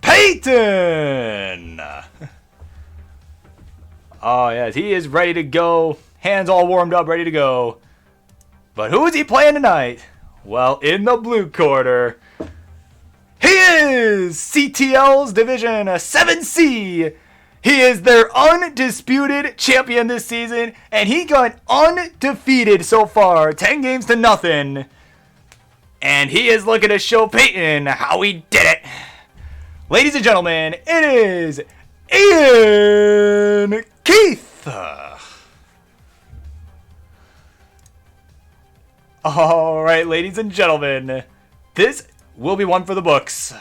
S1: Peyton! Oh, yes, he is ready to go. Hands all warmed up, ready to go. But who is he playing tonight? Well, in the blue corner, he is CTL's Division 7C. He is their undisputed champion this season, and he got undefeated so far, 10-0. And he is looking to show Peyton how he did it. Ladies and gentlemen, it is Ian Keith. All right, ladies and gentlemen, this will be one for the books.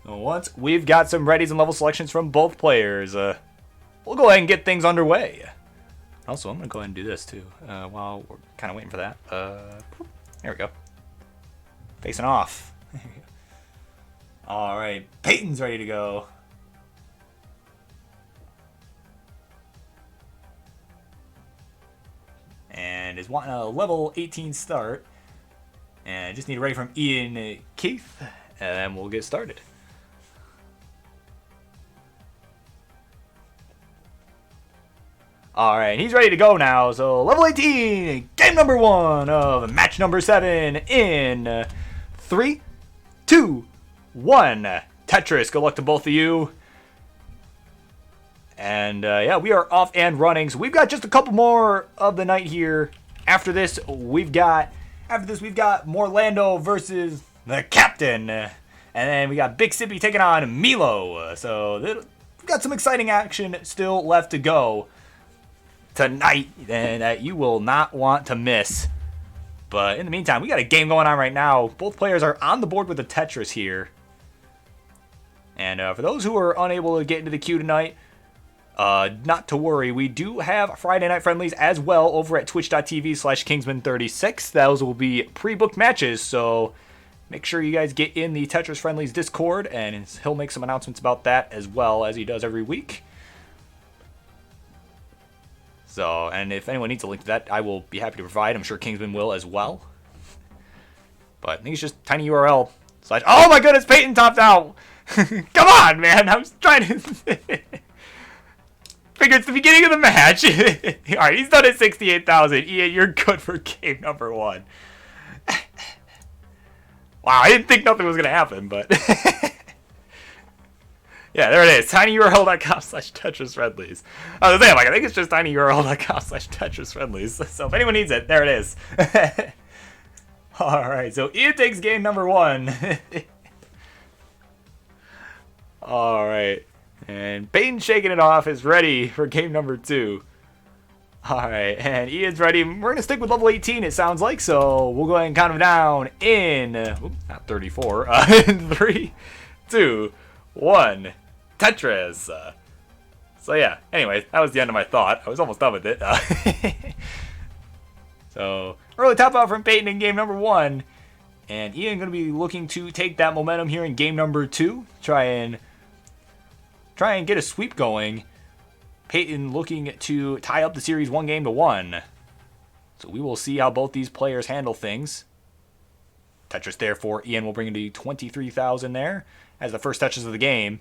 S1: Once we've got some readies and level selections from both players, we'll go ahead and get things underway. Also, I'm going to go ahead and do this too while we're kind of waiting for that. There we go. Facing off. All right, Peyton's ready to go. And is wanting a level 18 start. And I just need a ready from Ian Keith, and then we'll get started. Alright, he's ready to go now. So, level 18, game number 1 of match number 7 in 3, 2, 1. Tetris, good luck to both of you. And, yeah, we are off and running. So, we've got just a couple more of the night here. After this, we've got Morlando versus the Captain. And then we got Big Sippy taking on Milo. So, we've got some exciting action still left to go tonight that you will not want to miss. But in the meantime, we got a game going on right now. Both players are on the board with the Tetris here. And for those who are unable to get into the queue tonight, not to worry. We do have Friday Night Friendlies as well over at twitch.tv/Kingsman36. Those will be pre-booked matches, so make sure you guys get in the Tetris Friendlies Discord, and he'll make some announcements about that as well as he does every week. So, and if anyone needs a link to that, I will be happy to provide. I'm sure Kingsman will as well. But I think it's just tinyurl/. Oh my goodness, Peyton topped out! Come on, man! I was trying to... Figure it's the beginning of the match. Alright, he's done at 68,000. Ian, you're good for game number 1. Wow, I didn't think nothing was going to happen, but... Yeah, there it is. tinyurl.com/Tetris Friendlies. I was saying, I think it's just tinyurl.com/Tetris Friendlies. So if anyone needs it, there it is. Alright, so Ian takes game number 1. Alright. And Peyton shaking it off is ready for game number 2. Alright, and Ian's ready. We're going to stick with level 18, it sounds like, so we'll go ahead and count him down in, not 34, in 3, 2, 1, Tetris. So yeah, anyway, that was the end of my thought. I was almost done with it. So, early top out from Peyton in game number 1. And Ian going to be looking to take that momentum here in game number 2. Try and get a sweep going. Peyton looking to tie up the series 1-1. So we will see how both these players handle things. Tetris there for Ian will bring in the 23,000 there as the first touches of the game.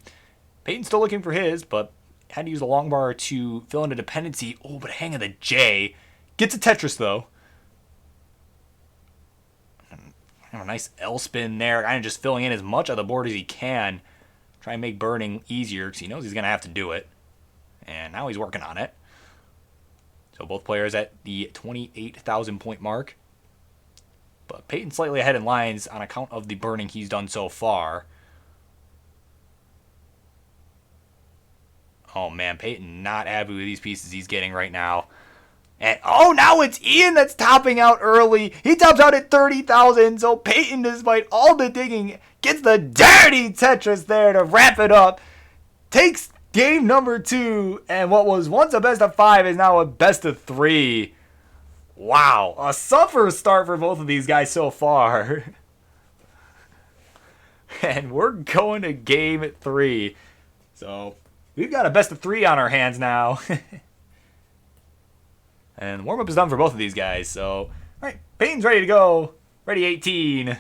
S1: Peyton's still looking for his, but had to use a long bar to fill in a dependency. Oh, but hang on the J. Gets a Tetris though. A nice L spin there. Kind of just filling in as much of the board as he can. Try and make burning easier because he knows he's going to have to do it. And now he's working on it. So both players at the 28,000 point mark. But Peyton slightly ahead in lines on account of the burning he's done so far. Oh man, Peyton not happy with these pieces he's getting right now. And oh, now it's Ian that's topping out early. He tops out at 30,000. So Peyton, despite all the digging, gets the dirty Tetris there to wrap it up. Takes game number 2. And what was once a best of 5 is now a best of 3. Wow. A suffer start for both of these guys so far. And we're going to game 3. So we've got a best of 3 on our hands now. And warm-up is done for both of these guys. So, all right, Peyton's ready to go. Ready 18.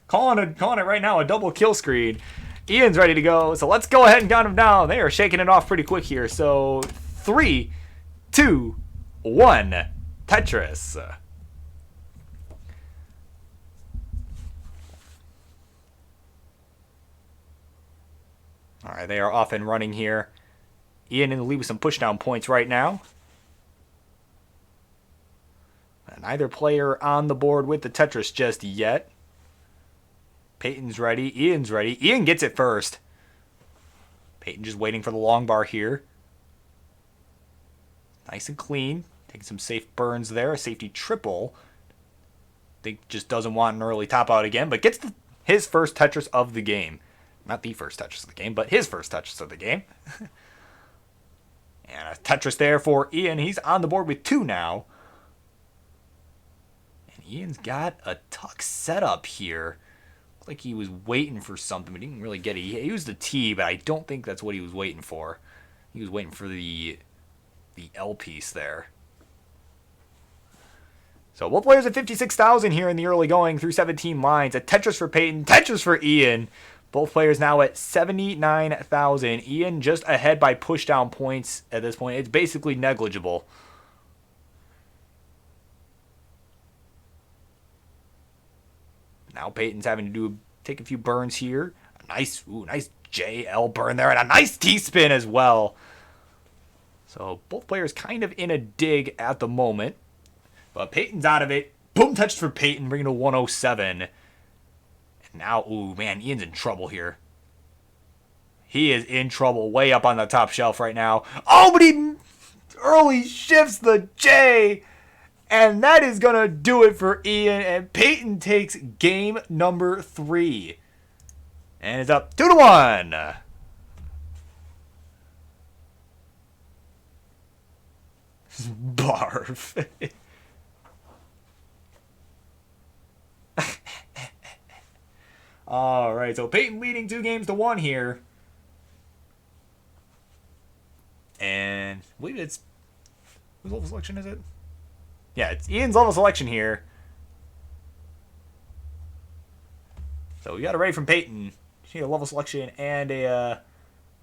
S1: calling it right now a double kill screen. Ian's ready to go. So let's go ahead and count him down. They are shaking it off pretty quick here. So 3, 2, 1. Tetris. All right, they are off and running here. Ian in the lead with some pushdown points right now. Neither player on the board with the Tetris just yet. Peyton's ready. Ian's ready. Ian gets it first. Peyton just waiting for the long bar here. Nice and clean. Taking some safe burns there. A safety triple. Think just doesn't want an early top out again, but gets his first Tetris of the game. Not the first Tetris of the game, but his first Tetris of the game. And a Tetris there for Ian. He's on the board with 2 now. And Ian's got a tuck setup here. Looked like he was waiting for something, but he didn't really get it. He used the T, but I don't think that's what he was waiting for. He was waiting for the L piece there. So both players at 56,000 here in the early going through 17 lines. A Tetris for Peyton, Tetris for Ian. Both players now at 79,000. Ian just ahead by pushdown points at this point. It's basically negligible. Now Peyton's having to take a few burns here. A nice JL burn there and a nice T-spin as well. So both players kind of in a dig at the moment. But Peyton's out of it. Boom touch for Peyton, bringing to 107. Now, ooh, man, Ian's in trouble here. He is in trouble way up on the top shelf right now. Oh, but he early shifts the J. And that is going to do it for Ian. And Peyton takes game number 3. And it's up 2-1. Barf. All right, so Peyton leading 2-1 here. And I believe it's... whose level selection is it? Yeah, it's Ian's level selection here. So we got a ready from Peyton. She need a level selection and a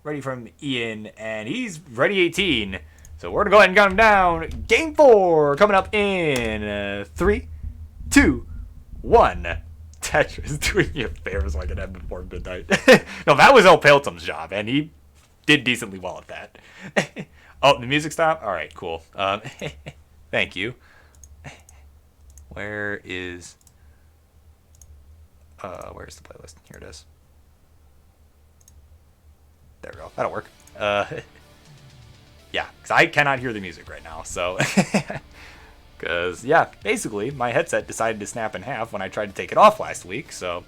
S1: ready from Ian. And he's ready 18. So we're going to go ahead and count him down. Game 4 coming up in 3, 2, 1. Tetris doing you a favor so I can end before midnight. No, that was El Peltom's job, and he did decently well at that. Oh, the music stopped? All right, cool. Thank you. Where's the playlist? Here it is. There we go. That'll work. Yeah, because I cannot hear the music right now, so... Because, yeah, basically, my headset decided to snap in half when I tried to take it off last week, so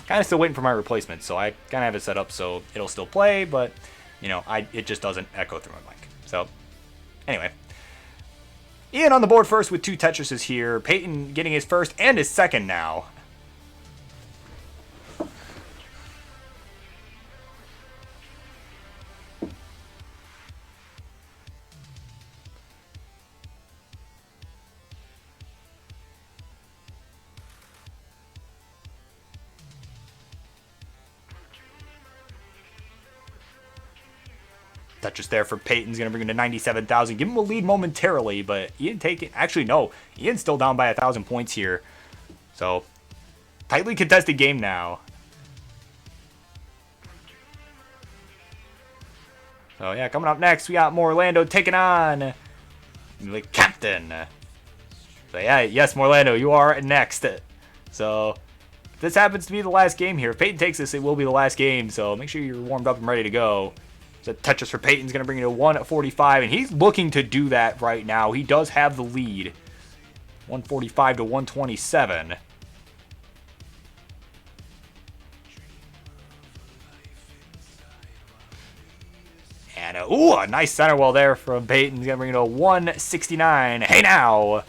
S1: kind of still waiting for my replacement. So I kind of have it set up so it'll still play, but, you know, it just doesn't echo through my mic. So, anyway. Ian on the board first with 2 Tetrises here. Peyton getting his first and his second now. Tetris there for Peyton's going to bring him to 97,000. Give him a lead momentarily, but Ian taking... Actually, no. Ian's still down by 1,000 points here. So, tightly contested game now. So, yeah, coming up next, we got Morlando taking on the captain. So, yeah, yes, Morlando, you are next. So, this happens to be the last game here. If Peyton takes this, it will be the last game. So, make sure you're warmed up and ready to go. So Tetris for Peyton's going to bring it to 145, and he's looking to do that right now. He does have the lead. 145 to 127. And a nice center well there from Peyton. He's going to bring it to 169. Hey now!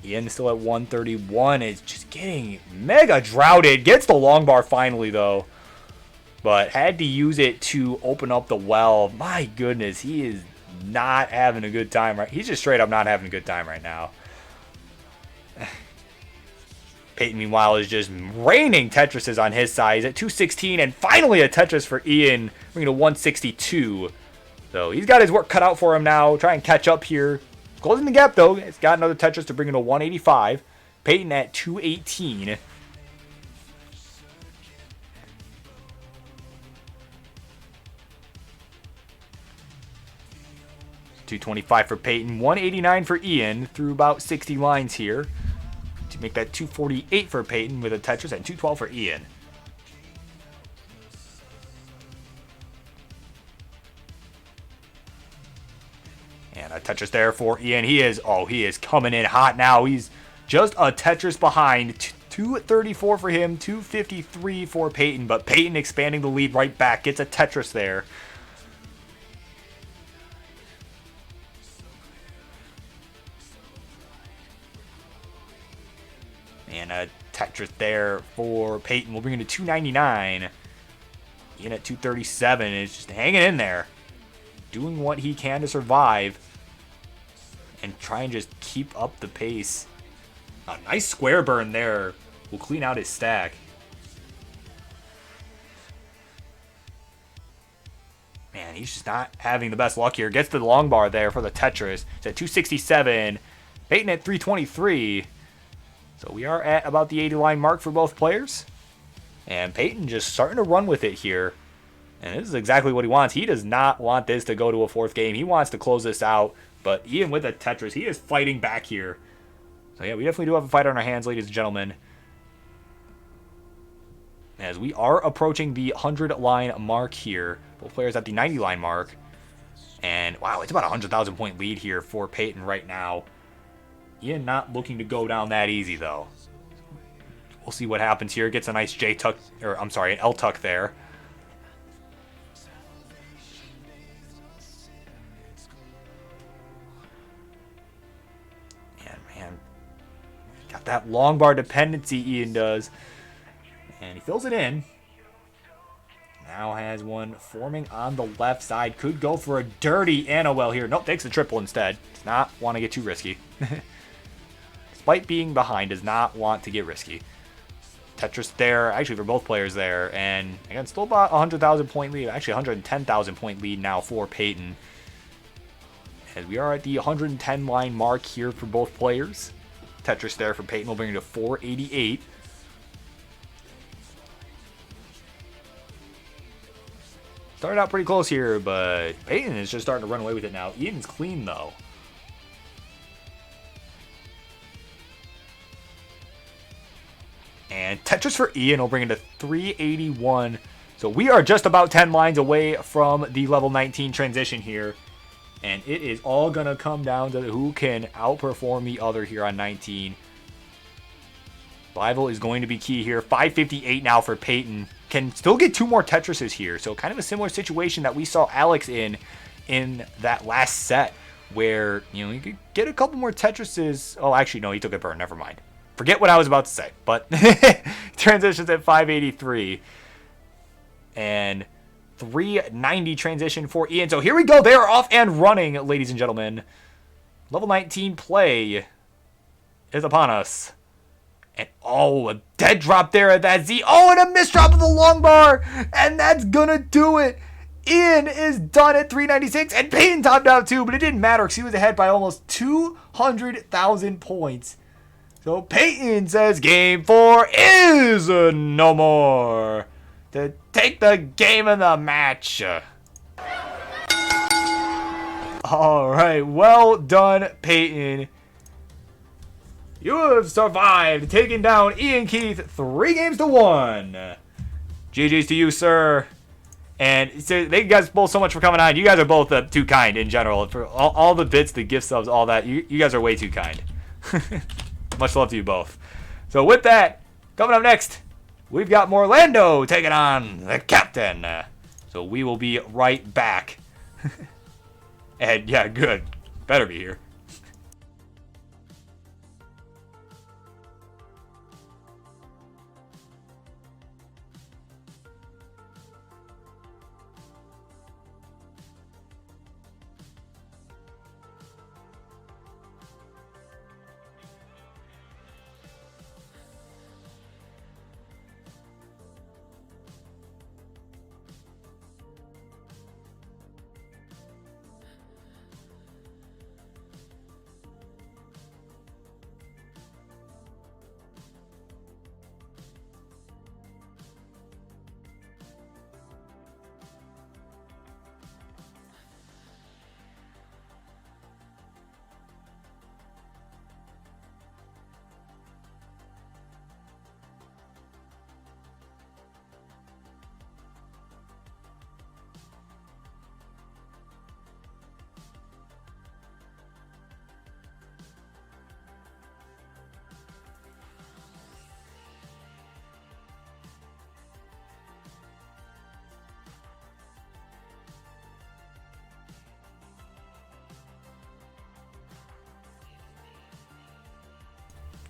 S1: Ian still at 131. It's just getting mega droughted. Gets the long bar finally, though. But had to use it to open up the well. My goodness, he is not having a good time. He's just straight up not having a good time right now. Peyton, meanwhile, is just raining Tetrises on his side. He's at 216, and finally a Tetris for Ian, bringing to 162. So he's got his work cut out for him now. Try and catch up here. Closing the gap, though. It's got another Tetris to bring it to 185. Peyton at 218. $225 for Peyton, $189 for Ian through about 60 lines here. To make that $248 for Peyton with a Tetris and $212 for Ian. And a Tetris there for Ian. He is coming in hot now. He's just a Tetris behind. 234 for him, 253 for Peyton, but Peyton expanding the lead right back. Gets a Tetris there. And a Tetris there for Peyton. We'll bring it to 299. Ian at 237 is just hanging in there. Doing what he can to survive. And try and just keep up the pace. A nice square burn there. Will clean out his stack. Man, he's just not having the best luck here. Gets the long bar there for the Tetris. It's at 267. Peyton at 323. So we are at about the 80 line mark for both players. And Peyton just starting to run with it here. And this is exactly what he wants. He does not want this to go to a fourth game. He wants to close this out. But even with a Tetris, he is fighting back here. So yeah, we definitely do have a fight on our hands, ladies and gentlemen. As we are approaching the 100 line mark here. Both players at the 90 line mark. And wow, it's about a 100,000 point lead here for Peyton right now. Ian not looking to go down that easy, though. We'll see what happens here. Gets a nice J tuck, or I'm sorry, an L tuck there. And man, got that long bar dependency Ian does. And he fills it in. Now has one forming on the left side. Could go for a dirty Annawell here. Nope, takes the triple instead. Does not want to get too risky. Despite being behind, does not want to get risky. Tetris there, actually for both players there. And again, still about 100,000 point lead. Actually, 110,000 point lead now for Peyton. As we are at the 110 line mark here for both players. Tetris there for Peyton will bring it to 488. Started out pretty close here, but Peyton is just starting to run away with it now. Ian's clean, though. And Tetris for Ian will bring it to 381. So we are just about 10 lines away from the level 19 transition here. And it is all going to come down to who can outperform the other here on 19. Survival is going to be key here. 558 now for Peyton. Can still get two more Tetrises here. So kind of a similar situation that we saw Alex in that last set. Where, you know, you could get a couple more Tetrises. Oh, actually, no, he took a burn. Never mind. Forget what I was about to say. But transitions at 583. And 390 transition for Ian. So here we go. They are off and running, ladies and gentlemen. Level 19 play is upon us. And a dead drop there at that Z. Oh, and a missed drop of the long bar. And that's gonna do it. Ian is done at 396. And Peyton topped out too, but it didn't matter because he was ahead by almost 200,000 points. So Peyton says game 4 is no more. To take the game of the match. Alright, well done, Peyton. You have survived, taking down Ian Keith 3 games to 1. GG's to you, sir. And so thank you guys both so much for coming on. You guys are both too kind in general. For all the bits, the gift subs, all that. You guys are way too kind. Much love to you both. So with that, coming up next, we've got Morlando taking on the captain. So we will be right back. And yeah, good. Better be here.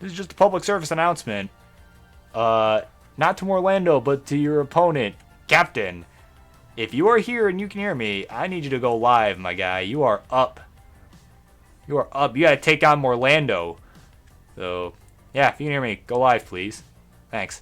S1: This is just a public service announcement. Not to Morlando, but to your opponent, Captain. If you are here and you can hear me, I need you to go live, my guy. You are up. You are up. You gotta take on Morlando. So, yeah, if you can hear me, go live, please. Thanks.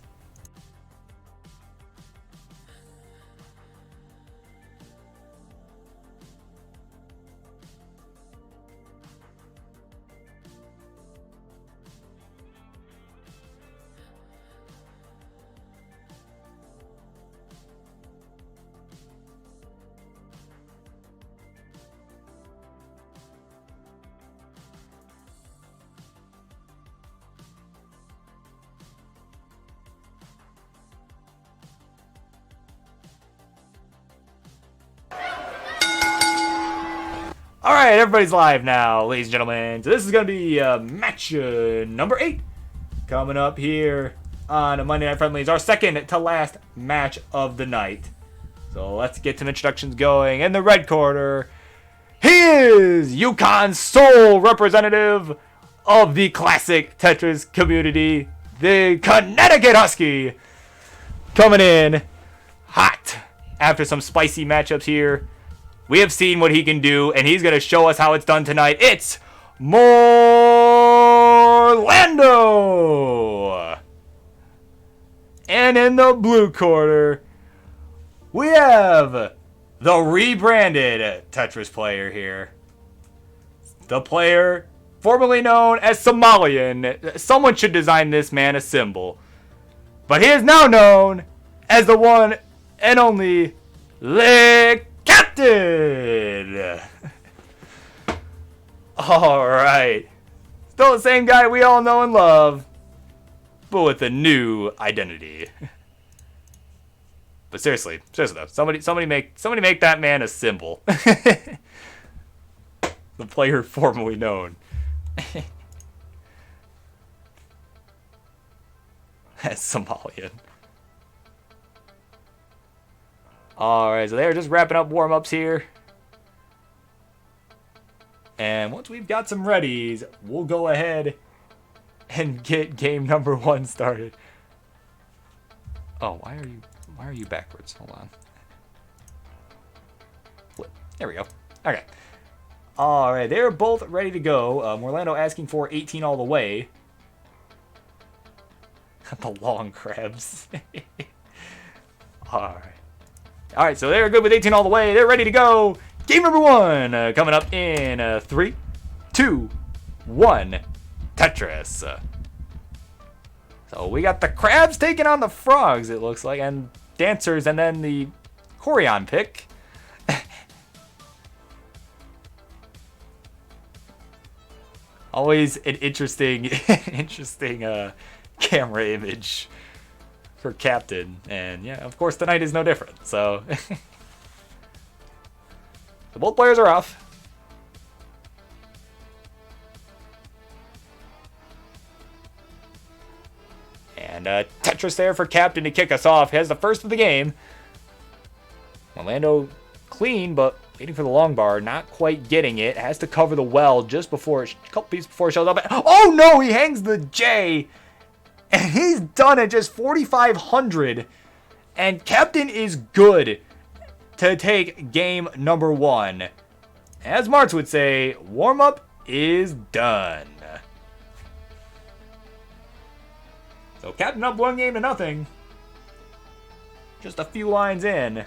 S1: Alright, everybody's live now, ladies and gentlemen. So this is going to be match number 8 coming up here on Monday Night Friendlies. Our second to last match of the night. So let's get some introductions going. In the red corner, he is UConn's sole representative of the classic Tetris community, the Connecticut Husky. Coming in hot after some spicy matchups here. We have seen what he can do, and he's going to show us how it's done tonight. It's Morlando! And in the blue corner, we have the rebranded Tetris player here. The player formerly known as Somalian. Someone should design this man a symbol. But he is now known as the one and only Le Captain! Alright. Still the same guy we all know and love, but with a new identity. But seriously though, somebody make that man a symbol. The player formerly known as Somalian. Alright, so they're just wrapping up warm-ups here. And once we've got some readies, we'll go ahead and get game number 1 started. Oh, why are you backwards? Hold on. There we go. Okay. Alright, they're both ready to go. Morlando asking for 18 all the way. The long crabs. Alright. Alright, so they're good with 18 all the way. They're ready to go. Game number 1 coming up in 3, 2, 1. Tetris. So we got the crabs taking on the frogs, it looks like, and dancers, and then the Corian pick. Always an interesting camera image for Captain, and yeah, of course tonight is no different. So So both players are off. And Tetris there for Captain to kick us off. He has the first of the game. Orlando clean, but waiting for the long bar. Not quite getting it. Has to cover the well just before, a couple pieces before it shows up. Oh no, he hangs the J. And he's done at just 4,500. And Captain is good to take game number 1. As Martz would say, warm-up is done. So Captain up 1-0. Just a few lines in.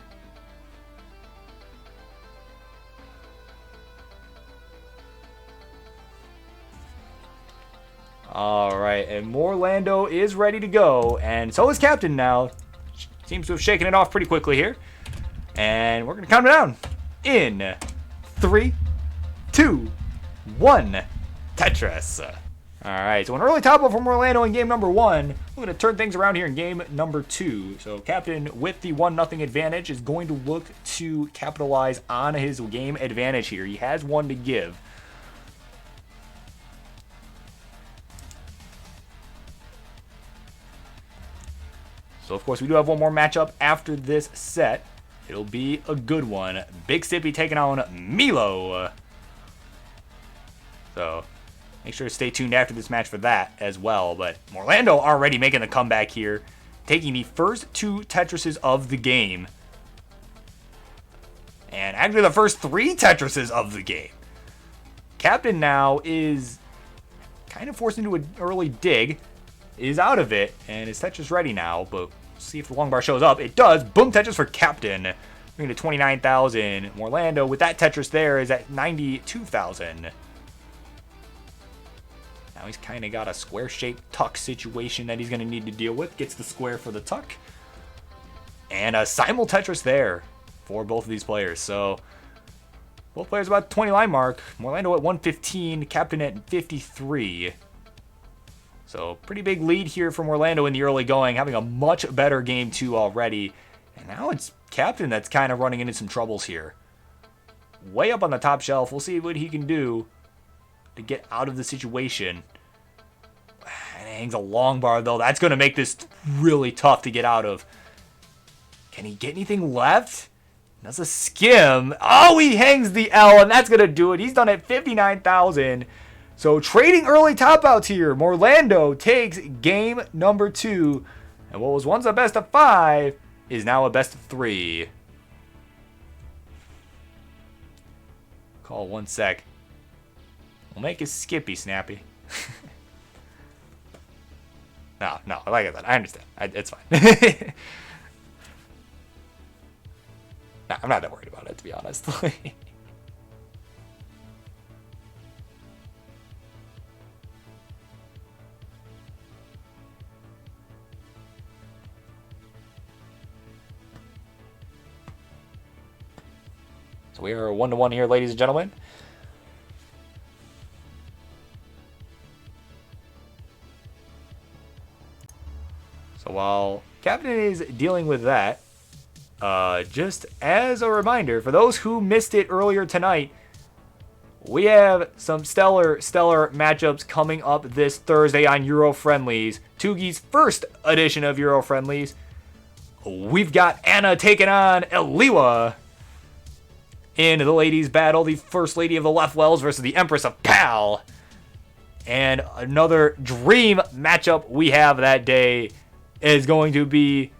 S1: Alright, and Morlando is ready to go. And so is Captain now. Seems to have shaken it off pretty quickly here. And we're going to count it down. In 3, 2, 1. Tetris. Alright, so an early top from Orlando in game number 1. We're going to turn things around here in game number 2. So Captain, with the 1-0 advantage, is going to look to capitalize on his game advantage here. He has one to give. So, of course, we do have one more matchup after this set. It'll be a good one. Big Sippy taking on Milo. So, make sure to stay tuned after this match for that as well. But Orlando already making the comeback here, taking the first 2 Tetrises of the game. And actually the first 3 Tetrises of the game. Captain now is kind of forced into an early dig. Is out of it, and his Tetris ready now, but see if the long bar shows up. It does. Boom, Tetris for Captain. Bringing to 29,000. Orlando with that Tetris there is at 92,000. Now he's kind of got a square-shaped tuck situation that he's going to need to deal with. Gets the square for the tuck. And a simul Tetris there for both of these players. So both players about the 20 line mark. Orlando at 115, Captain at 53. So pretty big lead here from Orlando in the early going, having a much better game 2 already. And now it's Captain that's kind of running into some troubles here. Way up on the top shelf. We'll see what he can do to get out of the situation. And he hangs a long bar, though. That's going to make this really tough to get out of. Can he get anything left? That's a skim. Oh, he hangs the L, and that's going to do it. He's done at 59,000. So trading early top outs here. Orlando takes game number 2. And what was once a best of 5 is now a best of 3. Call 1 sec. We'll make it Skippy Snappy. No, like I said, I understand. It's fine. Nah, I'm not that worried about it, to be honest. So we are 1-1 here, ladies and gentlemen. So while Captain is dealing with that, just as a reminder, for those who missed it earlier tonight, we have some stellar matchups coming up this Thursday on Euro Friendlies. Tugi's first edition of Euro Friendlies. We've got Anna taking on Eliwa in the ladies' battle. The First Lady of the Left Wells versus the Empress of Pal. And another dream matchup we have that day is going to be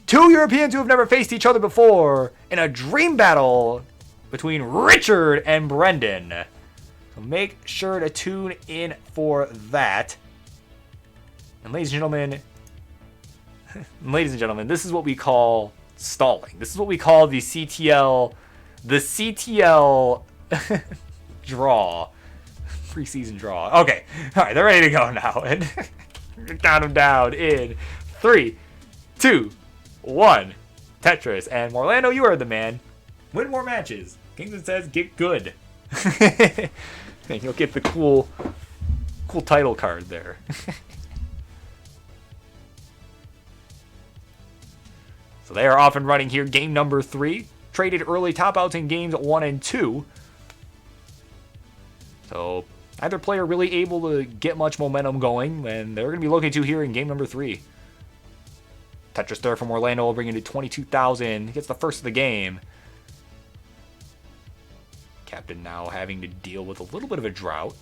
S1: 2 Europeans who have never faced each other before in a dream battle between Richard and Brendan. So make sure to tune in for that. And ladies and gentlemen, this is what we call stalling. This is what we call the CTL draw. Preseason draw. Okay. All right, they're ready to go now. And count them down in 3, 2, 1. Tetris. And Orlando, you are the man. Win more matches. Kingston says get good. And you'll get the cool title card there. So they are off and running here. Game number 3. traded early top outs in games 1 and 2. So neither player really able to get much momentum going, and they're going to be looking to here in game number 3. Tetris there from Orlando will bring it to 22,000. He gets the first of the game. Captain now having to deal with a little bit of a drought.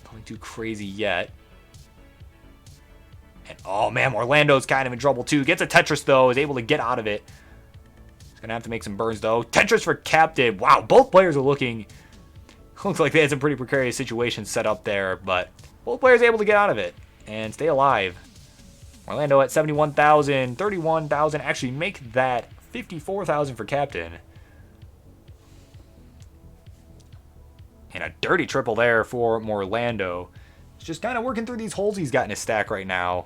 S1: Nothing too crazy yet. And oh man, Orlando's kind of in trouble too. Gets a Tetris though, is able to get out of it. He's going to have to make some burns though. Tetris for Captain. Wow, both players are looking... Looks like they had some pretty precarious situations set up there, but both players able to get out of it and stay alive. Orlando at 71,000, 31,000. Actually make that 54,000 for Captain. And a dirty triple there for Orlando. He's just kind of working through these holes he's got in his stack right now.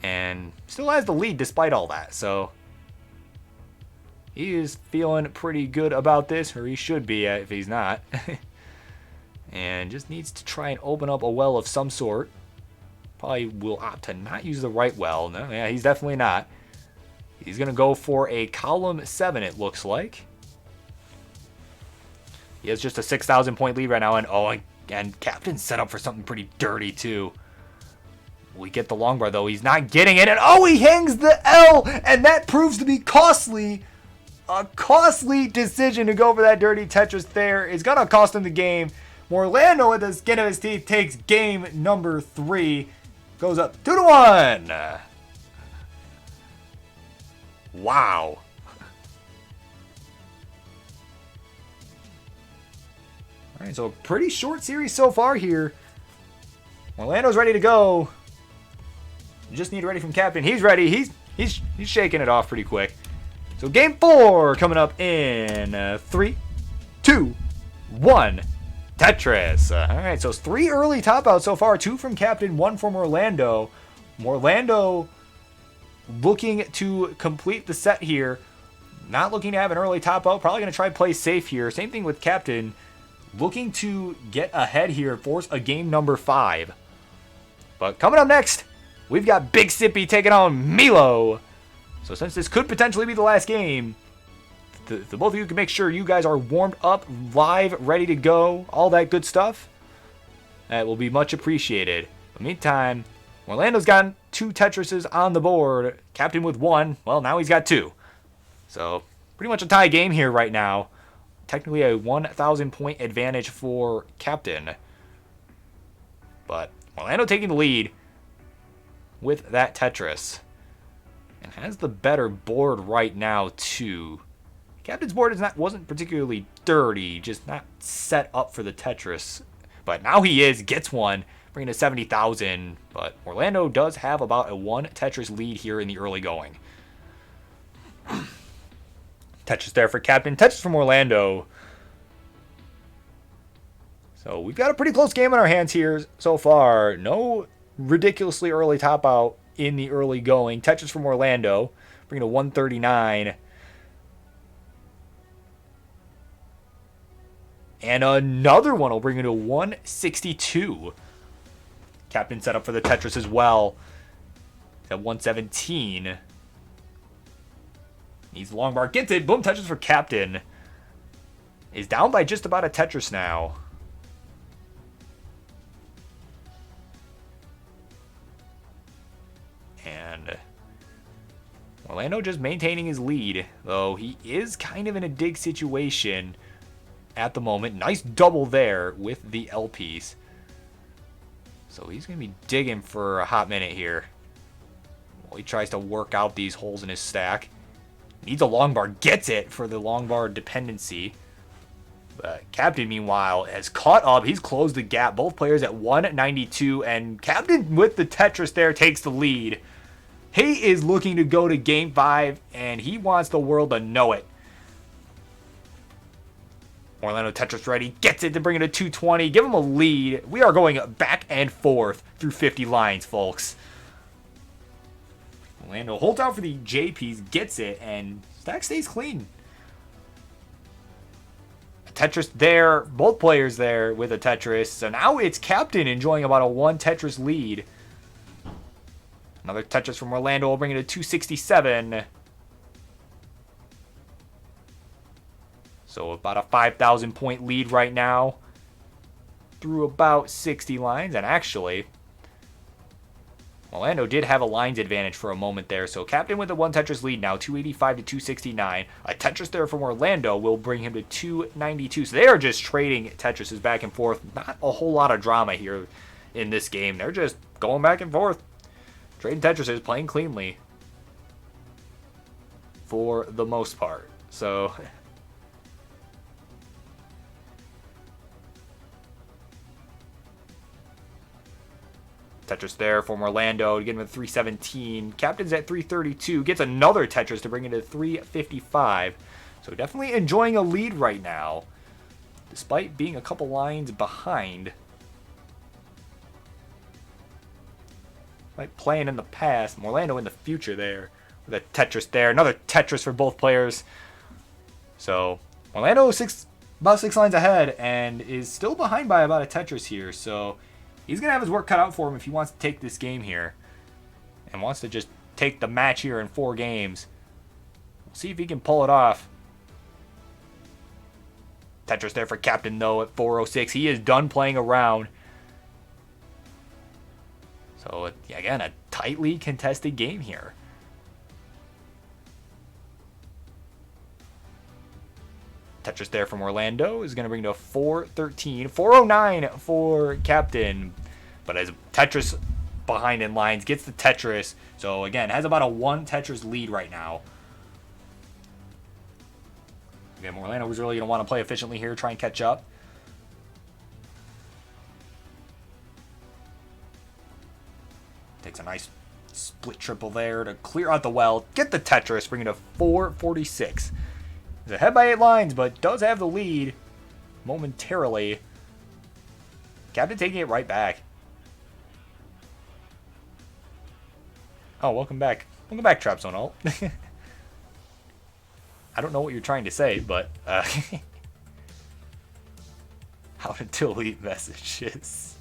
S1: And still has the lead despite all that. So he is feeling pretty good about this, or he should be if he's not. And just needs to try and open up a well of some sort. Probably will opt to not use the right well. No, yeah, he's definitely not. He's going to go for a column 7, it looks like. He has just a 6,000 point lead right now. And Captain's set up for something pretty dirty, too. We get the long bar, though. He's not getting it. And he hangs the L. And that proves to be costly. A costly decision to go for that dirty Tetris there. It's going to cost him the game. Orlando, with the skin of his teeth, takes game number 3. Goes up 2-1. Wow. All right, so pretty short series so far here. Orlando's ready to go. Just need ready from Captain. He's ready. He's shaking it off pretty quick. So game 4 coming up in 3, 2, 1. Tetris. All right, so it's 3 early top outs so far. 2 from Captain, 1 from Orlando. Orlando looking to complete the set here. Not looking to have an early top out. Probably going to try and play safe here. Same thing with Captain. Looking to get ahead here, force a game number 5. But coming up next, we've got Big Sippy taking on Milo. So since this could potentially be the last game, the both of you can make sure you guys are warmed up, live, ready to go, all that good stuff. That will be much appreciated. In the meantime, Orlando's got 2 Tetrises on the board. Captain with 1. Well, now he's got 2. So pretty much a tie game here right now. Technically a 1,000 point advantage for Captain. But Orlando taking the lead with that Tetris. And has the better board right now too. Captain's board wasn't particularly dirty, just not set up for the Tetris. But now he is, gets one, bringing to 70,000. But Orlando does have about a 1 Tetris lead here in the early going. Tetris there for Captain, Tetris from Orlando. So we've got a pretty close game on our hands here so far. No ridiculously early top out in the early going. Tetris from Orlando, bringing to 139. And another one will bring it to 162. Captain set up for the Tetris as well. At 117. Needs the long bar. Gets it. Boom. Tetris for Captain. Is down by just about a Tetris now. And Orlando just maintaining his lead. Though he is kind of in a dig situation at the moment. Nice double there with the L piece. So he's going to be digging for a hot minute here. Well, he tries to work out these holes in his stack. Needs a long bar. Gets it for the long bar dependency. But Captain, meanwhile, has caught up. He's closed the gap. Both players at 192. And Captain, with the Tetris there, takes the lead. He is looking to go to Game 5. And he wants the world to know it. Orlando Tetris ready. Gets it to bring it to 220. Give him a lead. We are going back and forth through 50 lines, folks. Orlando holds out for the J piece. Gets it. And stack stays clean. Tetris there. Both players there with a Tetris. So now it's Captain enjoying about a 1 Tetris lead. Another Tetris from Orlando will bring it to 267. So about a 5,000 point lead right now through about 60 lines. And actually, Orlando did have a lines advantage for a moment there. So Captain with a 1 Tetris lead now, 285 to 269. A Tetris there from Orlando will bring him to 292. So they are just trading Tetrises back and forth. Not a whole lot of drama here in this game. They're just going back and forth. Trading Tetrises, playing cleanly for the most part. So Tetris there from Orlando to get him at 317. Captain's at 332. Gets another Tetris to bring it to 355. So definitely enjoying a lead right now, despite being a couple lines behind. Like playing in the past, Orlando in the future there. With a Tetris there. Another Tetris for both players. So Orlando about 6 lines ahead and is still behind by about a Tetris here. So he's going to have his work cut out for him if he wants to take this game here. And wants to just take the match here in 4 games. We'll see if he can pull it off. Tetris there for Captain, though, at 406. He is done playing around. So, again, a tightly contested game here. Tetris there from Orlando is going to bring to 413. 409 for Captain. But as Tetris behind in lines, gets the Tetris. So, again, has about a 1 Tetris lead right now. Again, Orlando was really going to want to play efficiently here, try and catch up. Takes a nice split triple there to clear out the well. Get the Tetris, bring it to 446. He's ahead by 8 lines, but does have the lead momentarily. Captain taking it right back. Oh, welcome back. Welcome back, Trapzone Alt. I don't know what you're trying to say, but how to delete messages.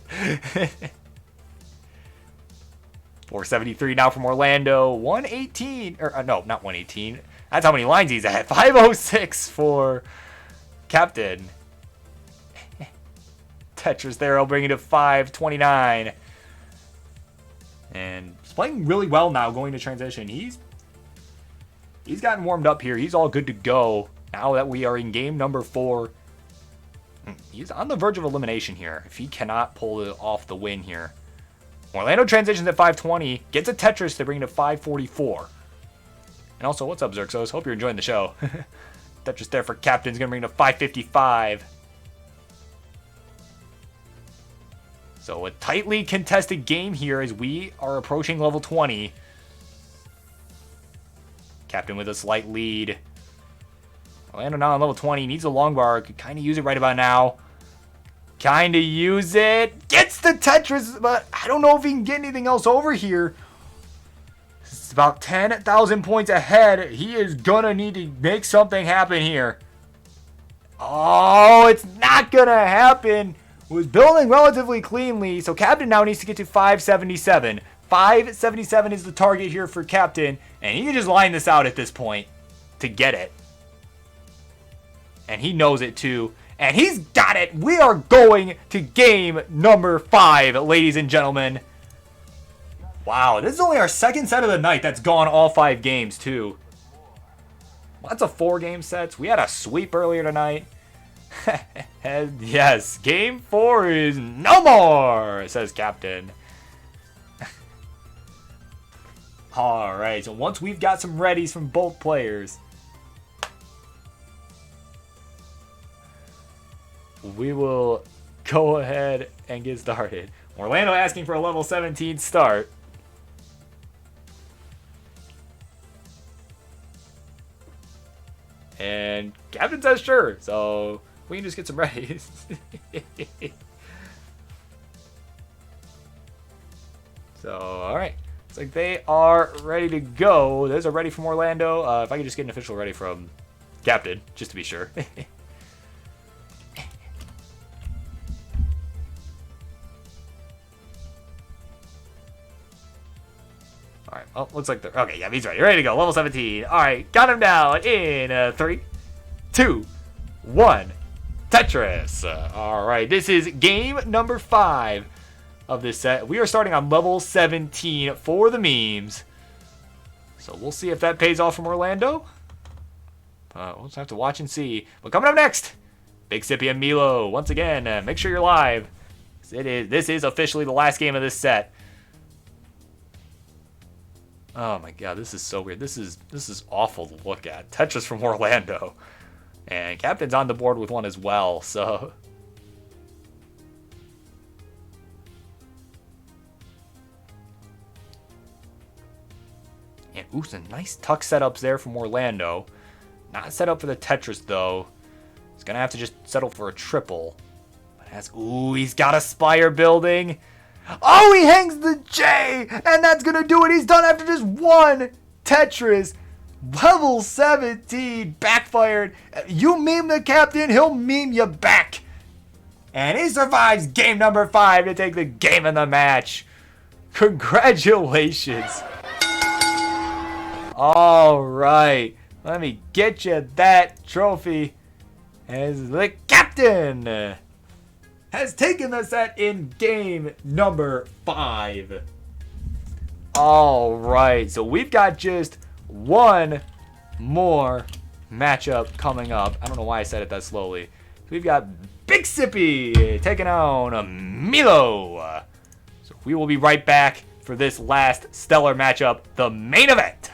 S1: 473 now from Orlando. 118. Or no, not 118. That's how many lines he's at. 506 for Captain. Tetris there. I'll bring it to 529. And he's playing really well now going to transition. He's gotten warmed up here. He's all good to go. Now that we are in game number 4. He's on the verge of elimination here. If he cannot pull off the win here. Orlando transitions at 520. Gets a Tetris to bring it to 544. And also, what's up, Xerxos? Hope you're enjoying the show. Tetris there for Captain's going to bring it to 555. So a tightly contested game here as we are approaching level 20. Captain with a slight lead. Orlando now on level 20. Needs a long bar. Could kind of use it right about now. Kind of use it. Gets the Tetris, but I don't know if he can get anything else over here. It's about 10,000 points ahead. He is going to need to make something happen here. Oh, it's not going to happen. Was building relatively cleanly, so Captain now needs to get to 577. 577 is the target here for Captain, and he can just line this out at this point to get it. And he knows it too, and he's got it. We are going to game number 5, ladies and gentlemen. Wow, this is only our second set of the night that's gone all 5 games too. Lots of 4-game sets. We had a sweep earlier tonight. And yes, game 4 is no more, says Captain. Alright, so once we've got some readies from both players, we will go ahead and get started. Orlando asking for a level 17 start. And Captain says sure, so we can just get some readies. So, alright. Looks like they are ready to go. There's a ready from Orlando. If I could just get an official ready from Captain, just to be sure. Alright, well, looks like they're... Okay, yeah, he's ready. Ready to go. Level 17. Alright, got him down in 3, 2, 1. Tetris. Alright, this is game number 5 of this set. We are starting on level 17 for the memes. So we'll see if that pays off from Orlando. We'll just have to watch and see. But coming up next, Big Sippy and Milo. Once again, make sure you're live. This is officially the last game of this set. Oh my god, this is so weird. This is awful to look at. Tetris from Orlando. And Captain's on the board with one as well, so... And ooh, some nice tuck setups there from Orlando. Not set up for the Tetris, though. He's gonna have to just settle for a triple. But ooh, he's got a Spire building. Oh, he hangs the J! And that's gonna do it. He's done after just one Tetris. Level 17. Backfired. You meme the captain, he'll meme you back. And he survives game number 5 to take the game in the match. Congratulations. Alright. Let me get you that trophy. As the captain has taken the set in game number 5. Alright, so we've got just one more matchup coming up. I don't know why I said it that slowly. We've got Big Sippy taking on Milo. So we will be right back for this last stellar matchup, the main event.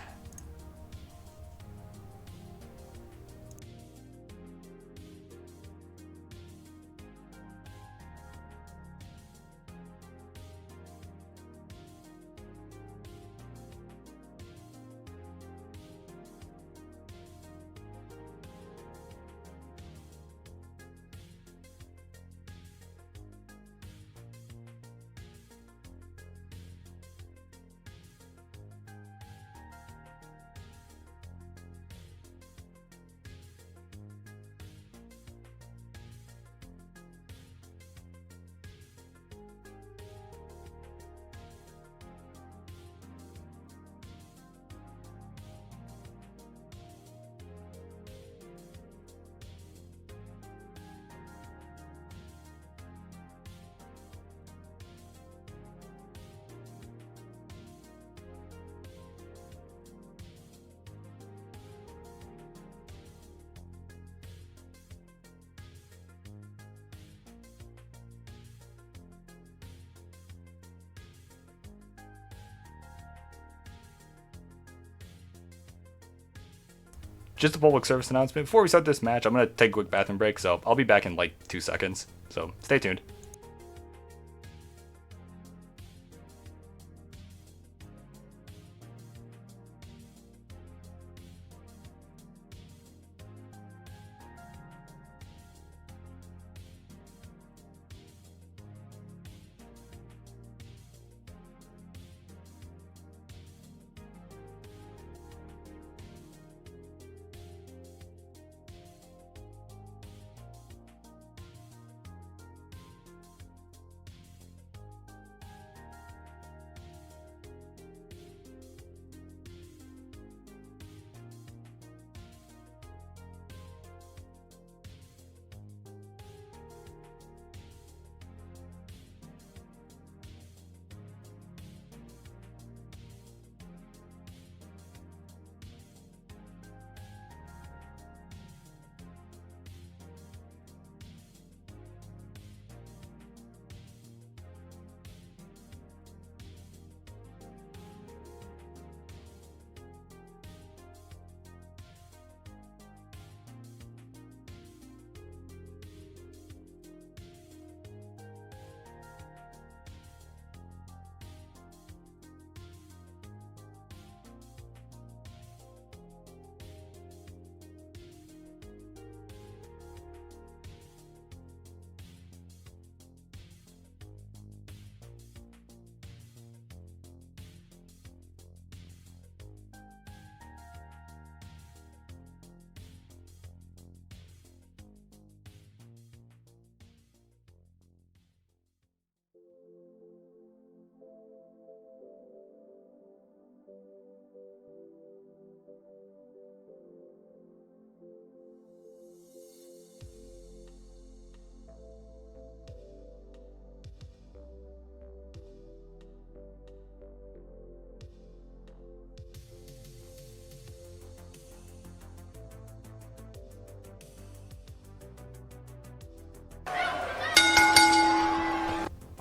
S1: Just a public service announcement. Before we start this match, I'm going to take a quick bathroom break, so I'll be back in like 2 seconds. So stay tuned.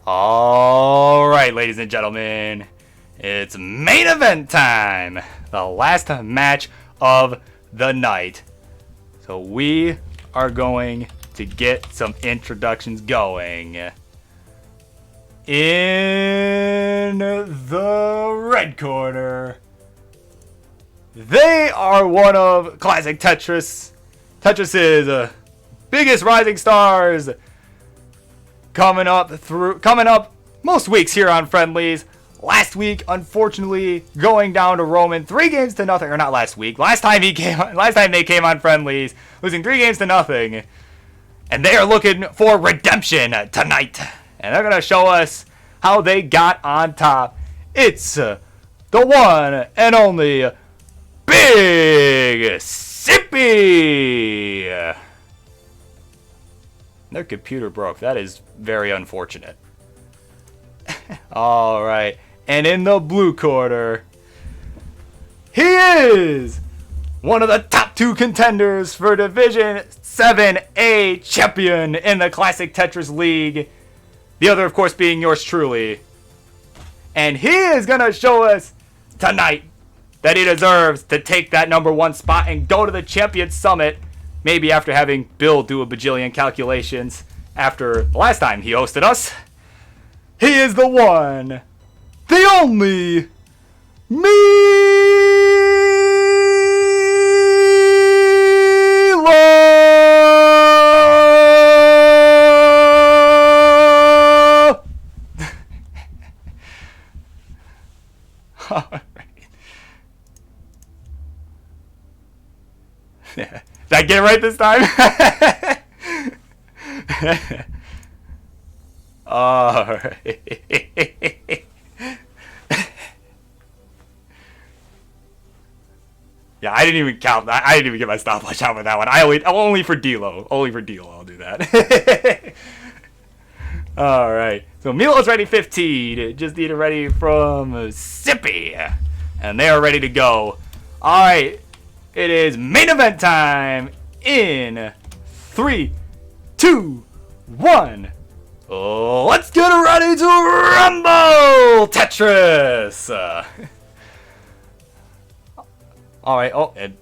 S1: Alright, ladies and gentlemen, it's main event time! The last match of the night. So we are going to get some introductions going. In the red corner, they are one of classic Tetris's biggest rising stars. Coming up most weeks here on Friendlies. Last week, unfortunately, going down to Roman 3-0, or not last week. Last time they came on Friendlies, losing 3-0, and they are looking for redemption tonight. And they're gonna show us how they got on top. It's the one and only Big Sippy. Their computer broke. That is very unfortunate. Alright. And in the blue corner, he is one of the top 2 contenders for Division 7A champion in the Classic Tetris League. The other, of course, being yours truly. And he is going to show us tonight that he deserves to take that #1 spot and go to the Champion Summit. Maybe after having Bill do a bajillion calculations after the last time he hosted us. He is the one, the only, Milo! Alright. Yeah. Did I get it right this time? Alright. Yeah, I didn't even count that. I didn't even get my stopwatch out with that one. Only for D-Lo. Only for D-Lo I'll do that. Alright. So Milo's ready 15. Just need it ready from Sippy. And they are ready to go. Alright. It is main event time in 3, 2, 1. Let's get ready to rumble, Tetris! Alright, oh, and...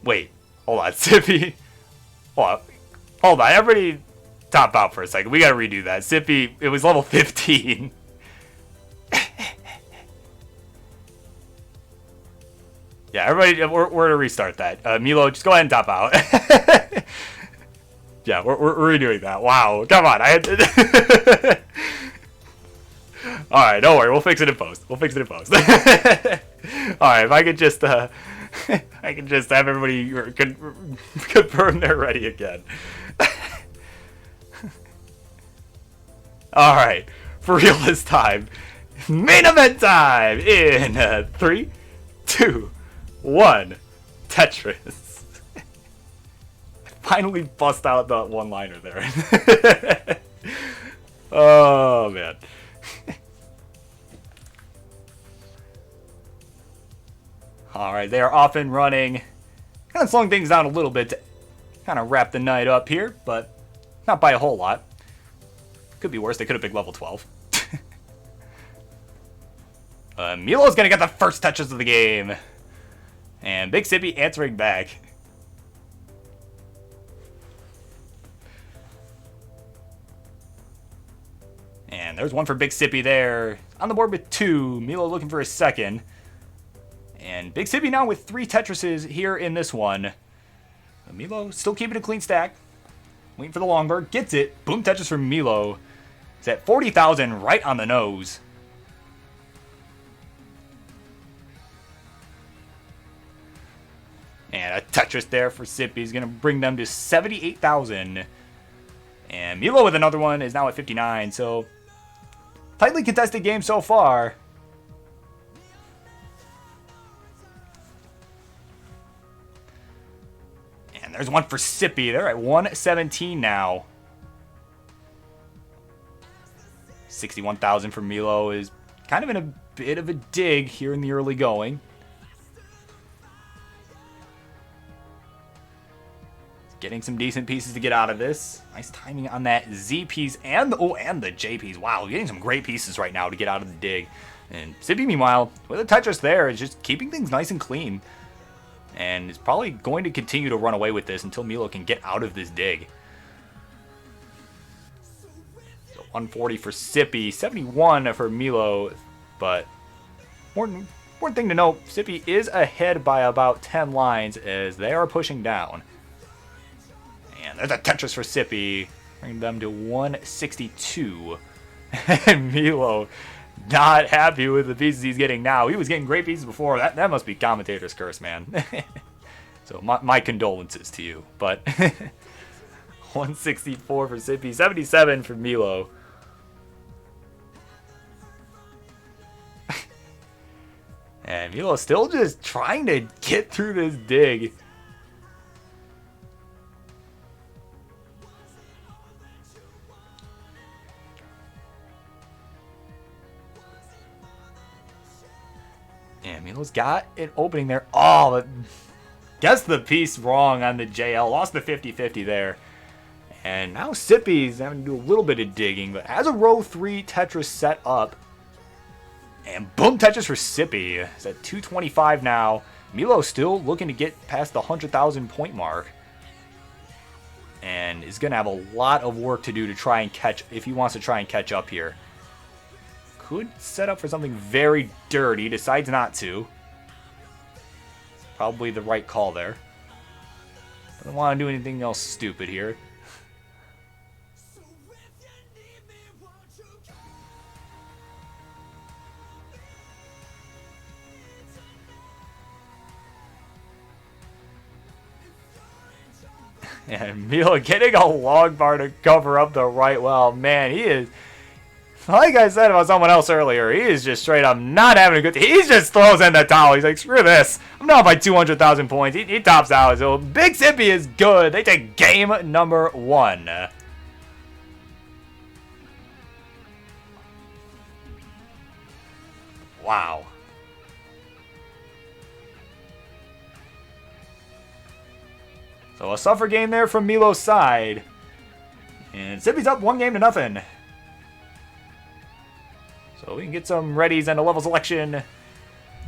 S1: Wait, hold on, Sippy. Hold on, everybody top out for a second. We gotta redo that. Sippy, it was level 15. Yeah, everybody, we're gonna restart that. Milo, just go ahead and top out. Yeah, we're redoing that. Wow, come on, I had to... Alright, don't worry, we'll fix it in post. Alright, if I could just, I can just have everybody confirm they're ready again. Alright, for real this time. Main event time in 3, 2, 1. Tetris. Finally bust out the one-liner there. Oh, man. Alright, they are off and running. Kind of slowing things down a little bit to kind of wrap the night up here, but not by a whole lot. Could be worse. They could have picked level 12. Milo's going to get the first touches of the game. And Big Sippy answering back. And there's one for Big Sippy there. On the board with 2. Milo looking for a second. And Big Sippy now with 3 Tetrises here in this one. Milo still keeping a clean stack. Waiting for the long bird. Gets it. Boom Tetris from Milo. It's at 40,000 right on the nose. And a Tetris there for Sippy is going to bring them to 78,000. And Milo with another one is now at 59. So, tightly contested game so far. And there's one for Sippy. They're at 117 now. 61,000 for Milo is kind of in a bit of a dig here in the early going. getting some decent pieces to get out of this. Nice timing on that Z piece and the J piece. Wow, getting some great pieces right now to get out of the dig. And Sippy, meanwhile, with a Tetris there, is just keeping things nice and clean. And is probably going to continue to run away with this until Milo can get out of this dig. So 140 for Sippy, 71 for Milo, but important thing to note, Sippy is ahead by about 10 lines as they are pushing down. And there's a Tetris for Sippy, bringing them to 162. And Milo not happy with the pieces he's getting now. He was getting great pieces before. That must be commentator's curse, man. So my condolences to you. But 164 for Sippy, 77 for Milo. And Milo's still just trying to get through this dig. Yeah, Milo's got an opening there. Oh, but guessed the piece wrong on the JL. Lost the 50-50 there. And now Sippy's having to do a little bit of digging, but has a row 3 Tetris set up. And boom, Tetris for Sippy. It's at 225 now. Milo still looking to get past the 100,000 point mark. And is going to have a lot of work to do to try and catch, if he wants to try and catch up here. Could set up for something very dirty. Decides not to. Probably the right call there. Doesn't want to do anything else stupid here. And Milo getting a long bar to cover up the right well. Man, he is, like I said about someone else earlier, he is just straight up not having a good time. He just throws in the towel. He's like, screw this. I'm down by 200,000 points. He tops out. So Big Sippy is good. They take game number 1. Wow. So a suffer game there from Milo's side. And Sippy's up 1-0. So we can get some readies and a level selection.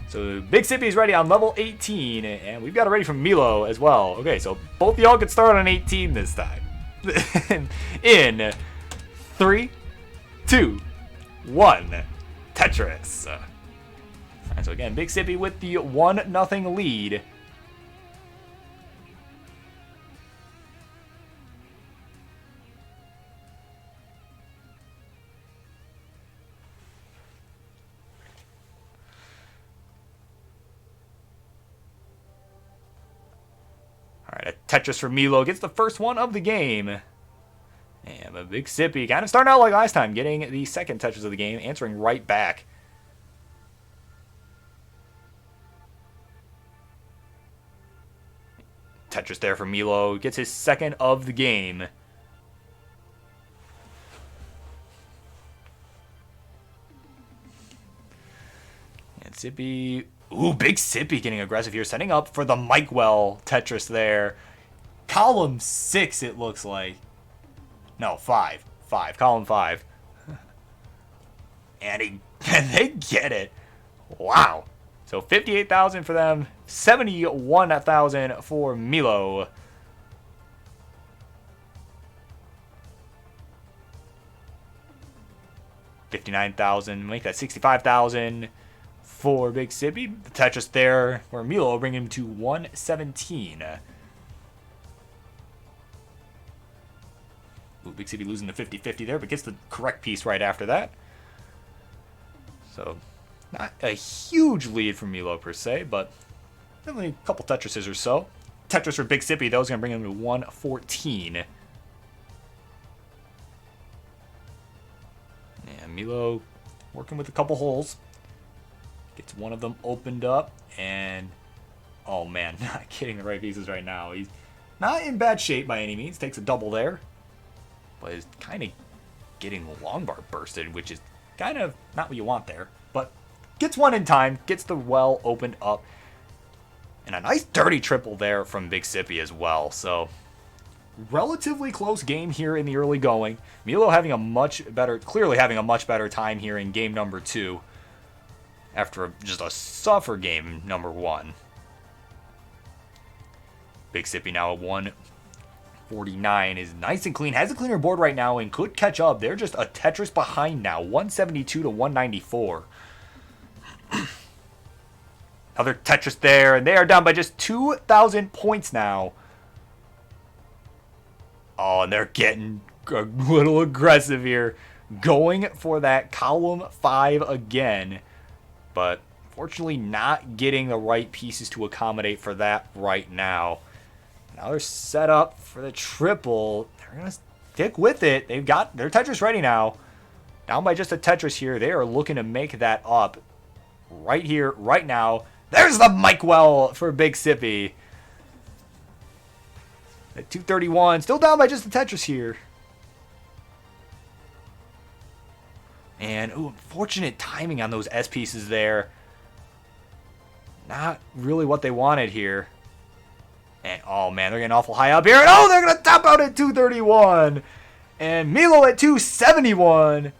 S1: So Big Sippy's ready on level 18. And we've got a ready from Milo as well. Okay, so both of y'all can start on 18 this time. In 3, 2, 1. Tetris. Alright, so again, Big Sippy with the 1-0 lead. Alright, a Tetris for Milo gets the first one of the game. And a Big Sippy kind of starting out like last time, getting the second Tetris of the game, answering right back. Tetris there for Milo, gets his second of the game. And Sippy, ooh, Big Sippy getting aggressive here, setting up for the Mikewell Tetris there. Column 6, it looks like. No, 5. Column 5. And they get it. Wow. So 58,000 for them, 71,000 for Milo. $59,000, make that 65,000 for Big Sippy. The Tetris there, where Milo will bring him to 117. Ooh, Big Sippy losing the 50-50 there, but gets the correct piece right after that. So not a huge lead for Milo per se, but only a couple Tetrises or so. Tetris for Big Sippy, though, is going to bring him to 114. And Milo working with a couple holes. Gets one of them opened up, and oh man, not getting the right pieces right now. He's not in bad shape by any means. Takes a double there, but is kind of getting the long bar bursted, which is kind of not what you want there. But gets one in time, gets the well opened up. And a nice dirty triple there from Big Sippy as well. So relatively close game here in the early going. Milo clearly having a much better time here in game number 2 after just a suffer game number 1. Big Sippy now at 149 is nice and clean. Has a cleaner board right now and could catch up. They're just a Tetris behind now. 172 to 194. Another Tetris there, and they are down by just 2,000 points now. Oh, and they're getting a little aggressive here. Going for that column 5 again. But fortunately not getting the right pieces to accommodate for that right now. Now they're set up for the triple. They're going to stick with it. They've got their Tetris ready now. Down by just a Tetris here. They are looking to make that up right here, right now. There's the Mike Well for Big Sippy. At 231. Still down by just a Tetris here. And, ooh, unfortunate timing on those S pieces there. Not really what they wanted here. And, oh, man, they're getting awful high up here. And, oh, they're going to top out at 231. And Milo at 271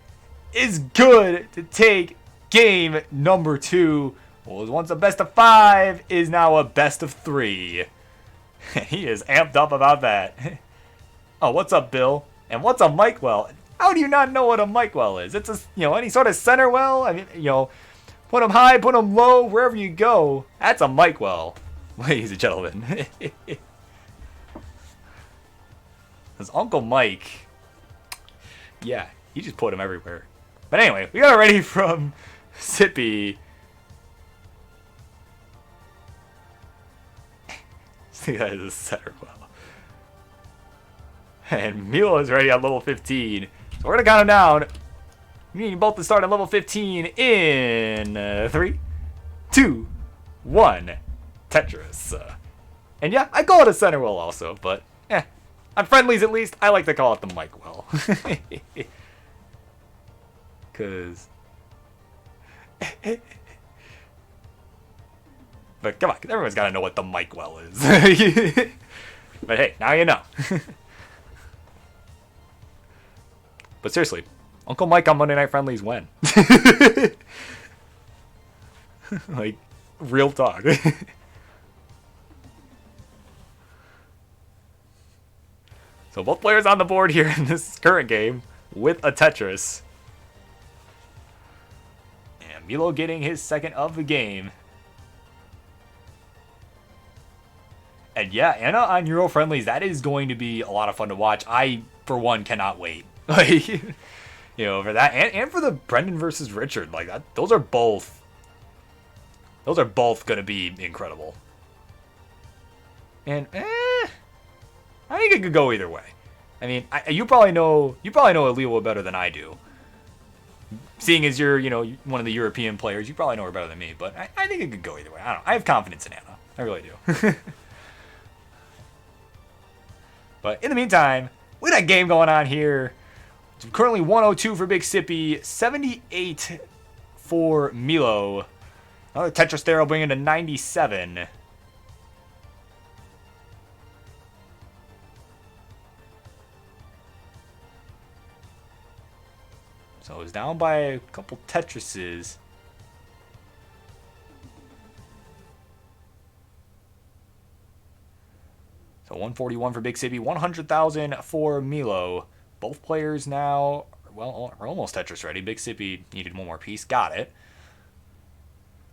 S1: is good to take game number 2. What was once a best of 5 is now a best of 3. He is amped up about that. Oh, what's up, Bill? And what's a Mike Well? How do you not know what a Mike Well is? It's any sort of center well. I mean, put them high, put them low, wherever you go. That's a Mike Well, ladies and gentlemen. His Uncle Mike. Yeah, he just put him everywhere. But anyway, we got it ready from Sippy. See, that is a center well. And Milo is ready on level 15. So we're going to count him down. We need both to start on level 15 in 3, 2, 1. Tetris. And yeah, I call it a center well also, but on friendlies at least, I like to call it the Mike Well. Because... But come on, everyone's got to know what the Mike Well is. But hey, now you know. But seriously, Uncle Mike on Monday Night Friendlies when? Like, real talk. So both players on the board here in this current game with a Tetris. And Milo getting his second of the game. And yeah, Anna on Euro Friendlies, that is going to be a lot of fun to watch. I, for one, cannot wait. Like, for that. And for the Brendan versus Richard. Like, that, those are both going to be incredible. And, I think it could go either way. I mean, you probably know Alewa better than I do. Seeing as you're, one of the European players, you probably know her better than me. But I think it could go either way. I don't know. I have confidence in Anna. I really do. But in the meantime, we got a game going on here. It's currently 102 for Big Sippy, 78 for Milo. Another Tetris there will bring it to 97. So it's down by a couple Tetrises. So 141 for Big Sippy, 100,000 for Milo. Both players now, are almost Tetris ready. Big Sippy needed one more piece. Got it.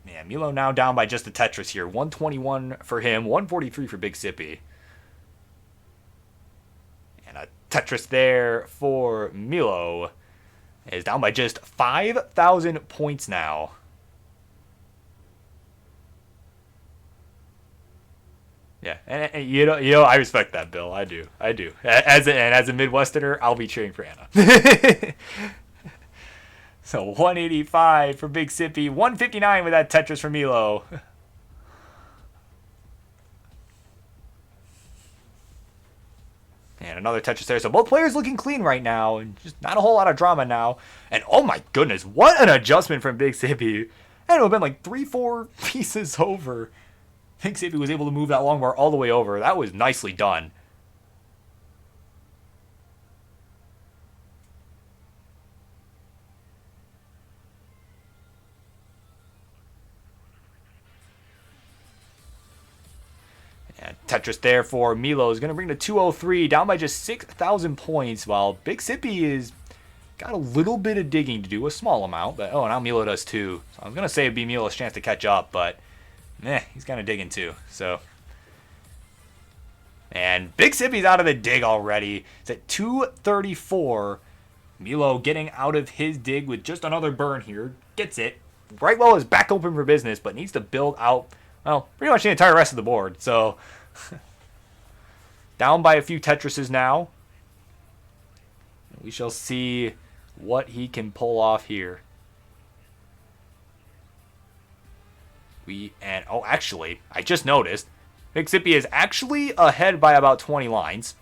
S1: Yeah, Milo now down by just a Tetris here. 121 for him, 143 for Big Sippy. And a Tetris there for Milo. Is down by just 5,000 points now. Yeah, and I respect that, Bill. I do. As a Midwesterner, I'll be cheering for Anna. So 185 for Big Sippy, 159 with that Tetris for Milo. And another Tetris there. So both players looking clean right now, and just not a whole lot of drama now. And oh my goodness, what an adjustment from Big Sippy. And it would have been like 3-4 pieces over. Big Sippy was able to move that long bar all the way over. That was nicely done. Tetris there for Milo is going to bring to 203, down by just 6,000 points, while Big Sippy is got a little bit of digging to do, a small amount, but oh, now Milo does too. So I was going to say it'd be Milo's chance to catch up, but he's kind of digging too. So, and Big Sippy's out of the dig already. It's at 234. Milo getting out of his dig with just another burn here. Gets it. Brightwell is back open for business, but needs to build out, well, pretty much the entire rest of the board. So, down by a few Tetrises now. We shall see what he can pull off here. Oh, actually, I just noticed, Big Sippy is actually ahead by about 20 lines.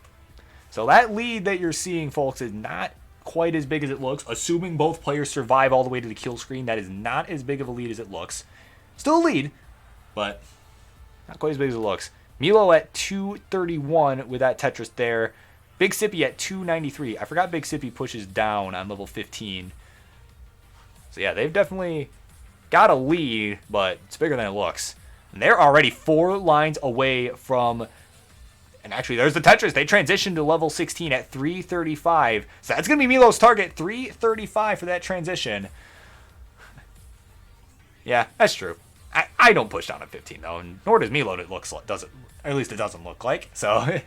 S1: So that lead that you're seeing, folks, is not quite as big as it looks. Assuming both players survive all the way to the kill screen, that is not as big of a lead as it looks. Still a lead, but not quite as big as it looks. Milo at 231 with that Tetris there. Big Sippy at 293. I forgot Big Sippy pushes down on level 15. So yeah, they've definitely got a lead, but it's bigger than it looks. And they're already 4 lines away from... And actually, there's the Tetris. They transitioned to level 16 at 335. So that's going to be Milo's target. 335 for that transition. Yeah, that's true. I don't push down at 15, though. And nor does Milo. It looks like, doesn't, or at least it doesn't look like. So...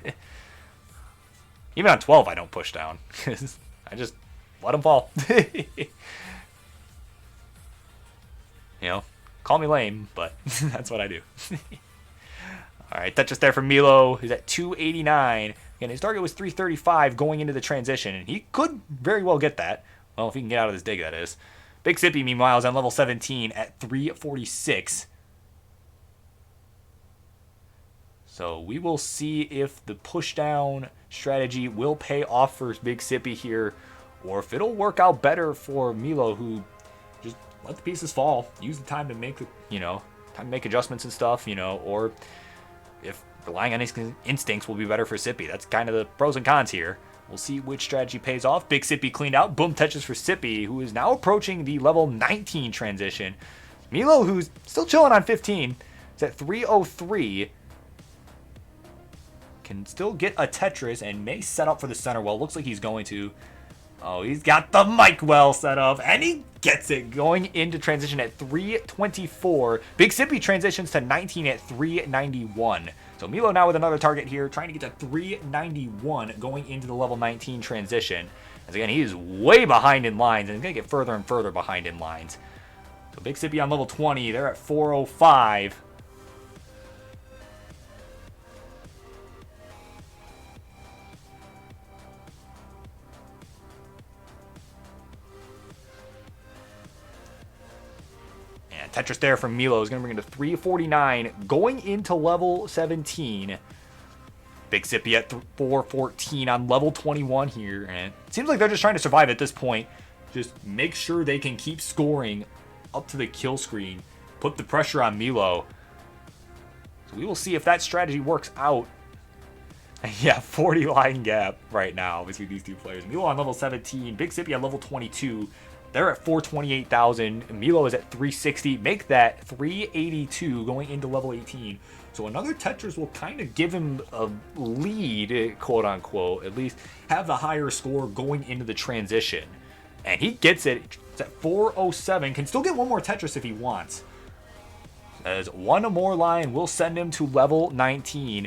S1: Even on 12, I don't push down. I just let them fall. Call me lame, but that's what I do. All right, Tetris there for Milo. He's at 289. Again, his target was 335 going into the transition, and he could very well get that. Well, if he can get out of this dig, that is. Big Sippy, meanwhile, is on level 17 at 346. So we will see if the pushdown strategy will pay off for Big Sippy here, or if it'll work out better for Milo, who just let the pieces fall, use the time to make adjustments and stuff, or if relying on his instincts will be better for Sippy. That's kind of the pros and cons here. We'll see which strategy pays off. Big Sippy cleaned out. Boom, Tetris for Sippy, who is now approaching the level 19 transition. Milo, who's still chilling on 15, is at 303. Can still get a Tetris and may set up for the center well. Looks like he's going to. Oh, he's got the mic well set up, and he gets it going into transition at 324. Big Sippy transitions to 19 at 391. So Milo now with another target here, trying to get to 391 going into the level 19 transition. As again, he is way behind in lines, and he's going to get further and further behind in lines. So Big Sippy on level 20, they're at 405. Tetris there from Milo is going to bring it to 349, going into level 17. Big Sippy at 414 on level 21 here, and it seems like they're just trying to survive at this point. Just make sure they can keep scoring up to the kill screen, put the pressure on Milo. So we will see if that strategy works out. Yeah, 40 line gap right now between these two players. Milo on level 17, Big Sippy on level 22. They're at 428,000. Milo is at 360. Make that 382 going into level 18. So another Tetris will kind of give him a lead, quote unquote, at least have the higher score going into the transition. And he gets it. It's at 407. Can still get one more Tetris if he wants. As one more line will send him to level 19.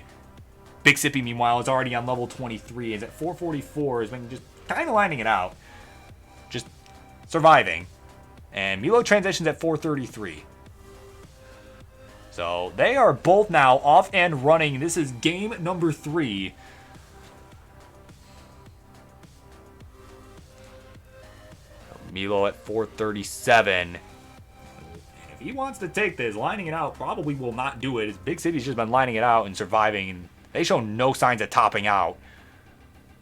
S1: Big Sippy, meanwhile, is already on level 23. Is at 444. Has been just kind of lining it out. Just surviving. And Milo transitions at 433. So they are both now off and running. This is game number 3. Milo at 437. And if he wants to take this, lining it out probably will not do it. Big Sippy's just been lining it out and surviving. And they show no signs of topping out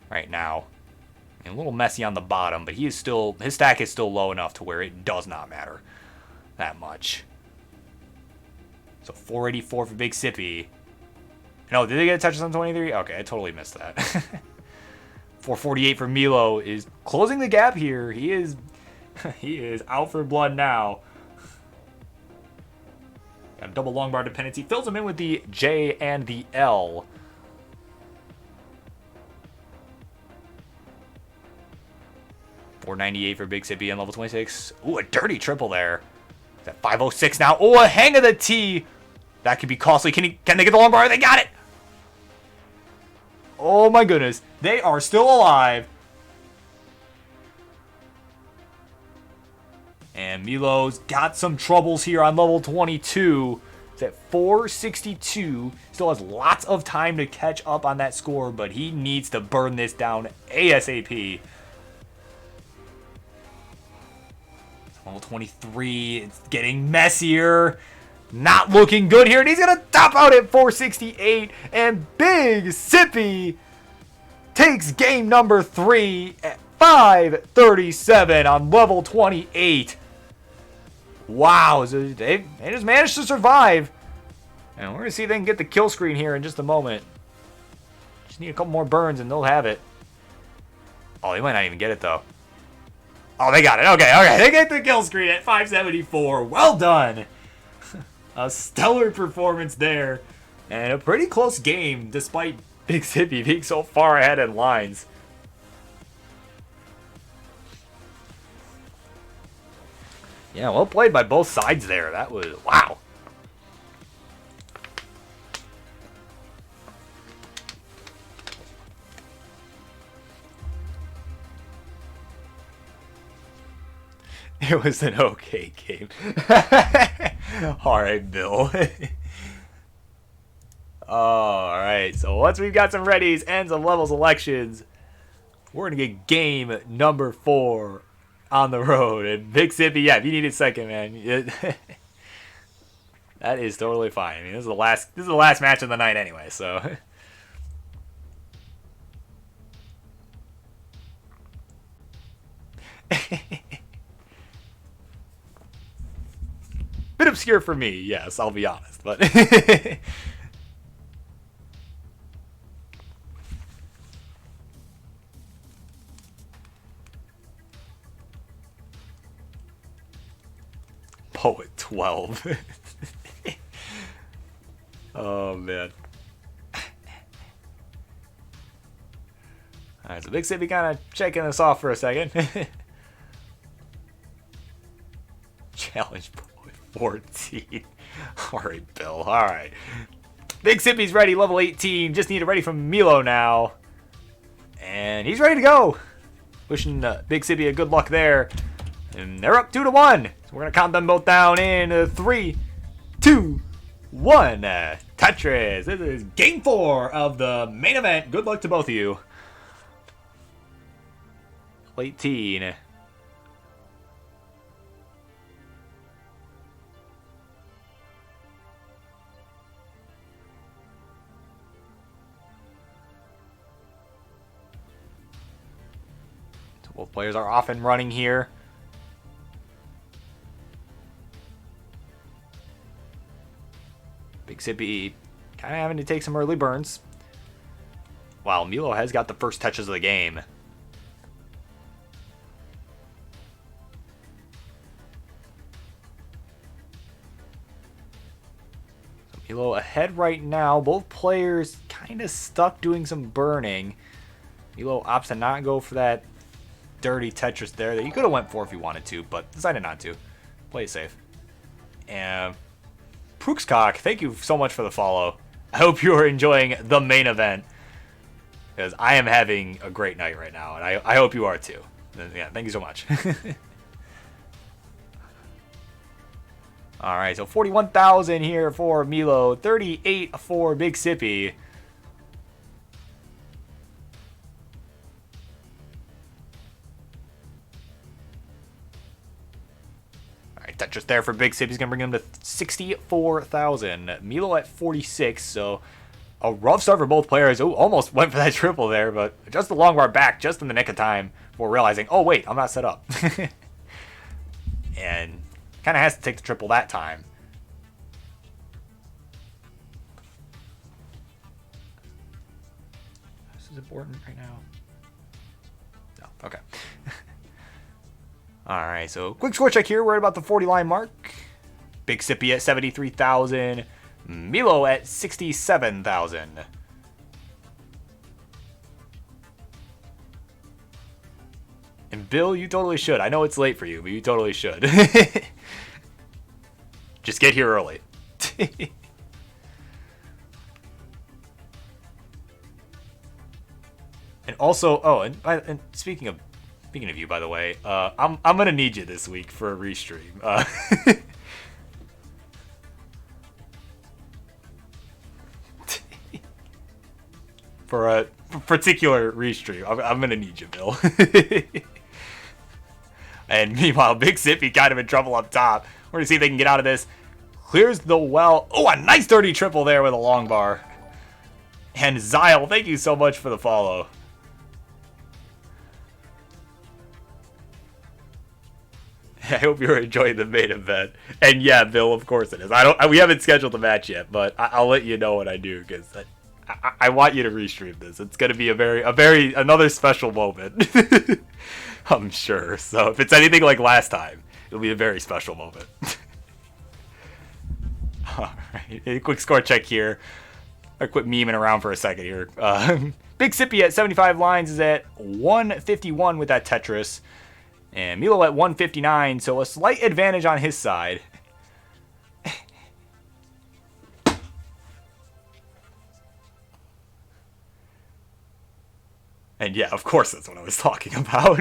S1: right now. And a little messy on the bottom, but he is still, his stack is still low enough to where it does not matter that much. So 484 for Big Sippy. No, did they get a touch on 23? Okay, I totally missed that. 448 for Milo is closing the gap here. He is out for blood now. Got a double long bar dependency. Fills him in with the J and the L. $498 for Big Sippy on level 26. Ooh, a dirty triple there. Is that 506 now? Oh, a hang of the T. That could be costly. Can they get the long bar? They got it. Oh my goodness. They are still alive. And Milo's got some troubles here on level 22. It's at 462. Still has lots of time to catch up on that score, but he needs to burn this down ASAP. Level 23. It's getting messier. Not looking good here. And he's going to top out at 468. And Big Sippy takes game number 3 at 537 on level 28. Wow, so they just managed to survive. And we're going to see if they can get the kill screen here in just a moment. Just need a couple more burns and they'll have it. Oh, they might not even get it, though. Oh, they got it. Okay. They get the kill screen at 574. Well done. A stellar performance there. And a pretty close game, despite Big Sippy being so far ahead in lines. Yeah, well played by both sides there. That was, wow. It was an okay game. Alright, Bill. Alright, so once we've got some readies and some level selections, we're going to get game number 4 on the road. And Big Sippy, yeah, if you need a second, man, that is totally fine. I mean, this is the last match of the night anyway, so. Bit obscure for me, yes, I'll be honest, but. Poet 12. Oh, man. Alright, so Big Sippy kind of checking this off for a second. Challenge Poet 14. Alright, Bill. Alright. Big Sippy's ready, level 18. Just need it ready from Milo now. And he's ready to go. Wishing Big Sippy a good luck there. And they're up 2-1. So we're going to count them both down in 3, 2, 1. Tetris. This is game 4 of the main event. Good luck to both of you. 18. So both players are off and running here. Big Sippy kind of having to take some early burns, while Milo has got the first touches of the game. So Milo ahead right now. Both players kind of stuck doing some burning. Milo opts to not go for that dirty Tetris there that you could have went for if you wanted to, but decided not to. Play it safe. And Prookscock, thank you so much for the follow. I hope you are enjoying the main event, because I am having a great night right now, and I hope you are too. Yeah, thank you so much. All right, so 41,000 here for Milo, 38 for Big Sippy. Tetris there for Big Sippy. He's going to bring him to 64,000. Milo at 46, so a rough start for both players. Oh, almost went for that triple there, but just the long bar back just in the nick of time for realizing, oh, wait, I'm not set up. And kind of has to take the triple that time. This is important right now. No, okay. Alright, so quick score check here. We're at about the 40 line mark. Big Sippy at 73,000. Milo at 67,000. And Bill, you totally should. I know it's late for you, but you totally should. Just get here early. And also, oh, and speaking of you, by the way, I'm gonna need you this week for a restream. For a particular restream, I'm gonna need you, Bill. And meanwhile, Big Sippy kind of in trouble up top. We're gonna see if they can get out of this. Clears the well. Oh, a nice dirty triple there with a long bar. And Zyle, thank you so much for the follow. I hope you're enjoying the main event. And yeah, Bill, of course it is. We haven't scheduled the match yet, but I'll let you know when I do, because I want you to restream this. It's gonna be another special moment. I'm sure. So if it's anything like last time, it'll be a very special moment. All right, a quick score check here. I quit memeing around for a second here. Big Sippy at 75 lines is at 151 with that Tetris. And Milo at 159, so a slight advantage on his side. And yeah, of course that's what I was talking about.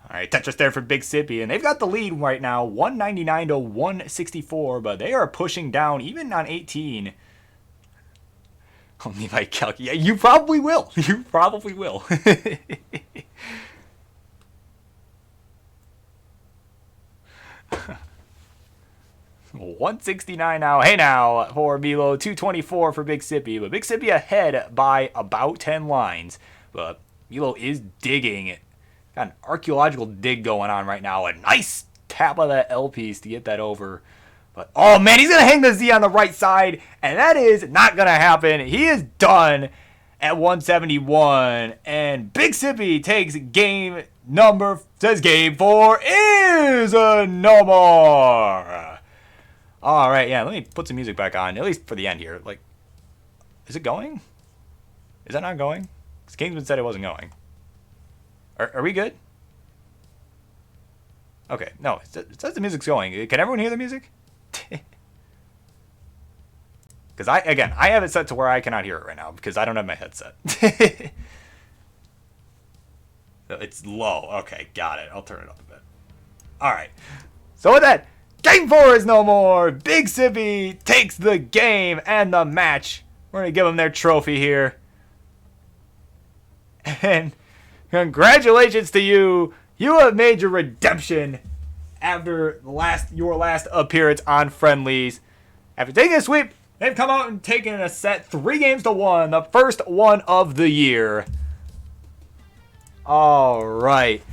S1: Alright, Tetris there for Big Sippy, and they've got the lead right now, 199 to 164, but they are pushing down even on 18. Only my calc. Yeah, you probably will. You probably will. 169 now. Hey now for Milo. 224 for Big Sippy. But Big Sippy ahead by about 10 lines. But Milo is digging. Got an archaeological dig going on right now. A nice tap of that L piece to get that over. But, oh man, he's going to hang the Z on the right side, and that is not going to happen. He is done at 171, and Big Sippy takes game 4 is no more. All right, yeah, let me put some music back on, at least for the end here. Like, is it going? Is that not going? Because Kingsman said it wasn't going. Are we good? Okay, no, it says the music's going. Can everyone hear the music? Because I have it set to where I cannot hear it right now because I don't have my headset. So it's low. Okay, got it. I'll turn it up a bit. All right. So with that, game 4 is no more. Big Sippy takes the game and the match. We're going to give them their trophy here. And congratulations to you. You have made your redemption after your last appearance on Friendlies. After taking a sweep, they've come out and taken a set 3-1, the first one of the year. All right.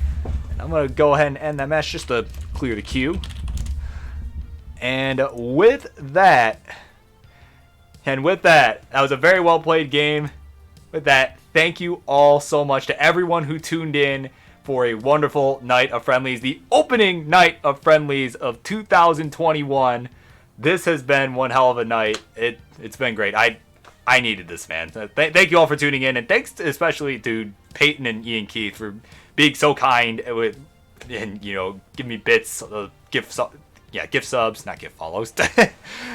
S1: And I'm going to go ahead and end that match just to clear the queue. And with that, that was a very well played game. With that, thank you all so much to everyone who tuned in for a wonderful night of Friendlies, the opening night of Friendlies of 2021. This has been one hell of a night. It's been great. I needed this, man. Thank you all for tuning in, and thanks especially to Peyton and Ian Keith for being so kind and give me bits, gift subs, not gift follows.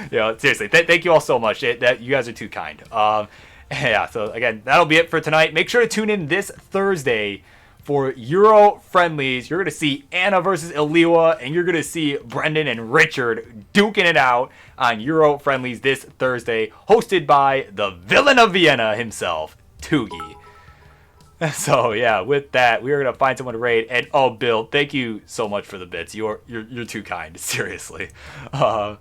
S1: Seriously, thank you all so much. That you guys are too kind. Yeah. So again, that'll be it for tonight. Make sure to tune in this Thursday for Euro Friendlies. You're going to see Anna versus Iliwa, and you're going to see Brendan and Richard duking it out on Euro Friendlies this Thursday, hosted by the villain of Vienna himself, Tugi. So, yeah, with that, we are going to find someone to raid. And, oh, Bill, thank you so much for the bits. You're too kind, seriously. We're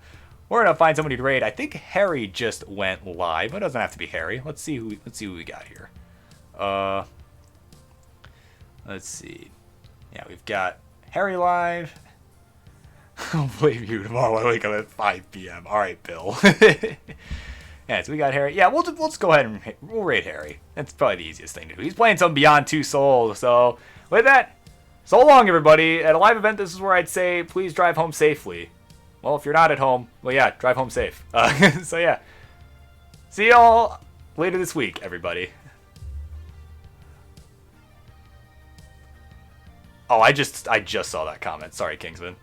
S1: going to find somebody to raid. I think Harry just went live, but it doesn't have to be Harry. Let's see who we got here. Let's see. Yeah, we've got Harry live. I'll blame you tomorrow. I wake up at 5 p.m. All right, Bill. Yeah, so we got Harry. Yeah, we'll just go ahead and we'll raid Harry. That's probably the easiest thing to do. He's playing some Beyond Two Souls, so with that, so long, everybody. At a live event, this is where I'd say, please drive home safely. Well, if you're not at home, well, yeah, drive home safe. So, yeah. See y'all later this week, everybody. Oh, I just saw that comment. Sorry, Kingsman.